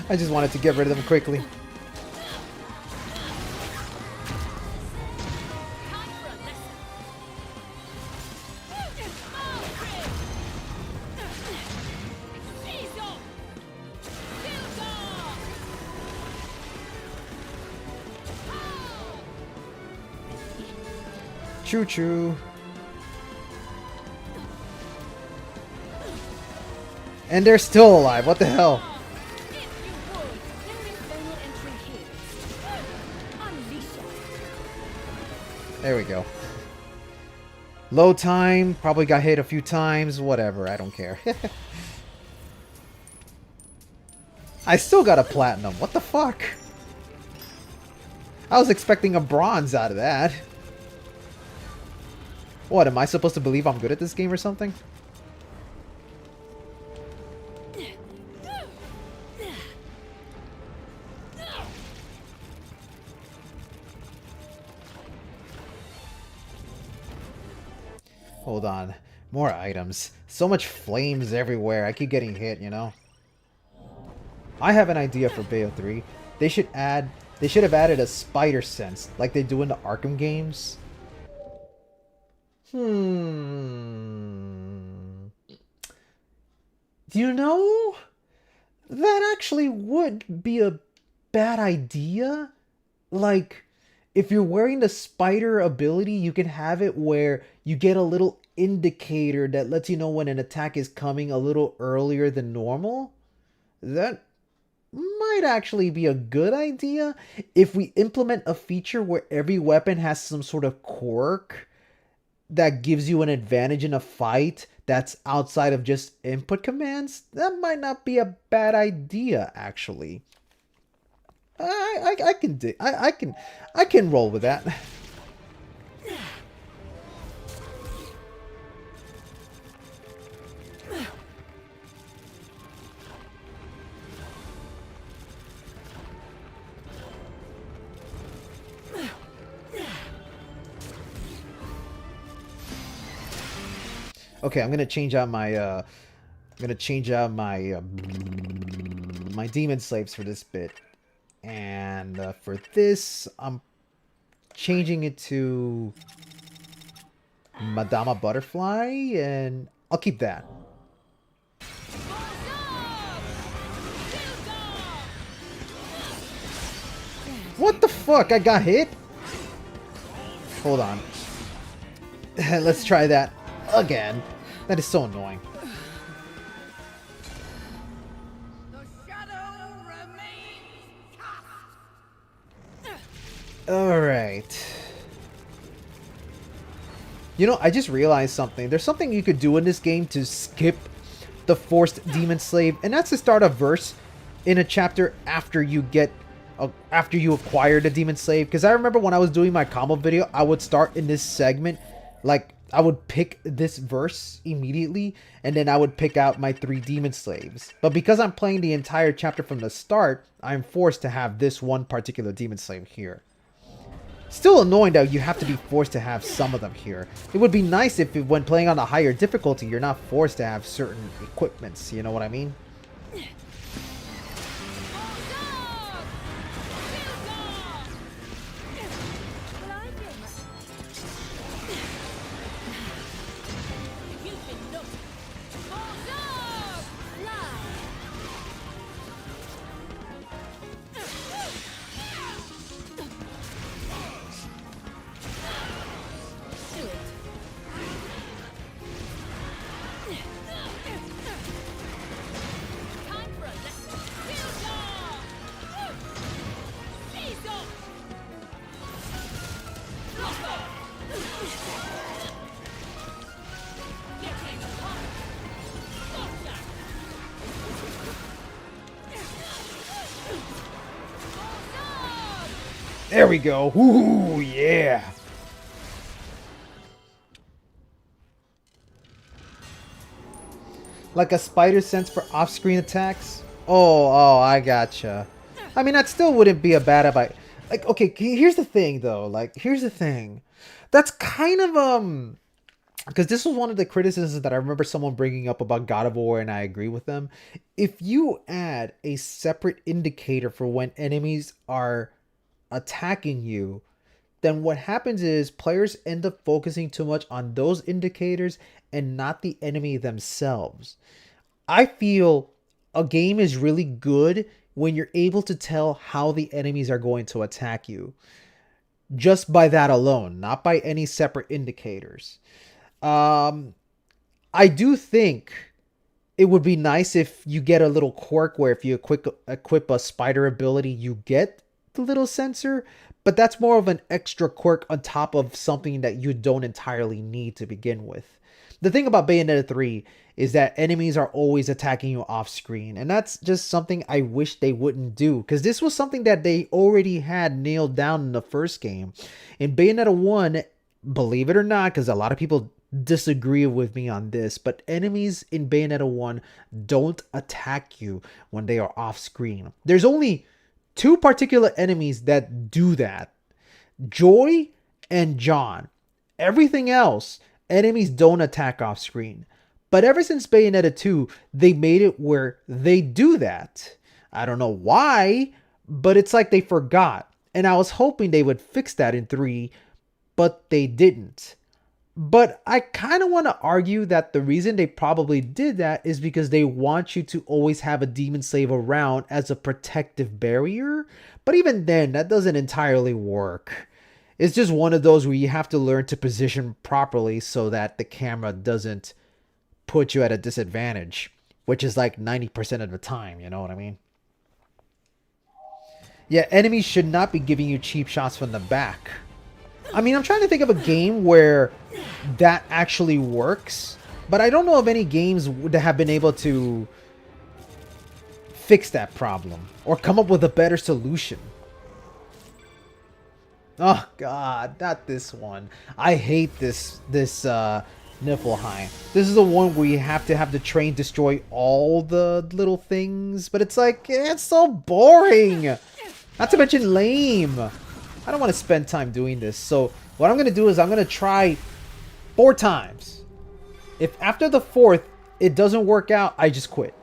I just wanted to get rid of them quickly. Choo-choo. And they're still alive. What the hell? If you would, clearing final entry here. Unleash it. There we go. Low time. Probably got hit a few times. Whatever. I don't care. I still got a platinum. What the fuck? I was expecting a bronze out of that. What, am I supposed to believe I'm good at this game or something? Hold on. More items. So much flames everywhere. I keep getting hit, you know? I have an idea for Bayo 3. They should have added a spider sense like they do in the Arkham games. Do you know? That actually would be a bad idea. Like, if you're wearing the spider ability, you can have it where you get a little indicator that lets you know when an attack is coming a little earlier than normal. That might actually be a good idea if we implement a feature where every weapon has some sort of quirk that gives you an advantage in a fight that's outside of just input commands. That might not be a bad idea, actually. I can roll with that. Okay, I'm gonna change out my my demon slaves for this bit. And for this, I'm changing it to Madama Butterfly, and I'll keep that. What the fuck? I got hit? Hold on. Let's try that again. That is so annoying. Alright. You know, I just realized something. There's something you could do in this game to skip the forced demon slave, and that's to start a verse in a chapter after you acquire the demon slave. Because I remember when I was doing my combo video, I would start in this segment, like I would pick this verse immediately, and then I would pick out my 3 demon slaves. But because I'm playing the entire chapter from the start, I'm forced to have this one particular demon slave here. Still annoying that you have to be forced to have some of them here. It would be nice if when playing on a higher difficulty, you're not forced to have certain equipments, you know what I mean? There we go. Ooh, yeah. Like a spider sense for off-screen attacks? Oh, I gotcha. I mean, that still wouldn't be a bad idea. Like, okay, here's the thing, though. Like, here's the thing. That's kind of, because this was one of the criticisms that I remember someone bringing up about God of War, and I agree with them. If you add a separate indicator for when enemies are attacking you, then what happens is players end up focusing too much on those indicators and not the enemy themselves. I feel a game is really good when you're able to tell how the enemies are going to attack you. Just by that alone, not by any separate indicators. I do think it would be nice if you get a little quirk where if you equip a spider ability, you get the little sensor. But that's more of an extra quirk on top of something that you don't entirely need to begin with. The thing about Bayonetta 3 is that enemies are always attacking you off screen. And that's just something I wish they wouldn't do. Because this was something that they already had nailed down in the first game. In Bayonetta 1, believe it or not, because a lot of people disagree with me on this, but enemies in Bayonetta 1 don't attack you when they are off screen. There's only two particular enemies that do that. Joy and John. Everything else, enemies don't attack off screen. But ever since Bayonetta 2, they made it where they do that. I don't know why, but it's like they forgot. And I was hoping they would fix that in 3, but they didn't. But I kind of want to argue that the reason they probably did that is because they want you to always have a demon slave around as a protective barrier. But even then, that doesn't entirely work. It's just one of those where you have to learn to position properly so that the camera doesn't put you at a disadvantage, which is like 90% of the time, you know what I mean? Yeah, enemies should not be giving you cheap shots from the back. I mean, I'm trying to think of a game where that actually works, but I don't know of any games that have been able to fix that problem or come up with a better solution. Oh god, not this one. I hate this Niflheim. This is the one where you have to have the train destroy all the little things, but it's like, it's so boring. Not to mention lame. I don't want to spend time doing this. So what I'm going to do is I'm going to try 4 times. If after the 4th it doesn't work out, I just quit.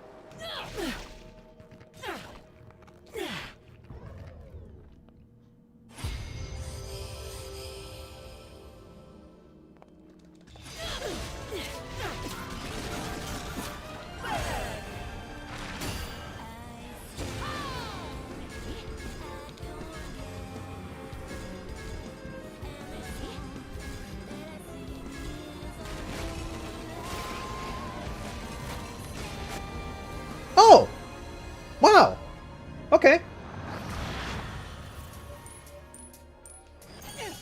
Oh! Wow! Okay.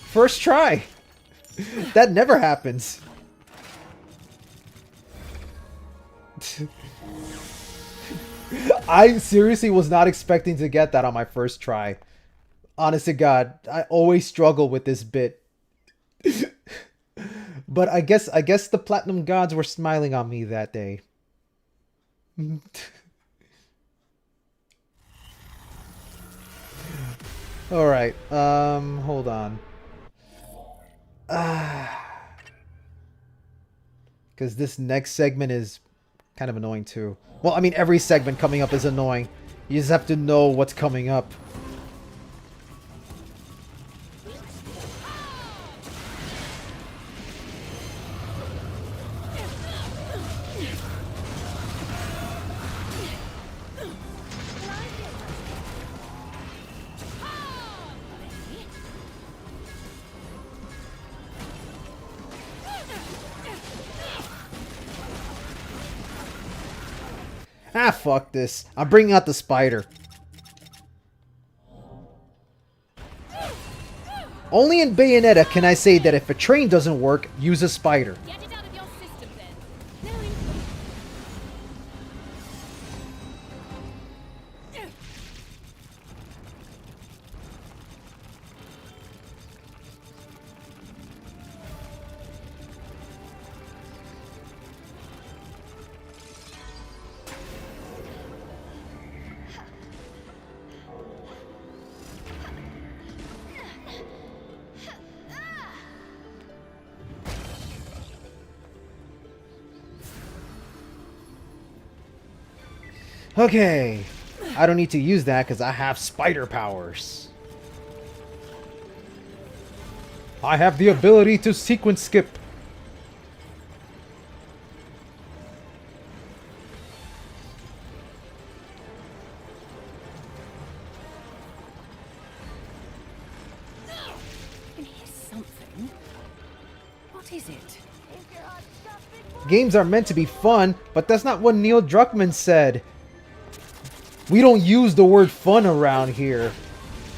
First try! That never happens. I seriously was not expecting to get that on my first try. Honest to God, I always struggle with this bit. But I guess the Platinum gods were smiling on me that day. Alright, hold on. Because this next segment is kind of annoying too. Well, I mean, every segment coming up is annoying. You just have to know what's coming up. Ah, fuck this. I'm bringing out the spider. Only in Bayonetta can I say that if a train doesn't work, use a spider. Get it out of your system then. Okay. I don't need to use that because I have spider powers. I have the ability to sequence skip. I can hear something. What is it? If your heart's got big Games are meant to be fun, but that's not what Neil Druckmann said. We don't use the word fun around here.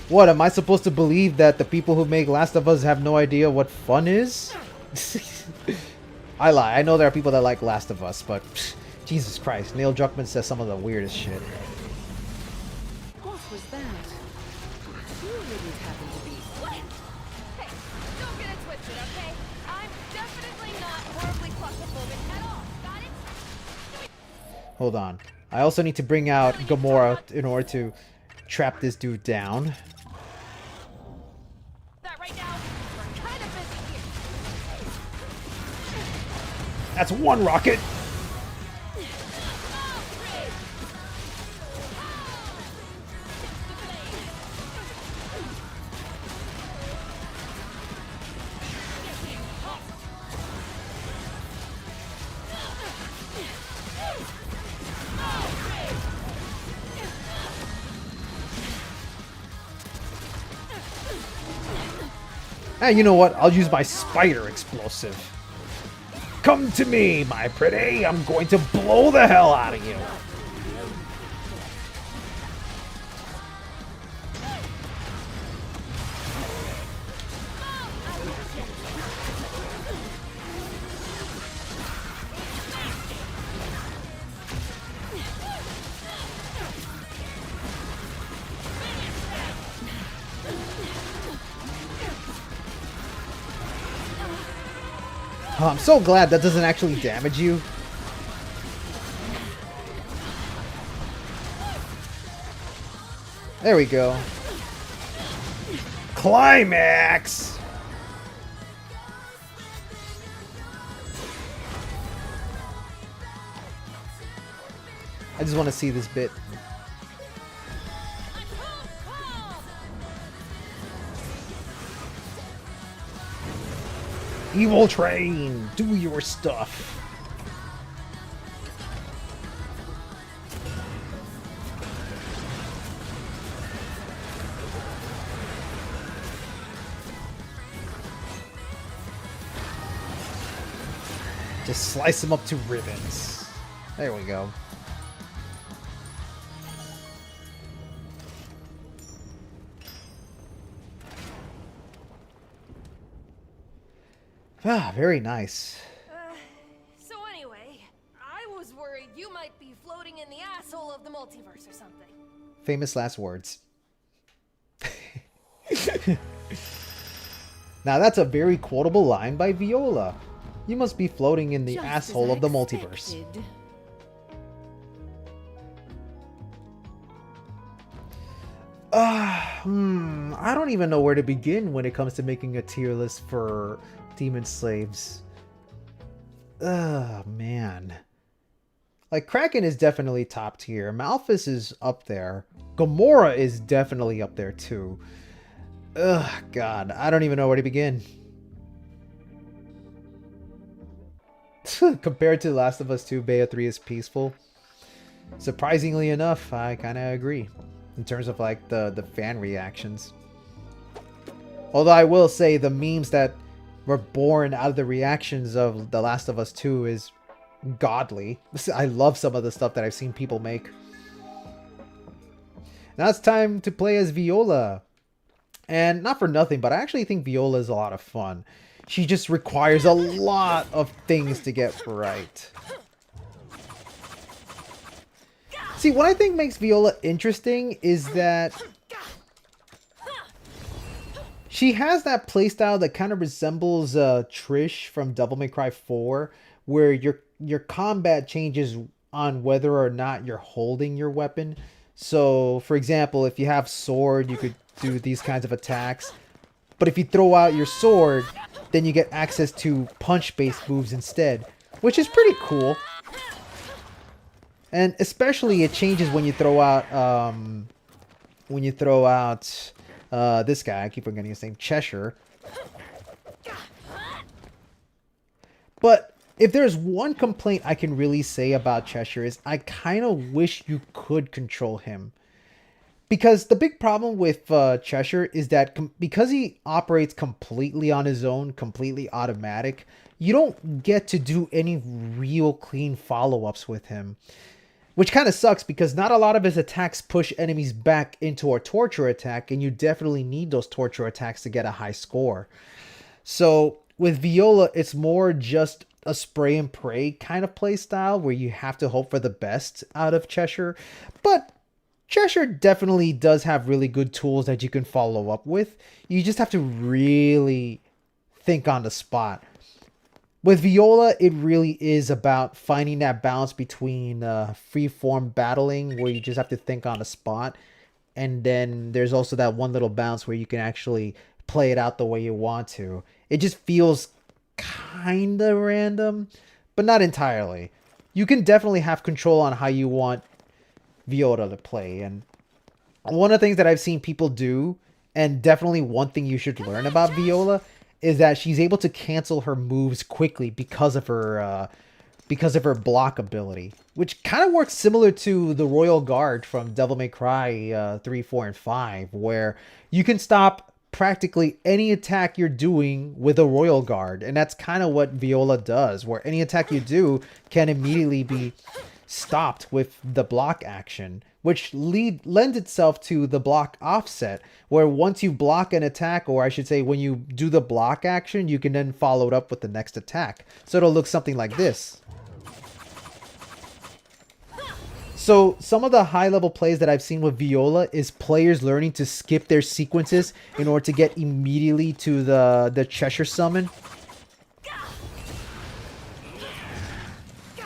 What, am I supposed to believe that the people who make Last of Us have no idea what fun is? I lie. I know there are people that like Last of Us, but Jesus Christ, Neil Druckmann says some of the weirdest shit. What was that? You didn't happen to be. What? Hey, don't get it twisted, okay? I'm definitely not horribly claustrophobic at all. Got it? Hold on. I also need to bring out Gamora in order to trap this dude down. That right now, we're kind of busy here. That's one rocket! And you know what? I'll use my spider explosive. Come to me, my pretty. I'm going to blow the hell out of you. Oh, I'm so glad that doesn't actually damage you. There we go. Climax! I just want to see this bit. Evil train, do your stuff. Just slice them up to ribbons. There we go. Ah, very nice. So anyway, I was worried you might be floating in the asshole of the multiverse or something. Famous last words. Now that's a very quotable line by Viola. You must be floating in the Just asshole as of the I multiverse. expected. I don't even know where to begin when it comes to making a tier list for Demon Slaves. Man. Like, Kraken is definitely top tier. Malphas is up there. Gamora is definitely up there too. God. I don't even know where to begin. Compared to Last of Us 2, Bayonetta 3 is peaceful. Surprisingly enough, I kind of agree. In terms of, like, the fan reactions. Although I will say the memes that were born out of the reactions of The Last of Us 2 is godly. I love some of the stuff that I've seen people make. Now it's time to play as Viola. And not for nothing, but I actually think Viola is a lot of fun. She just requires a lot of things to get right. See, what I think makes Viola interesting is that she has that playstyle that kind of resembles Trish from Devil May Cry 4, where your combat changes on whether or not you're holding your weapon. So, for example, if you have sword, you could do these kinds of attacks. But if you throw out your sword, then you get access to punch-based moves instead, which is pretty cool. And especially it changes when you throw out this guy. I keep forgetting his name, Cheshire. But if there's one complaint I can really say about Cheshire is I kind of wish you could control him. Because the big problem with Cheshire is that because he operates completely on his own, completely automatic, you don't get to do any real clean follow-ups with him. Which kind of sucks because not a lot of his attacks push enemies back into a torture attack, and you definitely need those torture attacks to get a high score. So with Viola, it's more just a spray and pray kind of play style where you have to hope for the best out of Cheshire. But Cheshire definitely does have really good tools that you can follow up with. You just have to really think on the spot. With Viola, it really is about finding that balance between free-form battling, where you just have to think on the spot, and then there's also that one little balance where you can actually play it out the way you want to. It just feels kind of random, but not entirely. You can definitely have control on how you want Viola to play, and one of the things that I've seen people do, and definitely one thing you should learn about Viola, is that she's able to cancel her moves quickly because of her block ability, which kind of works similar to the Royal Guard from Devil May Cry 3, 4, and 5, where you can stop practically any attack you're doing with a Royal Guard, and that's kind of what Viola does, where any attack you do can immediately be stopped with the block action, which lends itself to the block offset, where once you block an attack, or I should say when you do the block action, you can then follow it up with the next attack. So it'll look something like this. So some of the high level plays that I've seen with Viola is players learning to skip their sequences in order to get immediately to the Cheshire summon.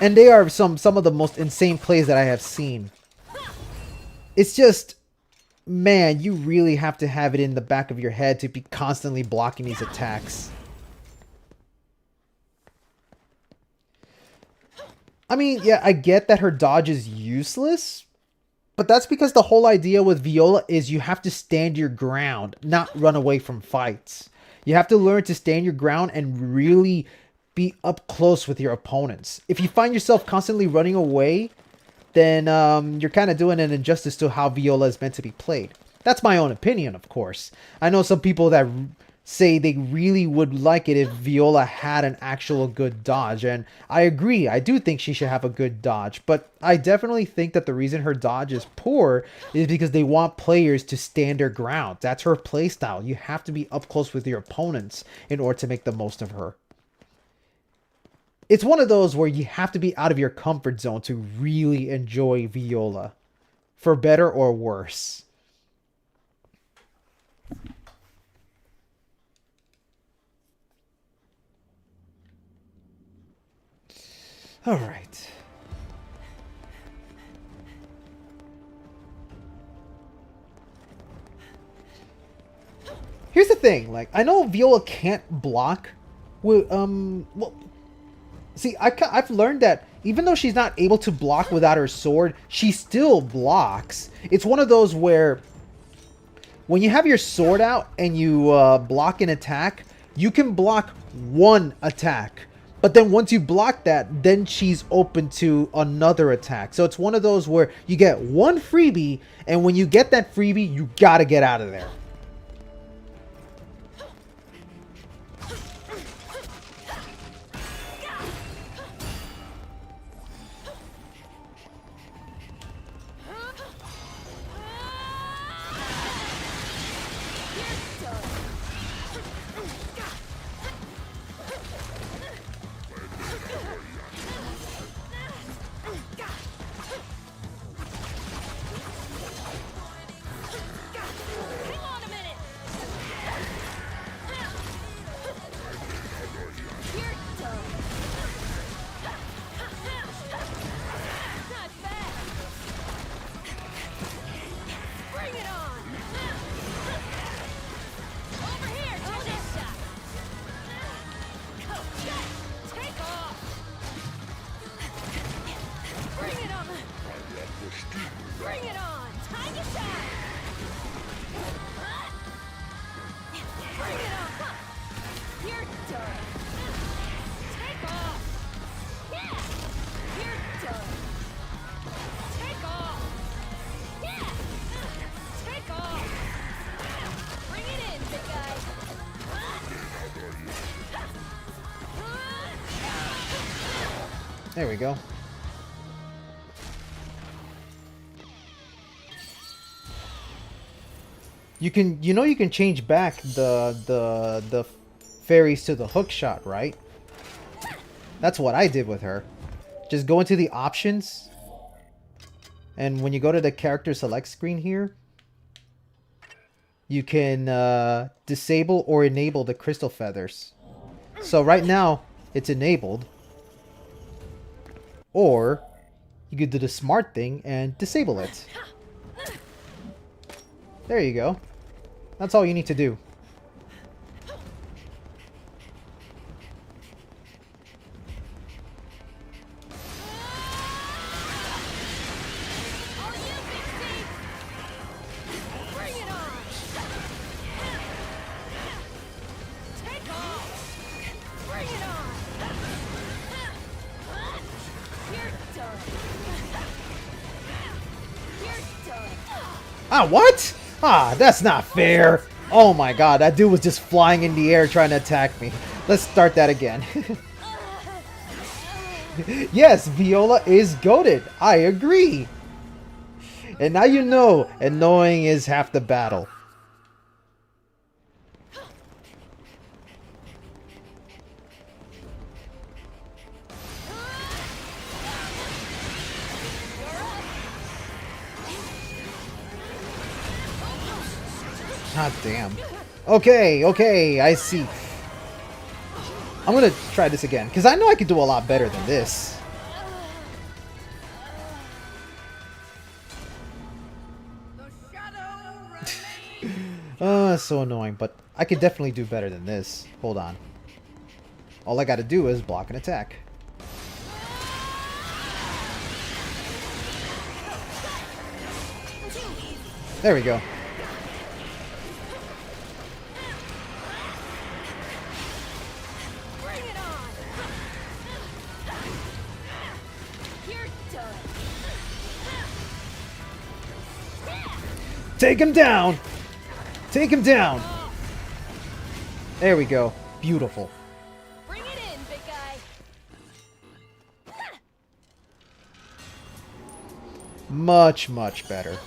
And they are some of the most insane plays that I have seen. It's just, man, you really have to have it in the back of your head to be constantly blocking these attacks. I mean, yeah, I get that her dodge is useless, but that's because the whole idea with Viola is you have to stand your ground, not run away from fights. You have to learn to stand your ground and really be up close with your opponents. If you find yourself constantly running away, then you're kind of doing an injustice to how Viola is meant to be played. That's my own opinion, of course. I know some people that say they really would like it if Viola had an actual good dodge, and I agree. I do think she should have a good dodge, but I definitely think that the reason her dodge is poor is because they want players to stand their ground. That's her playstyle. You have to be up close with your opponents in order to make the most of her. It's one of those where you have to be out of your comfort zone to really enjoy Viola, for better or worse. All right. Here's the thing, like, I know Viola can't block with, well, see, I've learned that even though she's not able to block without her sword, she still blocks. It's one of those where when you have your sword out and you block an attack, you can block one attack. But then once you block that, then she's open to another attack. So it's one of those where you get one freebie, and when you get that freebie, you gotta get out of there. There we go. You can, you can change back the fairies to the hook shot, right? That's what I did with her. Just go into the options, and when you go to the character select screen here, you can disable or enable the crystal feathers. So right now, it's enabled. Or you could do the smart thing and disable it. There you go. That's all you need to do. Ah, what? Ah, that's not fair. Oh my god, that dude was just flying in the air trying to attack me. Let's start that again. Yes, Viola is goated. I agree. And now you know, and knowing is half the battle. God damn. Okay, okay, I see. I'm gonna try this again, because I know I could do a lot better than this. So annoying, but I could definitely do better than this. Hold on. All I gotta do is block and attack. There we go. Take him down! Take him down! There we go. Beautiful. Bring it in, big guy. Much, much better.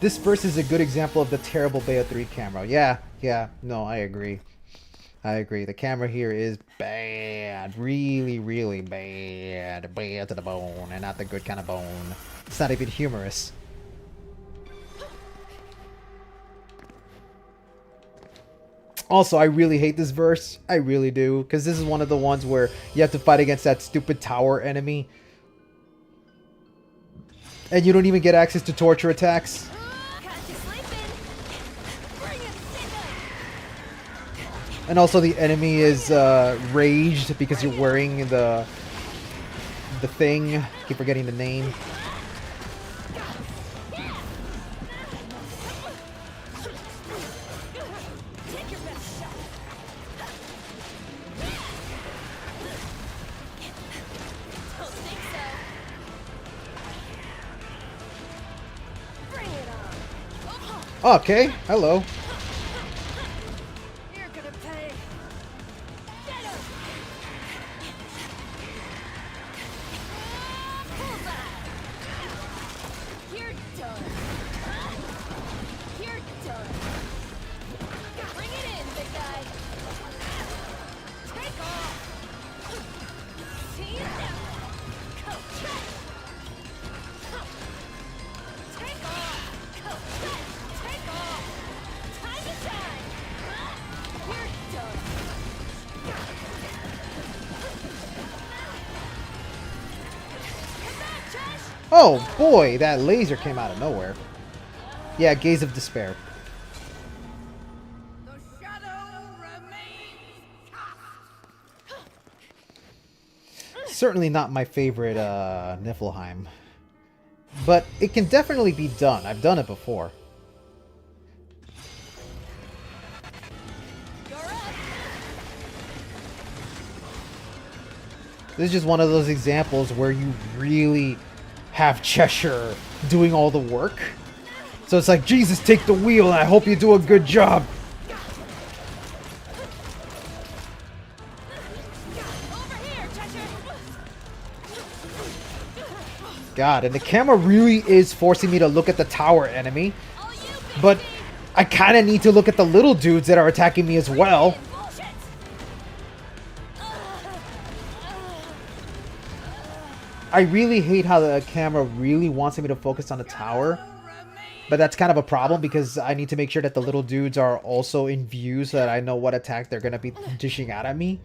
This verse is a good example of the terrible Bayonetta 3 camera. Yeah, no, I agree. I agree. The camera here is bad. Really, really bad. Bad to the bone, and not the good kind of bone. It's not even humorous. Also, I really hate this verse. I really do. Because this is one of the ones where you have to fight against that stupid tower enemy. And you don't even get access to torture attacks. And also the enemy is raged because you're wearing the thing. I keep forgetting the name. Okay, hello. You're gonna pay. Get him. You're done. You're done. Bring it in, big guy. Take off. See you now. Take off. Take off. Time to shine. You're done. Come back, Josh. Oh boy, that laser came out of nowhere. Yeah, Gaze of Despair. The shadow remains. Certainly not my favorite Niflheim. But it can definitely be done. I've done it before. You're up. This is just one of those examples where you really have Cheshire doing all the work. So it's like, Jesus, take the wheel, and I hope you do a good job. God, and the camera really is forcing me to look at the tower enemy. But I kind of need to look at the little dudes that are attacking me as well. I really hate how the camera really wants me to focus on the tower. But that's kind of a problem because I need to make sure that the little dudes are also in view so that I know what attack they're going to be dishing out at me.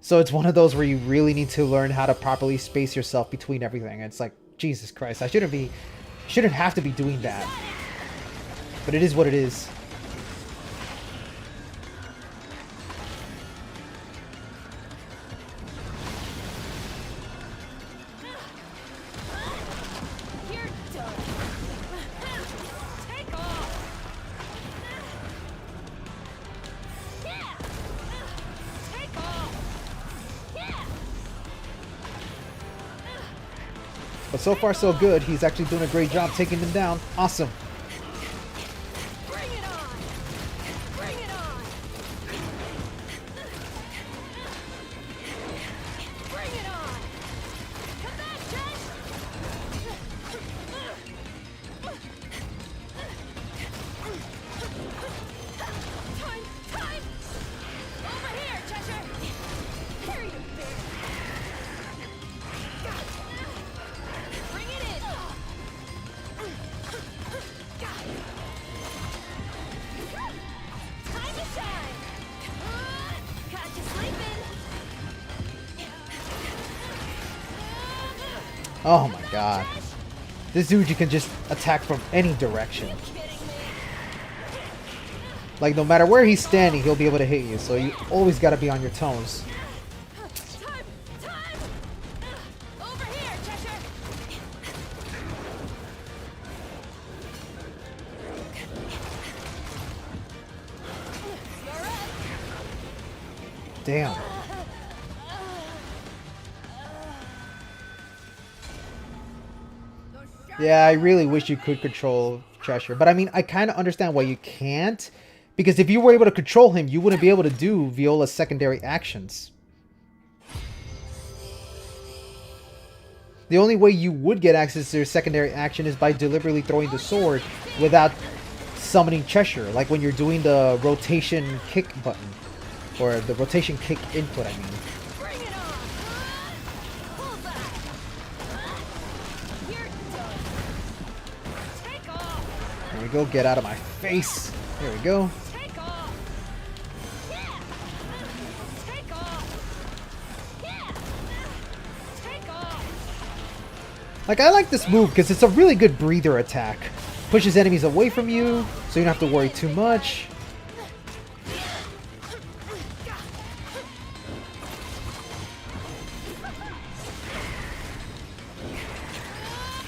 So it's one of those where you really need to learn how to properly space yourself between everything. It's like, Jesus Christ, I shouldn't have to be doing that. But it is what it is. But so far so good. He's actually doing a great job taking them down. Awesome. Bring it on! Bring it on! Bring it on! Come back, Josh! Time! Over here, Cheshire! Here you bear! Bring it in! Time to shine! Caught you sleeping! Oh my god. This dude you can just attack from any direction. Kidding me? Like no matter where he's standing, he'll be able to hit you. So you always got to be on your toes. Time! Over here, Cheshire! You're up! Damn. Yeah, I really wish you could control Cheshire. But I mean, I kind of understand why you can't. Because if you were able to control him, you wouldn't be able to do Viola's secondary actions. The only way you would get access to their secondary action is by deliberately throwing the sword without summoning Cheshire. Like when you're doing the rotation kick button. Or the rotation kick input, I mean. Bring it on! Pull back! You're done! Take off! There we go, get out of my face. There we go. Take off! Yeah! Take off! Yeah! Take off! Like, I like this move because it's a really good breather attack. Pushes enemies away from you, so you don't have to worry too much.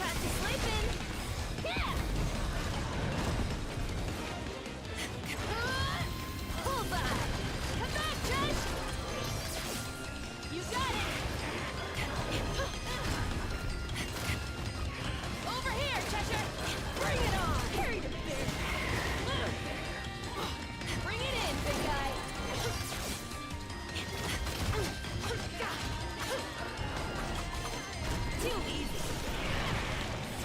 Got you sleeping! Yeah! Pull back! Come back, Josh! You got it! Over here, Cheshire! Bring it on! Carry the bear! Bring it in, big guy! Too easy!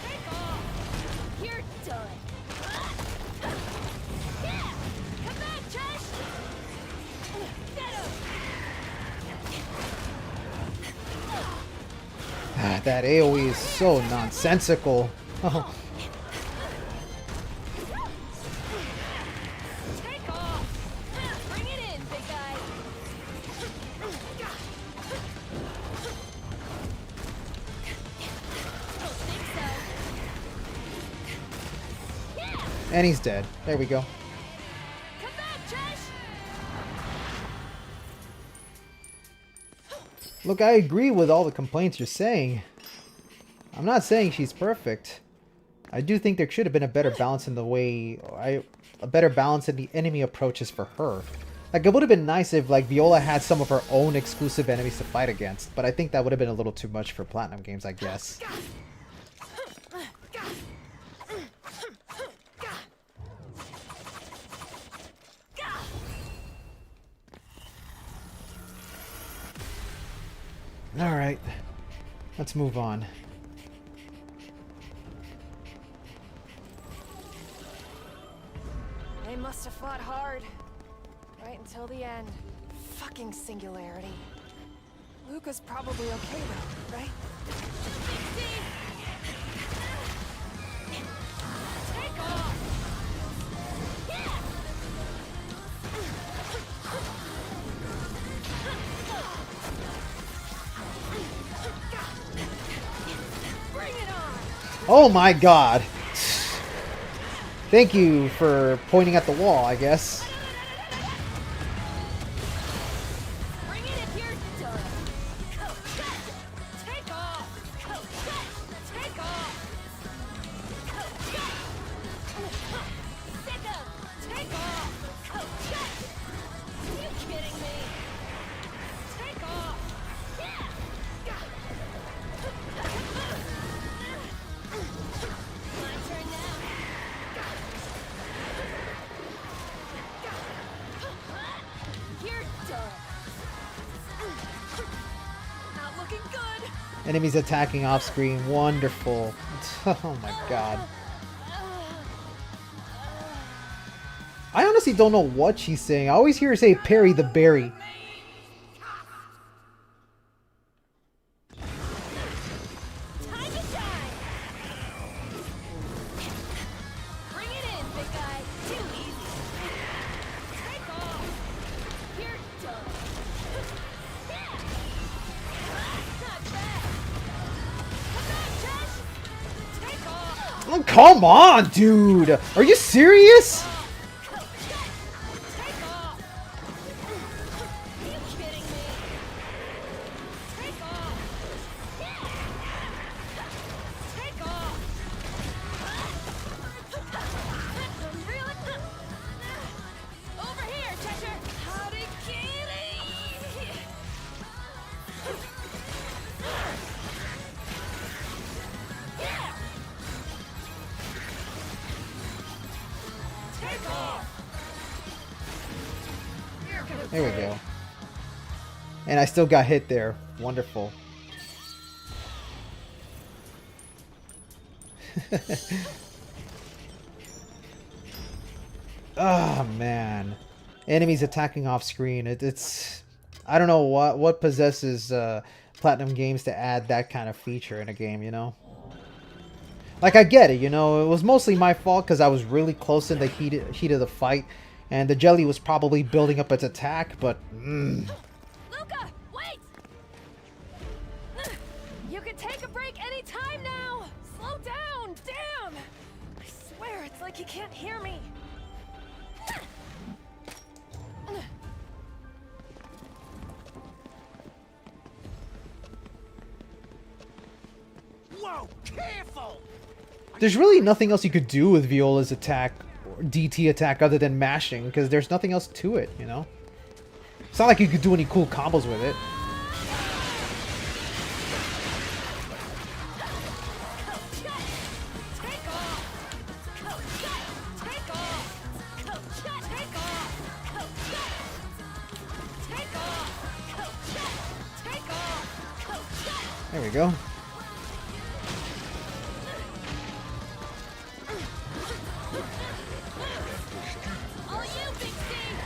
Take off! You're done! Yeah! Come back, Josh! Get him! That AoE is so nonsensical. Oh. Take off! Bring it in, big guy! Don't think so. Yeah! And he's dead. There we go. Come back, Josh! Look, I agree with all the complaints you're saying. I'm not saying she's perfect. I do think there should have been a better balance in the way... a better balance in the enemy approaches for her. Like, it would have been nice if, like, Viola had some of her own exclusive enemies to fight against. But I think that would have been a little too much for Platinum Games, I guess. Alright. Let's move on. They must have fought hard. Right until the end. Fucking singularity. Luca's probably okay though, right? Take off! Bring it on! Oh my god. Thank you for pointing at the wall, I guess. Bring it if you're done. Take off! Take off! Sit down! Take off! Are you kidding me? Take off! My turn now. You're done. Not looking good. Enemies attacking off screen. Wonderful. Oh my god. I honestly don't know what she's saying. I always hear her say parry the berry. Time to shine. Bring it in, big guy. Too easy. Take off. You're done. Not bad. Come on, Josh. Take off. Oh, come on, dude. Are you serious? Take off. Are you kidding me? Take off. Take off. Really? Over here, Cheshire. How'd it get Take off. There we go. And I still got hit there. Wonderful. Oh man. Enemies attacking off screen. It's I don't know what possesses Platinum Games to add that kind of feature in a game, you know? Like, I get it, you know, it was mostly my fault because I was really close in the heat of the fight, and the jelly was probably building up its attack, but Luca, wait! You can take a break anytime now! Slow down, damn! I swear, it's like you can't hear me. Whoa, careful! there's really nothing else you could do with Viola's attack, or DT attack, other than mashing, because there's nothing else to it, you know? It's not like you could do any cool combos with it. Take off! Take off! Take off! Take off! Take off! There we go. All you, Big Steve!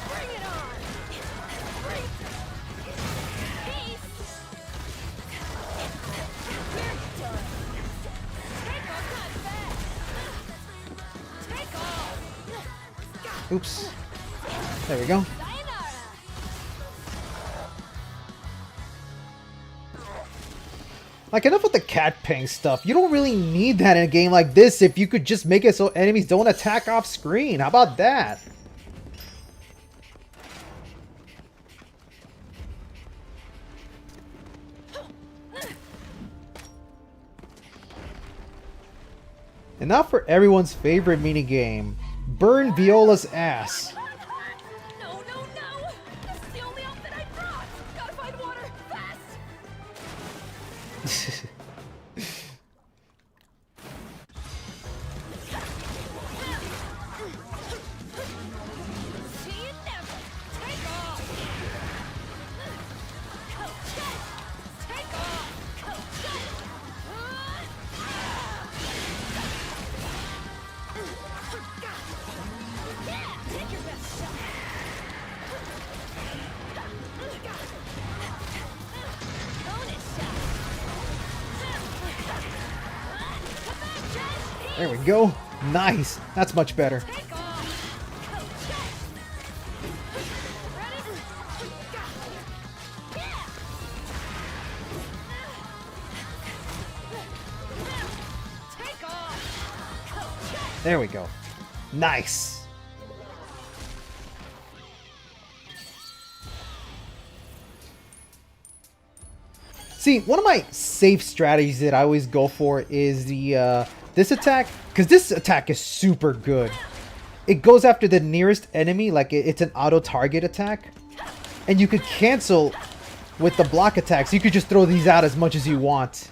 Bring it on! Bring peace! We're done. Take off, not bad. Take off. Oops. There we go. Sayonara. Like, enough with the cat ping stuff. You don't really need that in a game like this if you could just make it so enemies don't attack off screen. How about that? And now for everyone's favorite minigame. Burn Viola's ass. No, no, no! This is the only outfit I brought! Gotta find water, fast! There we go. Nice. That's much better. Take off. Take off. There we go. Nice. See, one of my safe strategies that I always go for is the this attack, because this attack is super good. It goes after the nearest enemy, like it's an auto-target attack, and you could cancel with the block attacks. You could just throw these out as much as you want.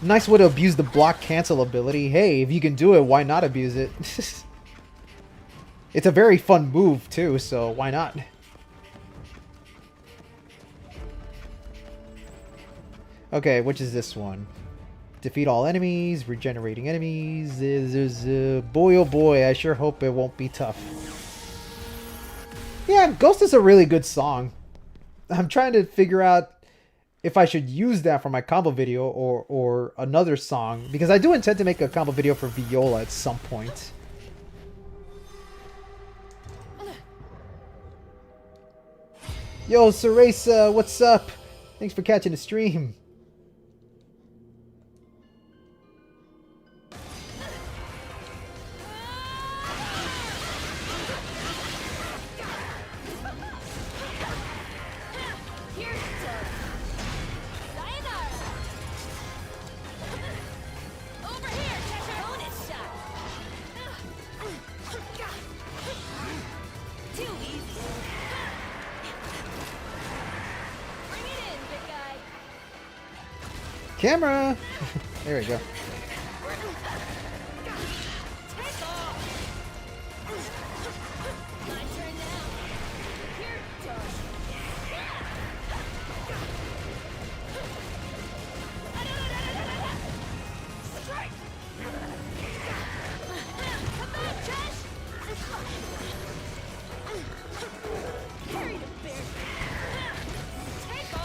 Nice way to abuse the block cancel ability. Hey, if you can do it, why not abuse it? It's a very fun move too, so why not? Okay, which is this one? Defeat all enemies, regenerating enemies. Boy oh boy, I sure hope it won't be tough. Yeah, Ghost is a really good song. I'm trying to figure out if I should use that for my combo video or another song, because I do intend to make a combo video for Viola at some point. Yo, CUHRAYZEE, what's up? Thanks for catching the stream. Camera! There we go.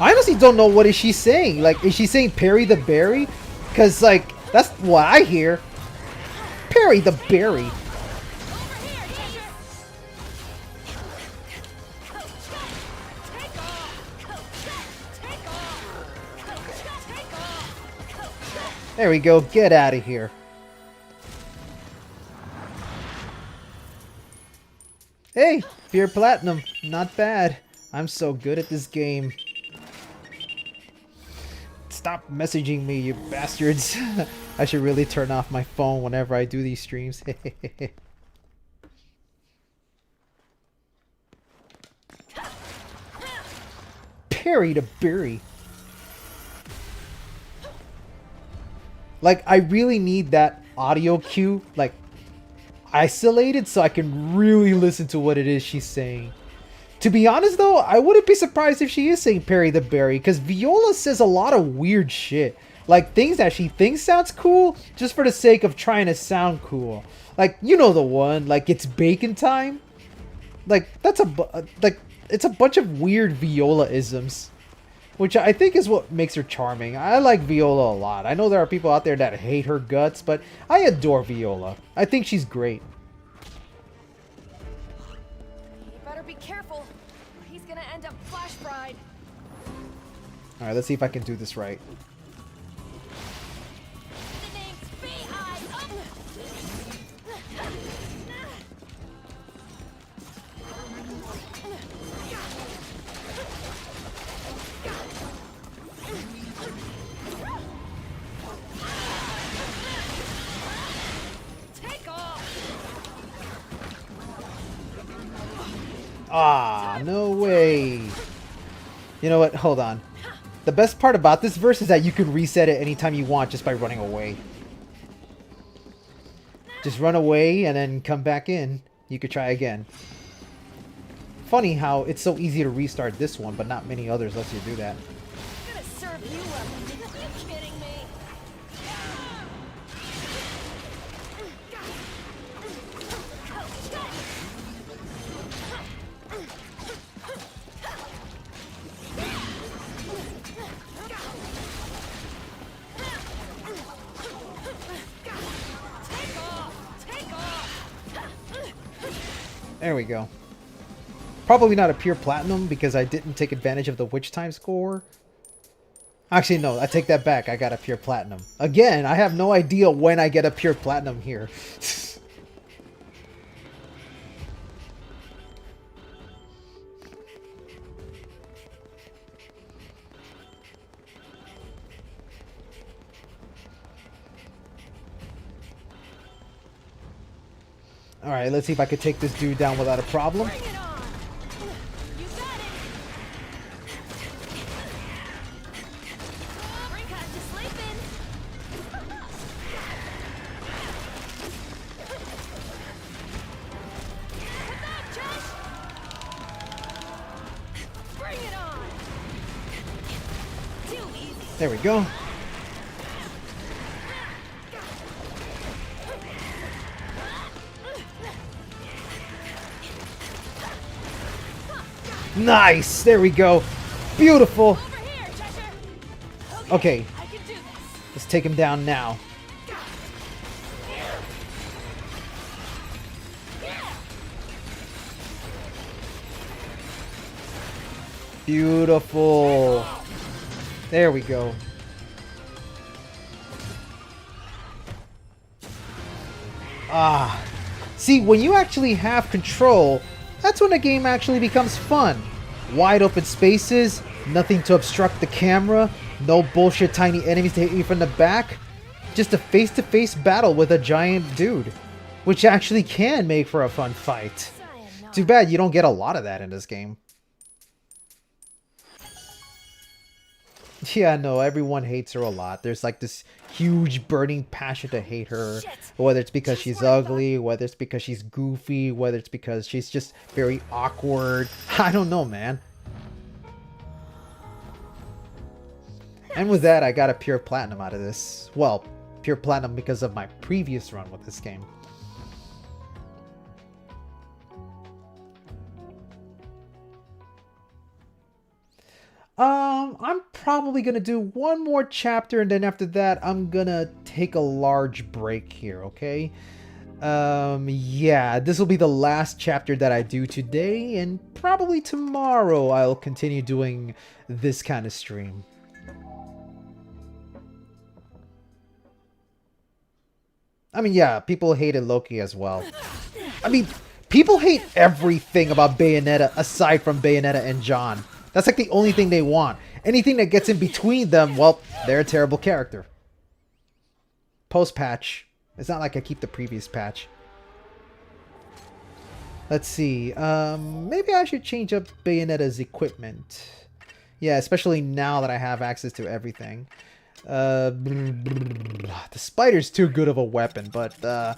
I honestly don't know what is she saying. Like, is she saying parry the berry? Because, like, that's what I hear. Parry the berry. There we go. Get out of here. Hey, Fear Platinum. Not bad. I'm so good at this game. Stop messaging me, you bastards. I should really turn off my phone whenever I do these streams. Parry to berry. Like, I really need that audio cue, like, isolated so I can really listen to what it is she's saying. To be honest though, I wouldn't be surprised if she is saying parry the berry, because Viola says a lot of weird shit. Like things that she thinks sounds cool, just for the sake of trying to sound cool. Like, you know the one, like it's bacon time? Like, that's it's a bunch of weird Viola-isms. Which I think is what makes her charming. I like Viola a lot. I know there are people out there that hate her guts, but I adore Viola. I think she's great. Be careful. He's gonna end up flash fried. Alright, let's see if I can do this right. Ah, no way. You know what? Hold on. The best part about this verse is that you can reset it anytime you want just by running away. Just run away and then come back in. You could try again. Funny how it's so easy to restart this one, but not many others lets you do that. I'm gonna serve you up. Are you kidding me? There we go. Probably not a pure platinum because I didn't take advantage of the witch time score. Actually, no, I take that back. I got a pure platinum. Again, I have no idea when I get a pure platinum here. Alright, let's see if I can take this dude down without a problem. Bring it on! You got it! Bring cut to sleeping! Come back, Josh! Bring it on! Too easy! There we go. Nice! There we go. Beautiful. Over here, Cheshire! Okay, I can do this! let's take him down now. Beautiful. There we go. Ah. See, when you actually have control, that's when the game actually becomes fun. Wide open spaces, nothing to obstruct the camera, no bullshit tiny enemies to hit you from the back. Just a face-to-face battle with a giant dude, which actually can make for a fun fight. Sayonara. Too bad you don't get a lot of that in this game. Yeah, no, everyone hates her a lot. There's like this huge burning passion to hate her. Shit. Whether it's because Just she's what I thought. ugly, whether it's because she's goofy, whether it's because she's just very awkward. I don't know, man. And with that, I got a pure platinum out of this. Well, pure platinum because of my previous run with this game. I'm probably gonna do one more chapter, and then after that, I'm gonna take a large break here, okay? Yeah, this will be the last chapter that I do today, and probably tomorrow I'll continue doing this kind of stream. I mean, yeah, people hated Loki as well. I mean, people hate everything about Bayonetta aside from Bayonetta and John. That's like the only thing they want. Anything that gets in between them, well, they're a terrible character. Post-patch. It's not like I keep the previous patch. Let's see. Maybe I should change up Bayonetta's equipment. Yeah, especially now that I have access to everything. The spider's too good of a weapon, but I'll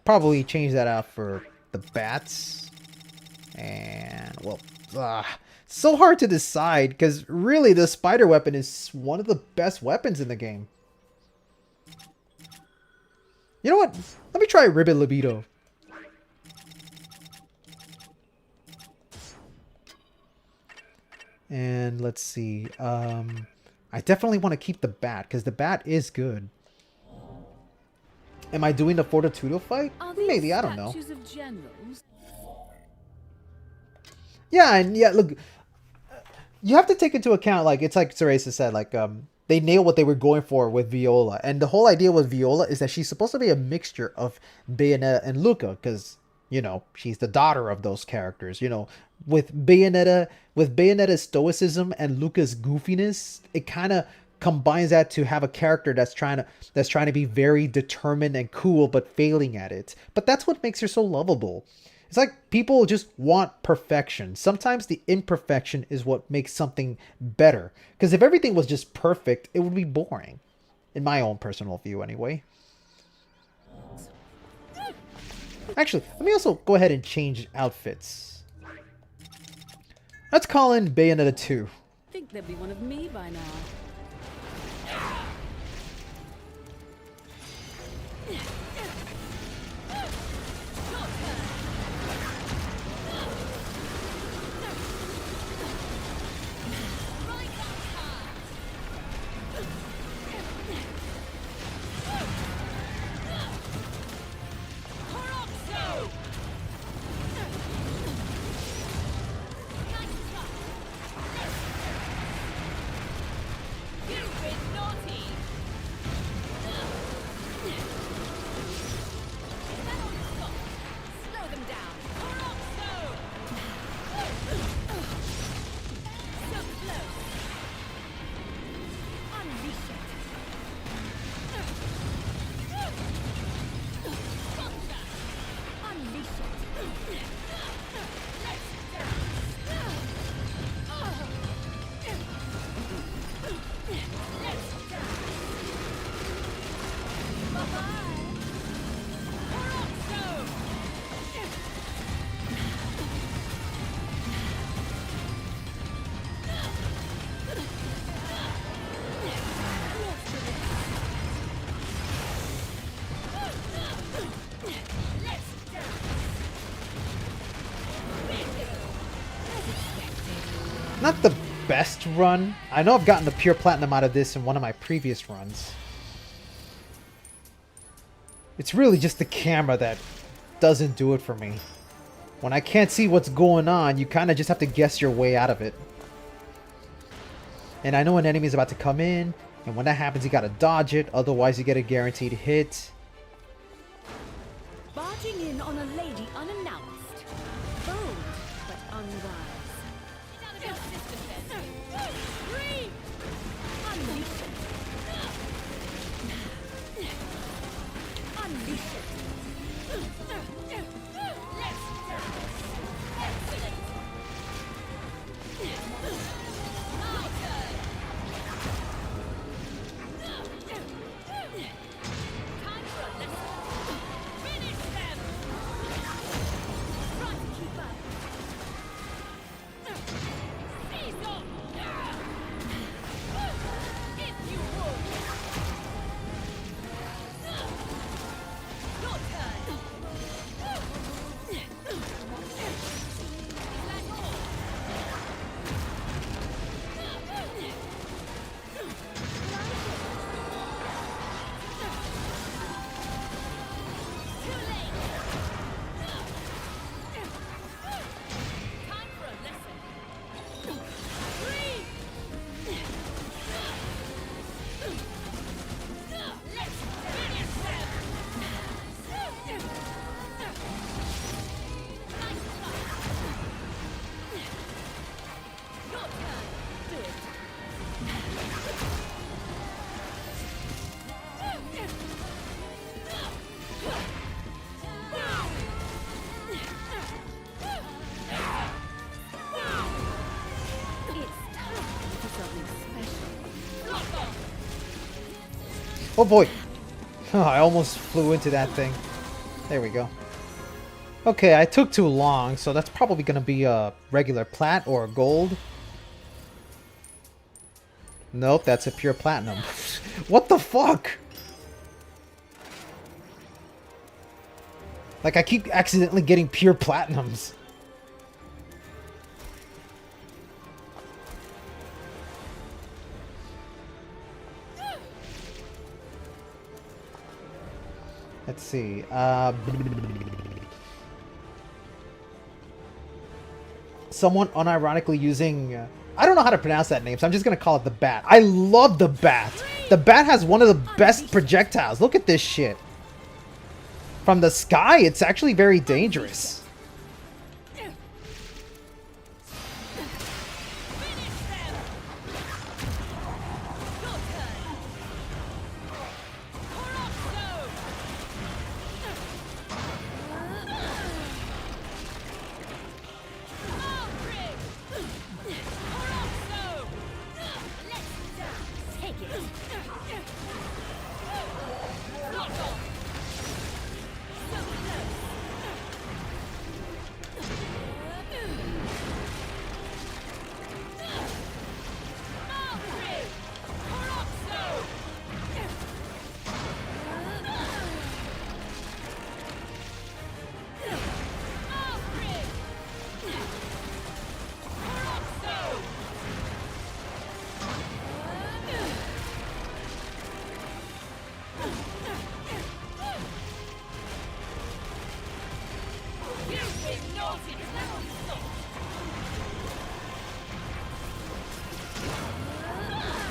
probably change that out for the bats. And, well, so hard to decide, because really the spider weapon is one of the best weapons in the game. You know what? Let me try Ribbit Libido. And let's see. I definitely want to keep the bat, because the bat is good. Am I doing the Fortitudo fight? Are these Maybe, I don't know. statues of generals? Yeah, and yeah, look, you have to take into account, like, it's like CUHRAYZEE said, like, they nailed what they were going for with Viola. And the whole idea with Viola is that she's supposed to be a mixture of Bayonetta and Luca, because, you know, she's the daughter of those characters. You know, with Bayonetta's stoicism and Luca's goofiness, it kind of combines that to have a character that's trying to be very determined and cool, but failing at it. But that's what makes her so lovable. It's like people just want perfection. Sometimes the imperfection is what makes something better. Because if everything was just perfect, it would be boring. In my own personal view, anyway. Actually, let me also go ahead and change outfits. Let's call in Bayonetta 2. Think there'd be one of me by now. not the best run. I know I've gotten the pure platinum out of this in one of my previous runs. It's really just the camera that doesn't do it for me. When I can't see what's going on, you kind of just have to guess your way out of it. And I know an enemy is about to come in, and when that happens, you gotta dodge it, otherwise you get a guaranteed hit. Barging in on a lady unannounced. Bold, but unwise. Get out of your system, then. Free! Unleash it. Unleash it. Let's dance. Excellent. My turn. Time for a lesson. Finish them. Try to keep up. Seize on. If you would. Your turn. Is that all? Too late. Time for a lesson. Free. Let's finish them. Nice try. Your turn. Do it. It's time for something special. Lock on. Oh boy! I almost flew into that thing. There we go. Okay, I took too long, so that's probably gonna be a regular plat or a gold. Nope, that's a pure platinum. What the fuck? Like, I keep accidentally getting pure platinums. Let's see. Someone unironically using... I don't know how to pronounce that name, so I'm just going to call it the Bat. I love the Bat. The Bat has one of the best projectiles. Look at this shit. From the sky, it's actually very dangerous.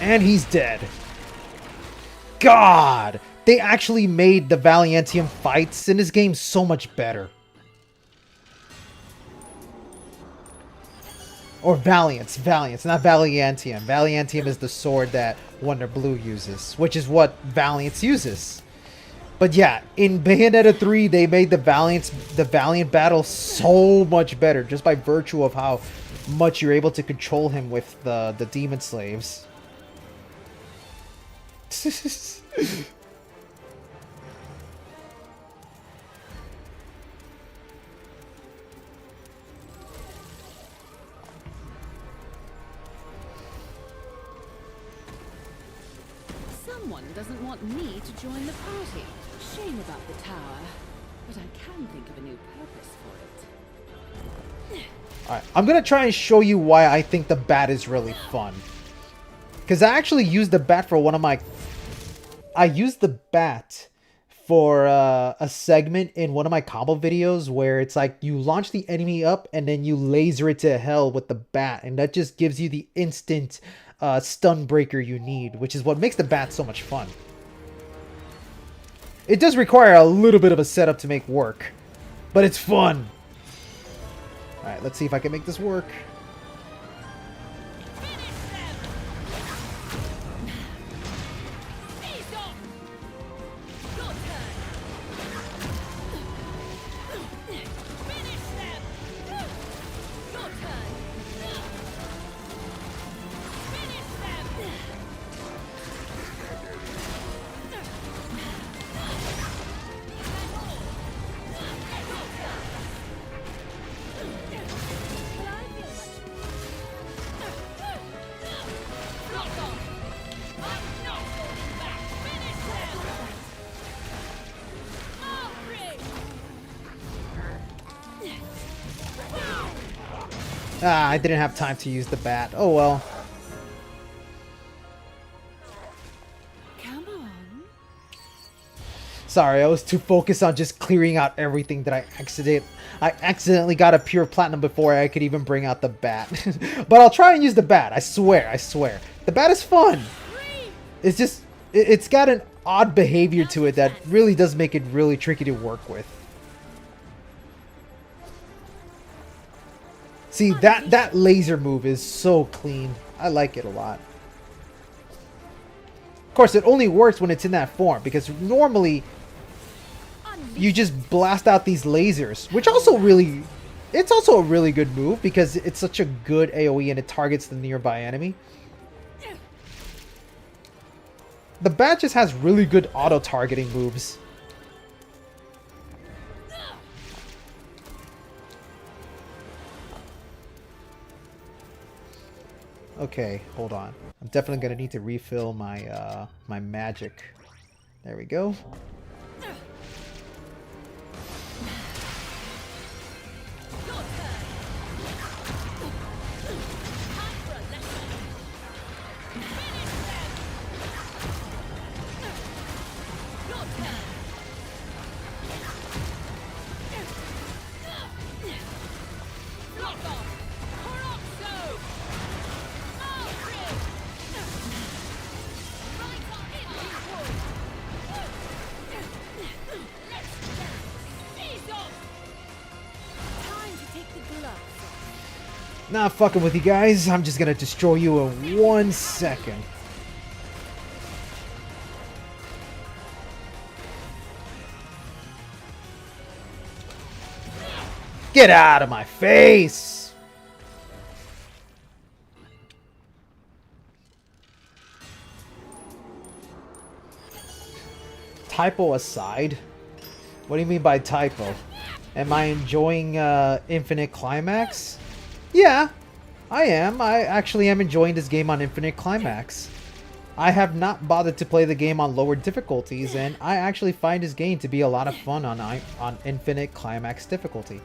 And he's dead. God! They actually made the Valiantium fights in this game so much better. Or Valiance, not Valiantium. Valiantium is the sword that Wonder Blue uses, which is what Valiance uses. But yeah, in Bayonetta 3, they made the Valiant battle so much better, just by virtue of how much you're able to control him with the demon slaves. Someone doesn't want me to join the party. Shame about the tower, but I can think of a new purpose for it. Alright, I'm gonna try and show you why I think the bat is really fun. Because I actually used the bat for one of my... I used the bat for a segment in one of my combo videos where it's like you launch the enemy up and then you laser it to hell with the bat. And that just gives you the instant stun breaker you need, which is what makes the bat so much fun. It does require a little bit of a setup to make work, but it's fun. Alright, let's see if I can make this work. Ah, I didn't have time to use the bat. Oh well. Come on. Sorry, I was too focused on just clearing out everything that I accidentally got a pure platinum before I could even bring out the bat. But I'll try and use the bat. I swear, I swear. The bat is fun. It's just, it's got an odd behavior to it that really does make it really tricky to work with. See, that laser move is so clean. I like it a lot. Of course, it only works when it's in that form, because normally you just blast out these lasers, which also really... It's also a really good move, because it's such a good AoE and it targets the nearby enemy. The bat just has really good auto-targeting moves. Okay, hold on. I'm definitely gonna need to refill my my magic. There we go. Not fucking with you guys. I'm just gonna destroy you in 1 second. Get out of my face! Typo aside? What do you mean by typo? Am I enjoying Infinite Climax? Yeah, I am. I actually am enjoying this game on Infinite Climax. I have not bothered to play the game on lower difficulties, and I actually find this game to be a lot of fun on Infinite Climax difficulty.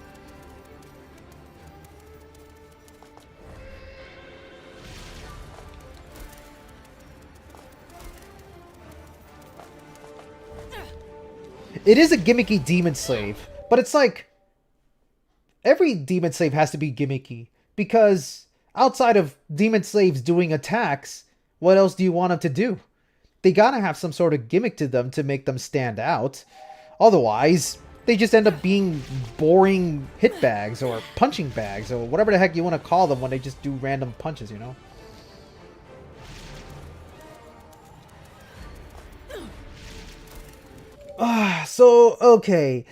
It is a gimmicky demon slave, but it's like every demon slave has to be gimmicky. Because outside of demon slaves doing attacks, what else do you want them to do? They gotta have some sort of gimmick to them to make them stand out. Otherwise, they just end up being boring hit bags or punching bags or whatever the heck you want to call them when they just do random punches, you know? So, okay.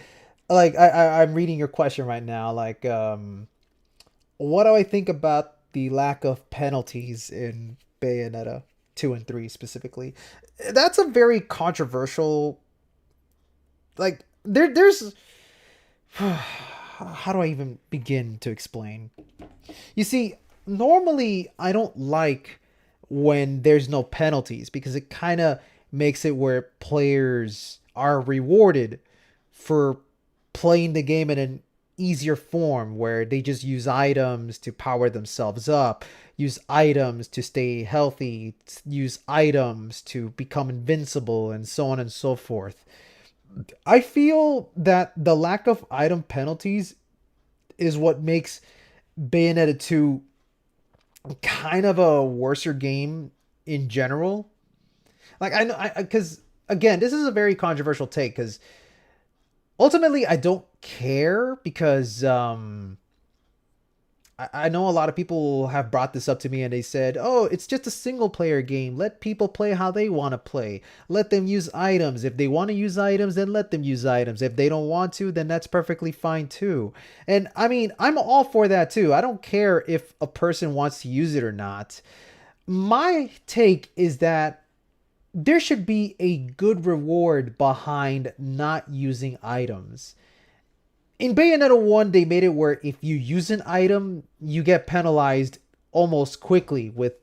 Like, I'm reading your question right now. Like, what do I think about the lack of penalties in Bayonetta 2 and 3 specifically? That's a very controversial... Like, there's... How do I even begin to explain? You see, normally I don't like when there's no penalties because it kind of makes it where players are rewarded for playing the game in an easier form where they just use items to power themselves up, use items to stay healthy, use items to become invincible, and so on and so forth. I feel that the lack of item penalties is what makes Bayonetta 2 kind of a worser game in general. Like I know, because again, this is a very controversial take because ultimately I don't care because I know a lot of people have brought this up to me and they said, oh, it's just a single player game. Let people play how they want to play. Let them use items. If they want to use items, then let them use items. If they don't want to, then that's perfectly fine too. And I mean, I'm all for that too. I don't care if a person wants to use it or not. My take is that there should be a good reward behind not using items. In Bayonetta 1, they made it where if you use an item, you get penalized almost quickly with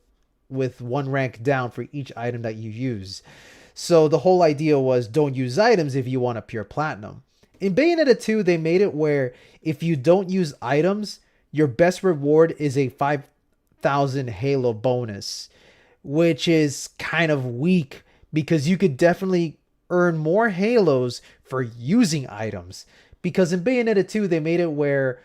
one rank down for each item that you use. So the whole idea was don't use items if you want a pure platinum. In Bayonetta 2, they made it where if you don't use items, your best reward is a 5,000 Halo bonus, which is kind of weak because you could definitely earn more Halos for using items. Because in Bayonetta 2, they made it where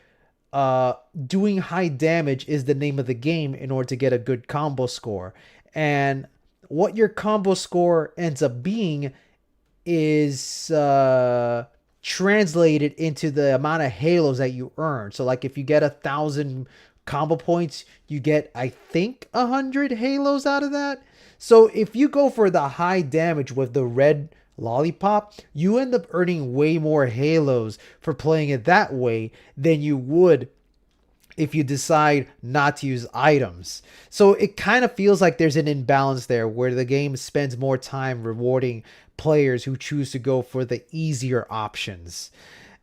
doing high damage is the name of the game in order to get a good combo score. And what your combo score ends up being is translated into the amount of halos that you earn. So like if you get 1,000 combo points, you get, I think, 100 halos out of that. So if you go for the high damage with the red lollipop, you end up earning way more halos for playing it that way than you would if you decide not to use items. So it kind of feels like there's an imbalance there where the game spends more time rewarding players who choose to go for the easier options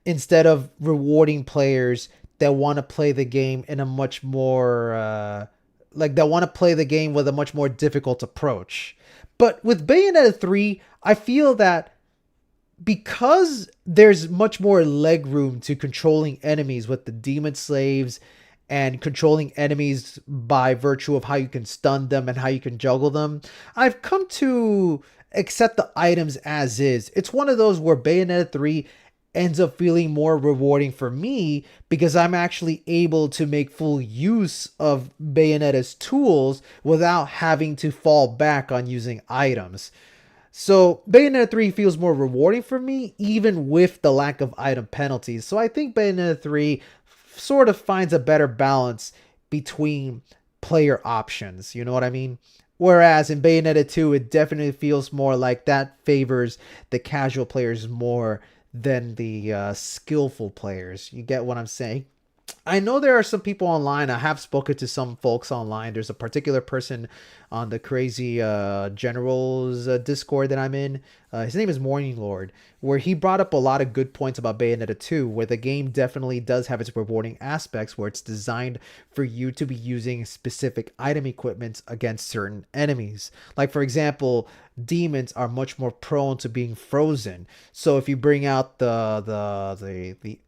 instead of rewarding players that want to play the game in a much more that want to play the game with a much more difficult approach. But with Bayonetta 3, I feel that because there's much more leg room to controlling enemies with the demon slaves and controlling enemies by virtue of how you can stun them and how you can juggle them, I've come to accept the items as is. It's one of those where Bayonetta 3 ends up feeling more rewarding for me because I'm actually able to make full use of Bayonetta's tools without having to fall back on using items. So Bayonetta 3 feels more rewarding for me even with the lack of item penalties. So I think Bayonetta 3 sort of finds a better balance between player options. You know what I mean? Whereas in Bayonetta 2, it definitely feels more like that favors the casual players more than the skillful players. You get what I'm saying? I know there are some people online. I have spoken to some folks online. There's a particular person on the CUHRAYZEE General's Discord that I'm in. His name is Morning Lord, where he brought up a lot of good points about Bayonetta 2, where the game definitely does have its rewarding aspects, where it's designed for you to be using specific item equipments against certain enemies. Like, for example, demons are much more prone to being frozen. So if you bring out the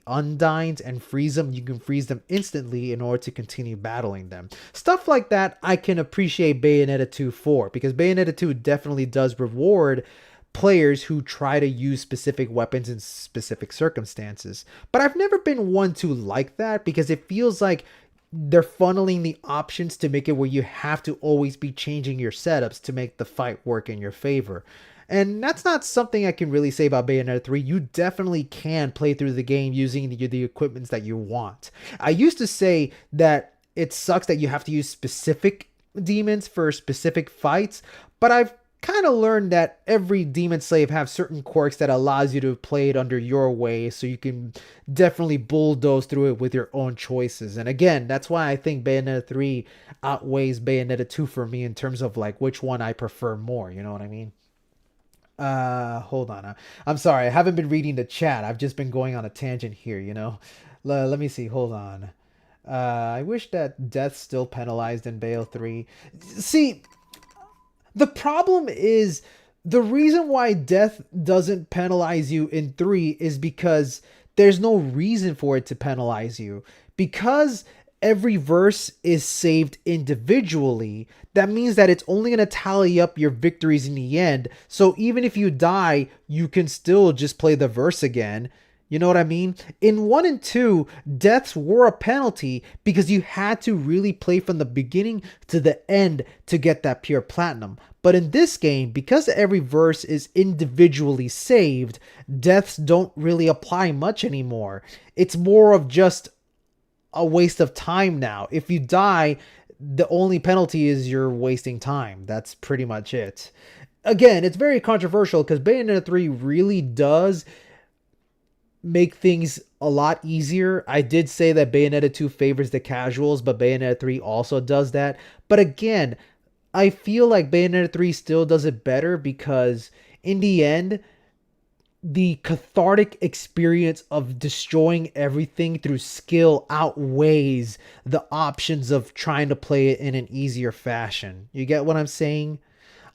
Undines and freeze them, you can freeze them instantly in order to continue battling them. Stuff like that I can appreciate Bayonetta 2 for, because Bayonetta 2 definitely does reward players who try to use specific weapons in specific circumstances. But I've never been one to like that because it feels like they're funneling the options to make it where you have to always be changing your setups to make the fight work in your favor. And that's not something I can really say about Bayonetta 3. You definitely can play through the game using the equipments that you want. I used to say that it sucks that you have to use specific demons for specific fights, but I've kind of learned that every demon slave have certain quirks that allows you to play it under your way, so you can definitely bulldoze through it with your own choices. And again, that's why I think Bayonetta 3 outweighs Bayonetta 2 for me in terms of like which one I prefer more, you know what I mean? Hold on. I'm sorry. I haven't been reading the chat. I've just been going on a tangent here, you know. Let me see. Hold on. I wish that death still penalized in Bayo 3. See, the problem is the reason why death doesn't penalize you in 3 is because there's no reason for it to penalize you. Because every verse is saved individually, that means that it's only going to tally up your victories in the end. So even if you die, you can still just play the verse again. You know what I mean? In 1 and 2, deaths were a penalty because you had to really play from the beginning to the end to get that pure platinum. But in this game, because every verse is individually saved, deaths don't really apply much anymore. It's more of just a waste of time now. If you die, the only penalty is you're wasting time. That's pretty much it. Again, it's very controversial because Bayonetta 3 really does make things a lot easier. I did say that Bayonetta 2 favors the casuals, but Bayonetta 3 also does that. But again, I feel like Bayonetta 3 still does it better because in the end, the cathartic experience of destroying everything through skill outweighs the options of trying to play it in an easier fashion. You get what I'm saying?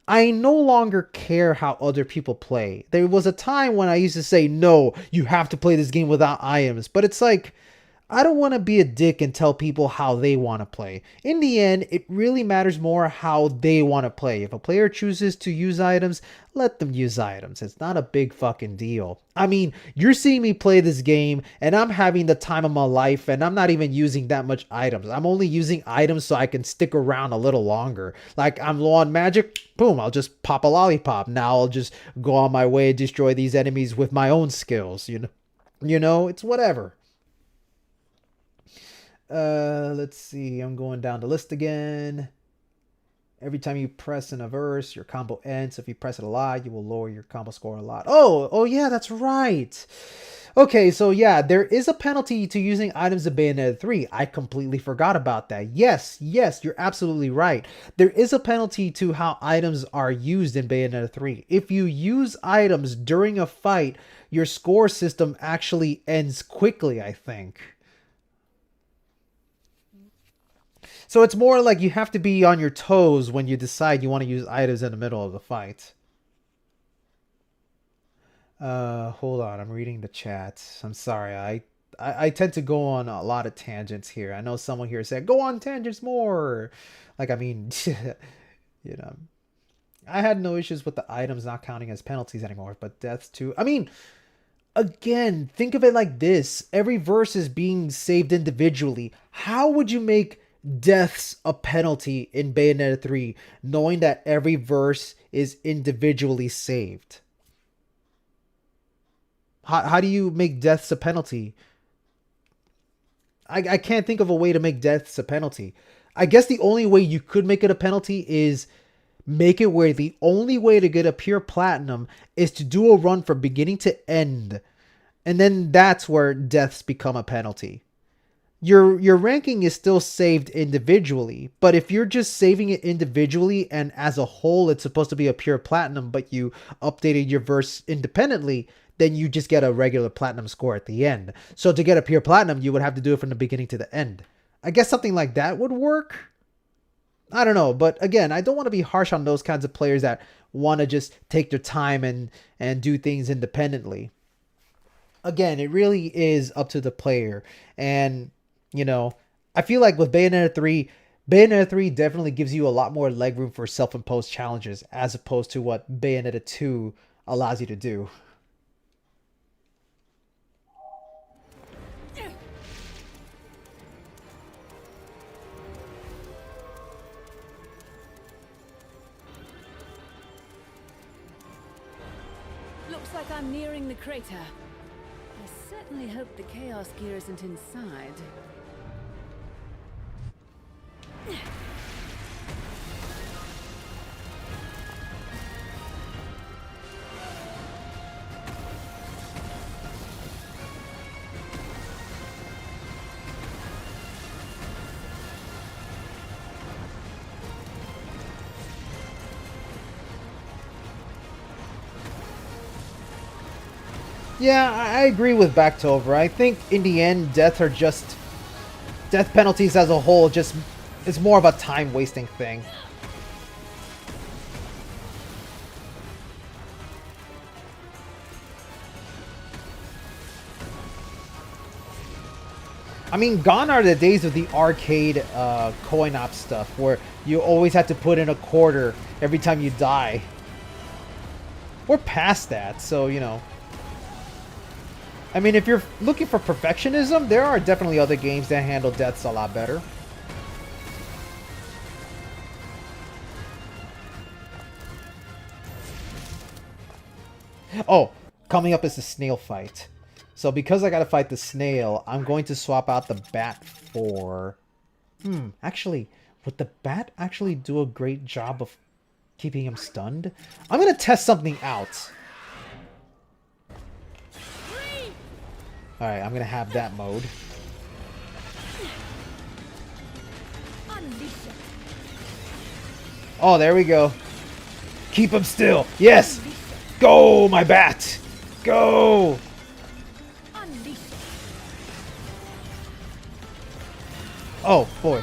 I no longer care how other people play. There was a time when I used to say, no, you have to play this game without items. But it's like, I don't want to be a dick and tell people how they want to play. In the end, it really matters more how they want to play. If a player chooses to use items, let them use items. It's not a big fucking deal. I mean, you're seeing me play this game and I'm having the time of my life and I'm not even using that much items. I'm only using items so I can stick around a little longer. Like I'm low on magic, boom, I'll just pop a lollipop. Now I'll just go on my way and destroy these enemies with my own skills, You know, it's whatever. Let's see. I'm going down the list again. Every time you press in a verse, your combo ends. If you press it a lot, you will lower your combo score a lot. Oh yeah, that's right. Okay, so yeah, there is a penalty to using items in Bayonetta 3. I completely forgot about that. Yes, you're absolutely right. There is a penalty to how items are used in Bayonetta 3. If you use items during a fight, your score system actually ends quickly, I think. So it's more like you have to be on your toes when you decide you want to use items in the middle of the fight. Hold on, I'm reading the chat. I'm sorry, I tend to go on a lot of tangents here. I know someone here said, go on tangents more. Like, I mean, you know, I had no issues with the items not counting as penalties anymore, but deaths too. I mean, again, think of it like this. Every verse is being saved individually. How would you make deaths a penalty in Bayonetta 3, knowing that every verse is individually saved? How do you make deaths a penalty? I can't think of a way to make deaths a penalty. I guess the only way you could make it a penalty is make it where the only way to get a pure platinum is to do a run from beginning to end. And then that's where deaths become a penalty. Your ranking is still saved individually, but if you're just saving it individually and as a whole it's supposed to be a pure platinum, but you updated your verse independently, then you just get a regular platinum score at the end. So to get a pure platinum, you would have to do it from the beginning to the end. I guess something like that would work. I don't know, but again, I don't want to be harsh on those kinds of players that want to just take their time and do things independently. Again, it really is up to the player. And I feel like with Bayonetta 3 definitely gives you a lot more legroom for self-imposed challenges as opposed to what Bayonetta 2 allows you to do. Looks like I'm nearing the crater. I certainly hope the Chaos Gear isn't inside. Yeah, I agree with Backtover. I think in the end, death penalties as a whole it's more of a time wasting thing. I mean, gone are the days of the arcade coin op stuff where you always had to put in a quarter every time you die. We're past that, so, you know. I mean, if you're looking for perfectionism, there are definitely other games that handle deaths a lot better. Oh, coming up is the snail fight. So because I gotta fight the snail, I'm going to swap out the bat for... actually, would the bat actually do a great job of keeping him stunned? I'm gonna test something out. Alright, I'm gonna have that mode. Oh, there we go. Keep him still. Yes! Go, my bat! Go! Oh, boy.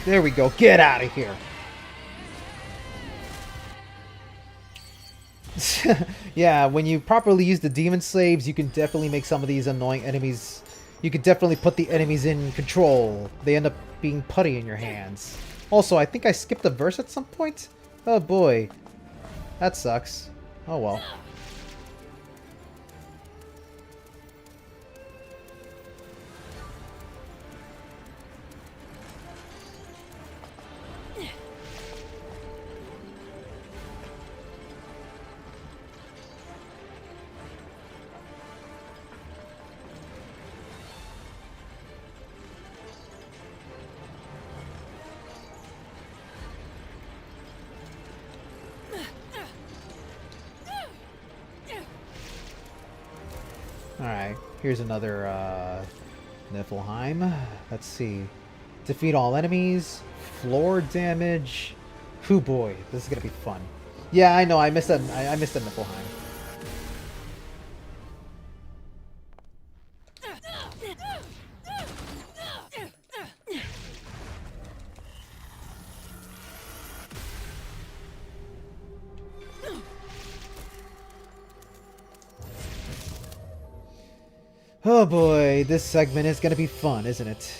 There we go. Get out of here. Yeah, when you properly use the demon slaves, you can definitely make some of these annoying enemies. You can definitely put the enemies in control. They end up being putty in your hands. Also, I think I skipped a verse at some point. Oh boy. That sucks. Oh well. Alright, here's another Niflheim. Let's see. Defeat all enemies. Floor damage. Hoo boy, this is gonna be fun. Yeah, I know, I missed a Niflheim. Oh boy, this segment is gonna be fun, isn't it?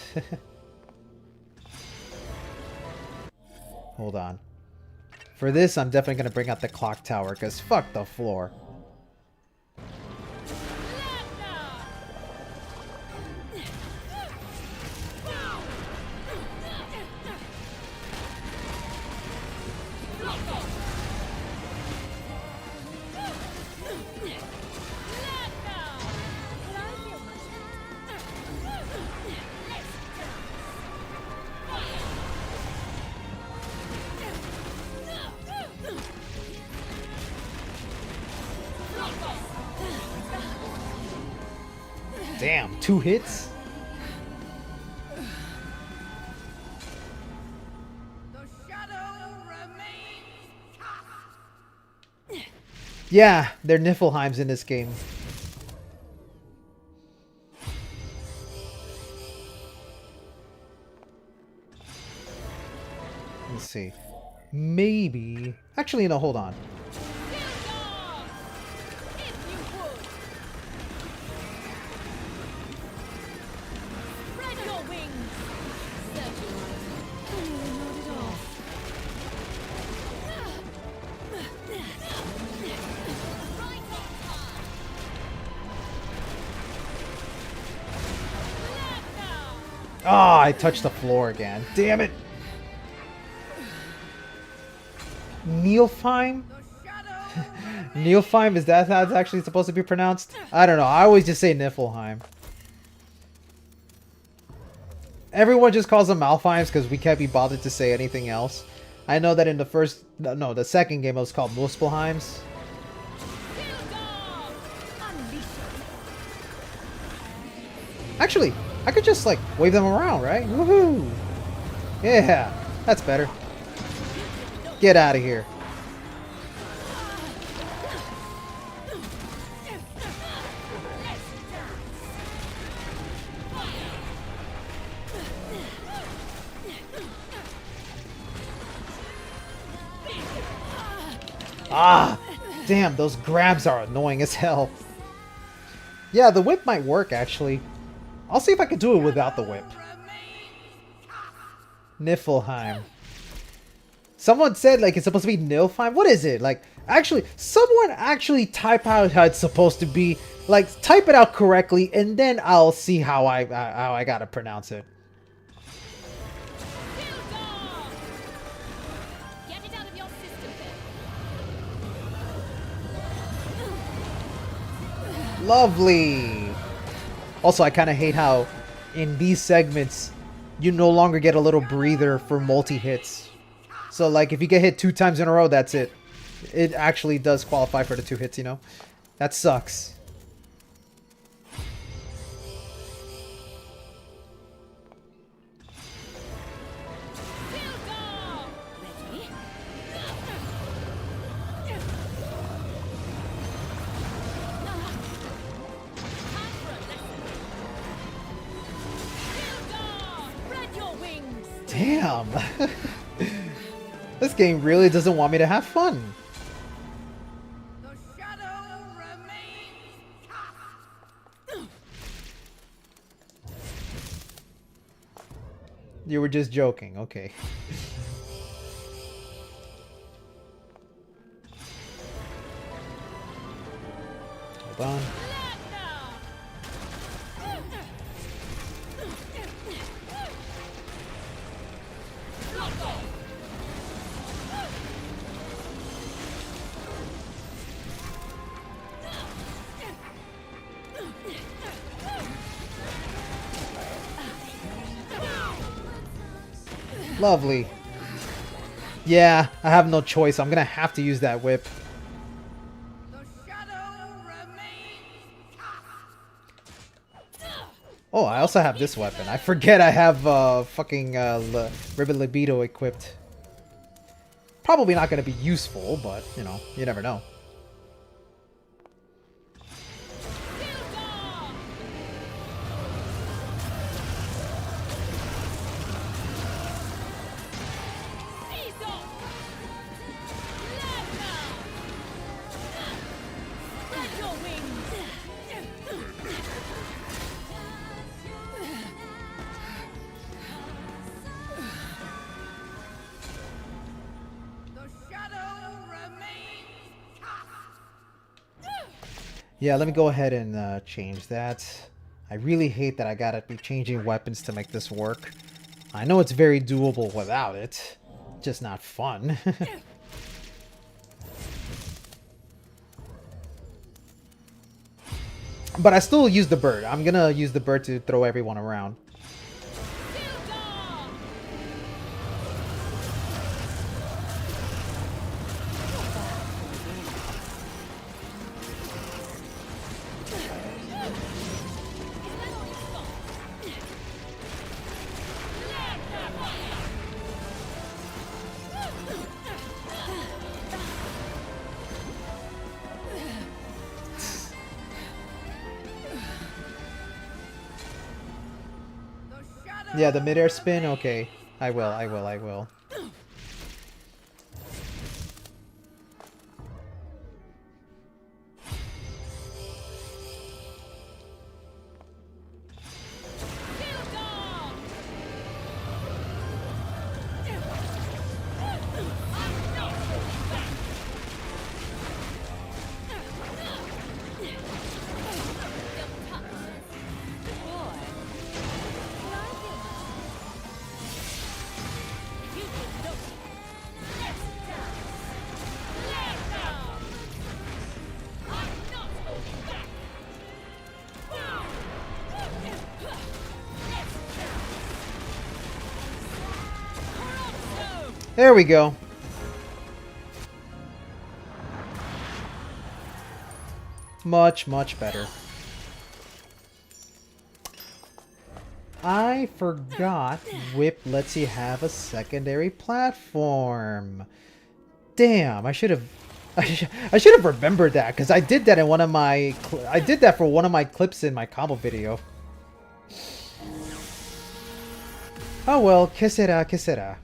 Hold on. For this, I'm definitely gonna bring out the clock tower, because fuck the floor. Damn, 2 hits? Yeah, they're Niflheims in this game. Let's see. Maybe... Actually, no, hold on. Ah, I touched the floor again. Damn it. Niflheim? Niflheim? Is that how it's actually supposed to be pronounced? I don't know. I always just say Niflheim. Everyone just calls them Niflheims because we can't be bothered to say anything else. I know that in the first, no, the second game it was called Muspelheims. Actually, I could just like wave them around, right? Woohoo! Yeah, that's better. Get out of here. Ah, damn, those grabs are annoying as hell. Yeah, the whip might work actually. I'll see if I can do it without the whip. Niflheim. Someone said like it's supposed to be Niflheim. What is it? Like actually, someone actually type out how it's supposed to be. Like type it out correctly, and then I'll see how I gotta pronounce it. Get it out of your system, then. Lovely. Also, I kind of hate how in these segments you no longer get a little breather for multi-hits. So like if you get hit 2 times in a row, that's it. It actually does qualify for the 2 hits, you know? That sucks. Damn. This game really doesn't want me to have fun. The shadow remains cast. You were just joking, okay. Hold on. Lovely. Yeah, I have no choice. I'm gonna have to use that whip. The shadow remains cast. Oh, I also have this weapon. I forget I have fucking Ribbon Libido equipped. Probably not gonna be useful, but you know, you never know. Yeah, let me go ahead and change that. I really hate that I gotta be changing weapons to make this work. I know it's very doable without it. Just not fun. But I still use the bird. I'm gonna use the bird to throw everyone around. Yeah, the midair spin? Okay. I will. There we go. Much, much better. I forgot Whip lets you have a secondary platform. Damn, I should have remembered that because I did that in one of my I did that for one of my clips in my combo video. Oh well, que sera, que sera.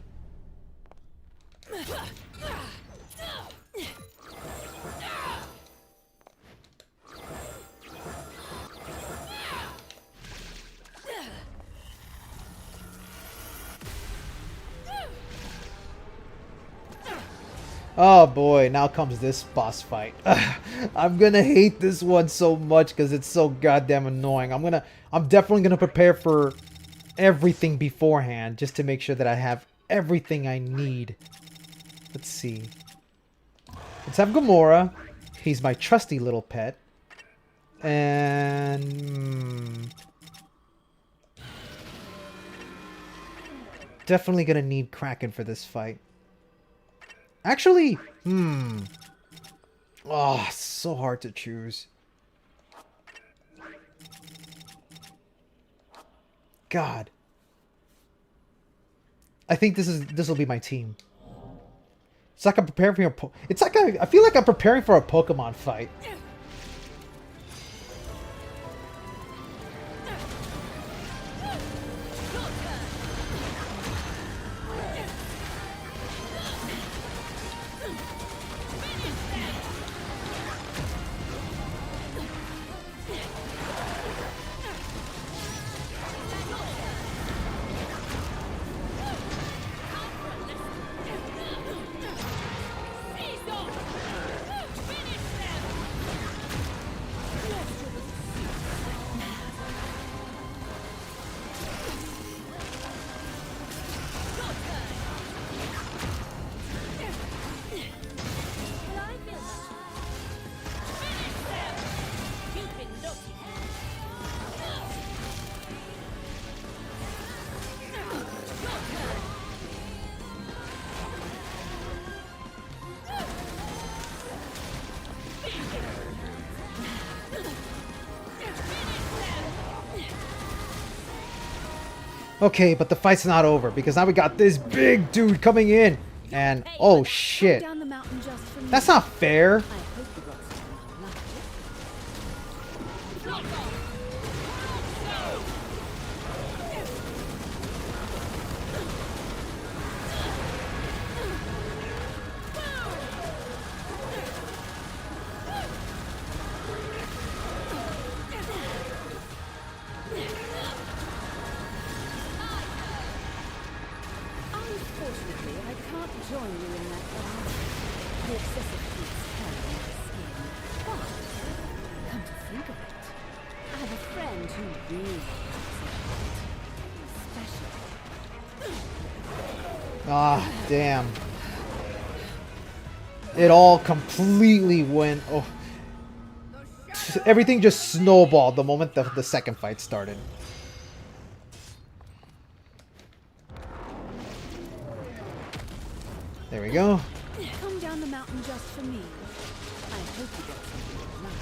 Oh boy, now comes this boss fight. I'm gonna hate this one so much because it's so goddamn annoying. I'm definitely gonna prepare for everything beforehand just to make sure that I have everything I need. Let's see. Let's have Gamora. He's my trusty little pet. And... definitely gonna need Kraken for this fight. Actually, oh, so hard to choose. God. I think this will be my team. It's like I'm preparing for I feel like I'm preparing for a Pokemon fight. Okay, but the fight's not over because now we got this big dude coming in. And, oh shit. Down the mountain just for me. That's not fair. I hope the rocks are not Unfortunately, I can't join you in that battle. The excessive heat's carrying my skin. But, come to think of it, I have a friend who really likes it. Special. Ah, damn. It all completely went... oh. Everything just snowballed the moment the second fight started. There we go. Come down the mountain just for me. I hope you get something to like.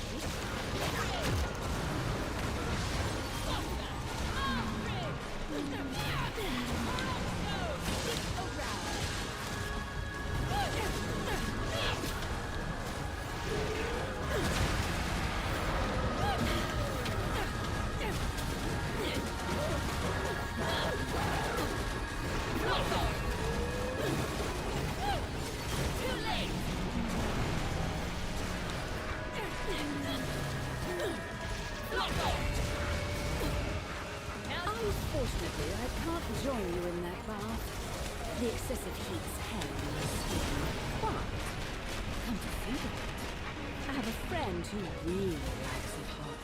Unfortunately, I can't join you in that bath. The excessive heat's carrying my skin. But, come to think of it, I have a friend who really likes it hot.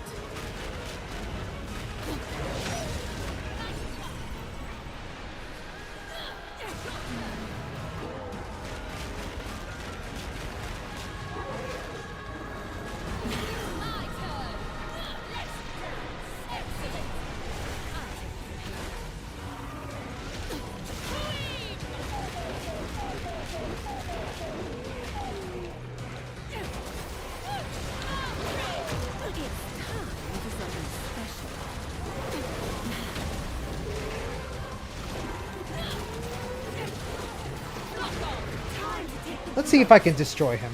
Let's see if I can destroy him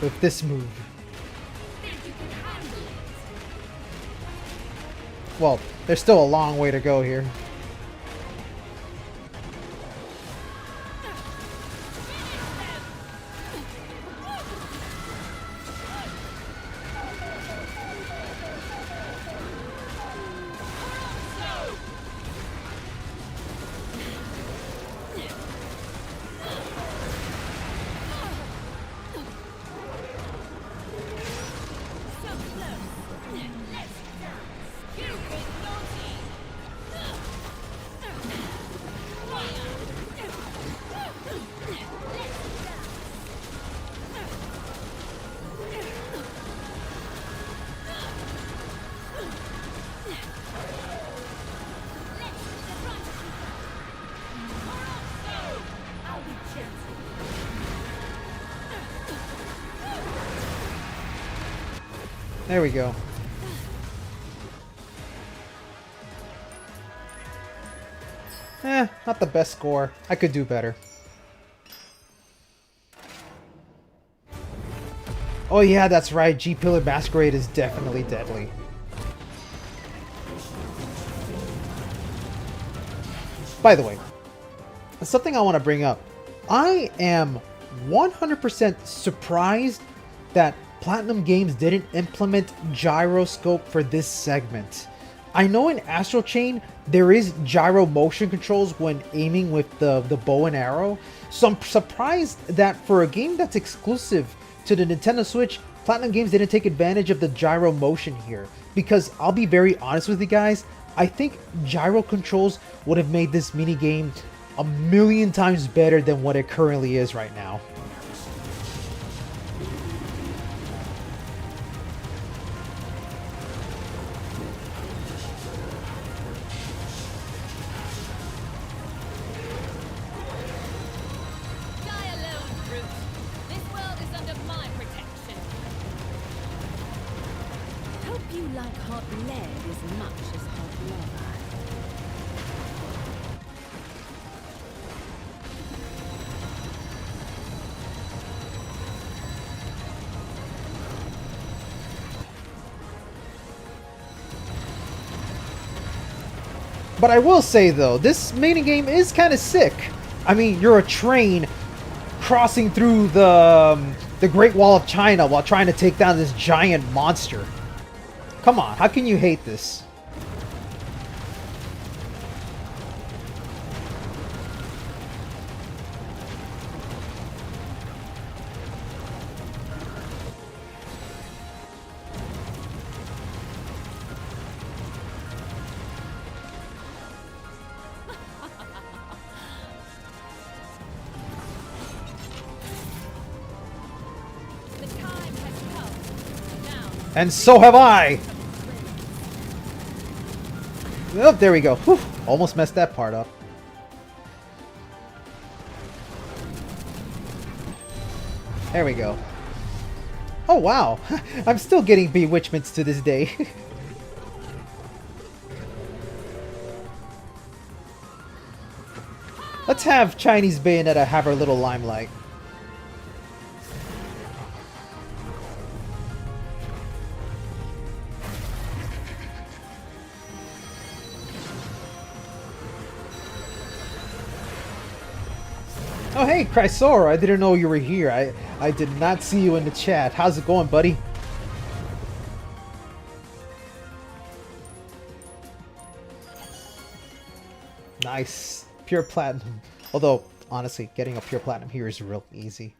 with this move. Well, there's still a long way to go here. There we go. Not the best score. I could do better. Oh yeah, that's right. G-Pillar Masquerade is definitely deadly. By the way, something I want to bring up. I am 100% surprised that Platinum Games didn't implement gyroscope for this segment. I know in Astral Chain there is gyro motion controls when aiming with the bow and arrow, so I'm surprised that for a game that's exclusive to the Nintendo Switch, Platinum Games didn't take advantage of the gyro motion here. Because I'll be very honest with you guys, I think gyro controls would have made this minigame a million times better than what it currently is right now. But I will say though, this minigame is kind of sick. I mean, you're a train crossing through the Great Wall of China while trying to take down this giant monster. Come on, how can you hate this? And so have I! Oh, there we go. Whew, almost messed that part up. There we go. Oh wow! I'm still getting bewitchments to this day. Let's have Chinese Bayonetta have her little limelight. Oh hey, Chrysora, I didn't know you were here. I did not see you in the chat. How's it going, buddy? Nice. Pure Platinum. Although, honestly, getting a Pure Platinum here is real easy.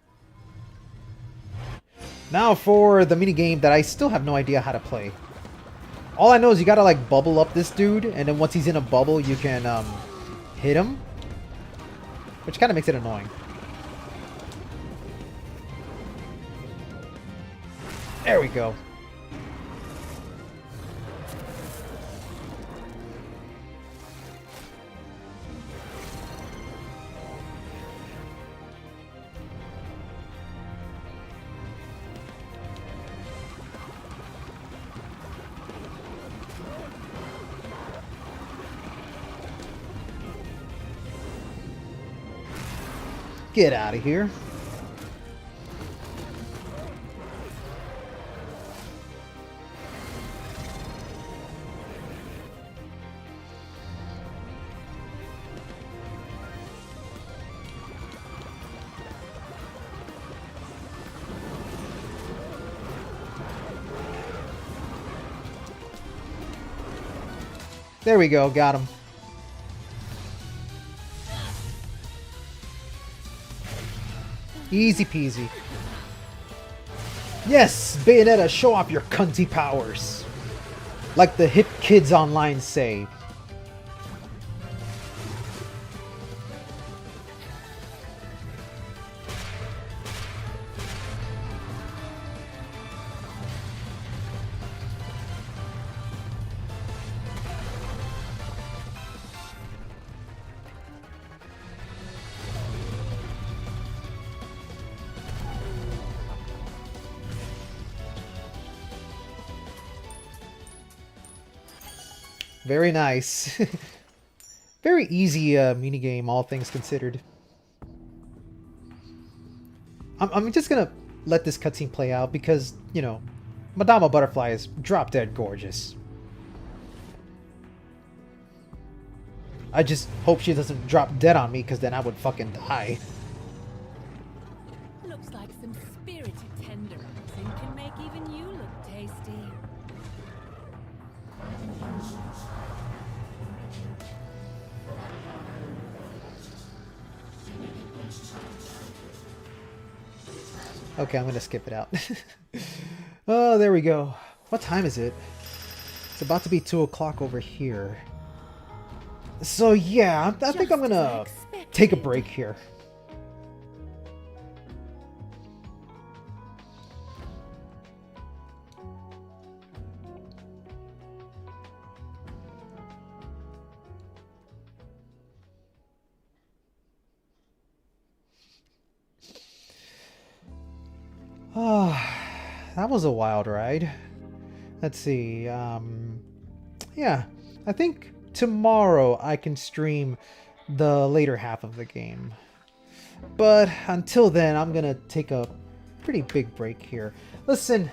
Now for the minigame that I still have no idea how to play. All I know is you gotta like bubble up this dude, and then once he's in a bubble, you can hit him. Which kind of makes it annoying. There we go. Get out of here. There we go, got him. Easy peasy. Yes, Bayonetta, show off your cunty powers. Like the hip kids online say. Very nice. Very easy minigame, all things considered. I'm just gonna let this cutscene play out because, you know, Madama Butterfly is drop dead gorgeous. I just hope she doesn't drop dead on me because then I would fucking die. Looks like some spirited tenderizing can make even you look tasty. Okay, I'm gonna skip it out. Oh, there we go. What time is it? It's about to be 2 o'clock over here. So yeah, I think I'm gonna take a break here. That was a wild ride. Let's see. Yeah, I think tomorrow I can stream the later half of the game. But until then, I'm gonna take a pretty big break here. Listen,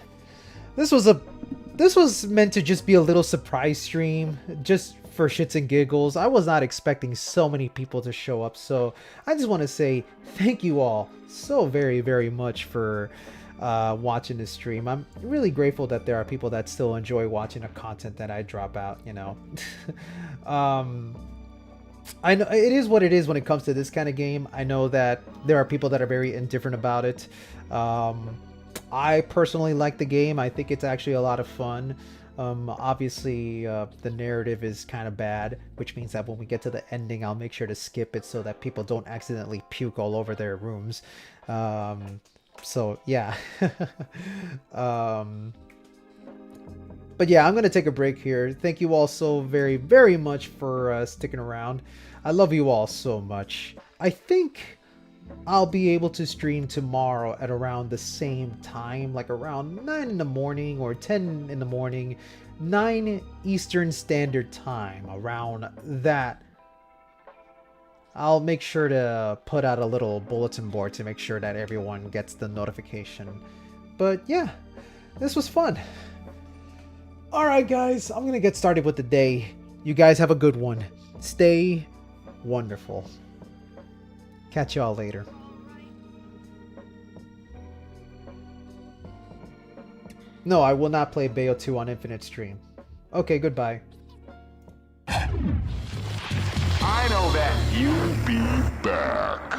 this was meant to just be a little surprise stream, just for shits and giggles. I was not expecting so many people to show up, so I just want to say thank you all so very, very much for watching this stream. I'm really grateful that there are people that still enjoy watching the content that I drop out, you know. I know it is what it is when it comes to this kind of game. I know that there are people that are very indifferent about it. I personally like the game. I think it's actually a lot of fun. Obviously, the narrative is kind of bad, which means that when we get to the ending, I'll make sure to skip it so that people don't accidentally puke all over their rooms. So yeah. But yeah, I'm gonna take a break here. Thank you all so very, very much for sticking around. I love you all so much. I think I'll be able to stream tomorrow at around the same time, like around 9 in the morning or 10 in the morning, 9 Eastern Standard Time, around that. I'll make sure to put out a little bulletin board to make sure that everyone gets the notification. But yeah, this was fun. Alright guys, I'm gonna get started with the day. You guys have a good one. Stay wonderful. Catch y'all later. No, I will not play Bayo 2 on Infinite Stream. Okay, goodbye. I know that you'll be back.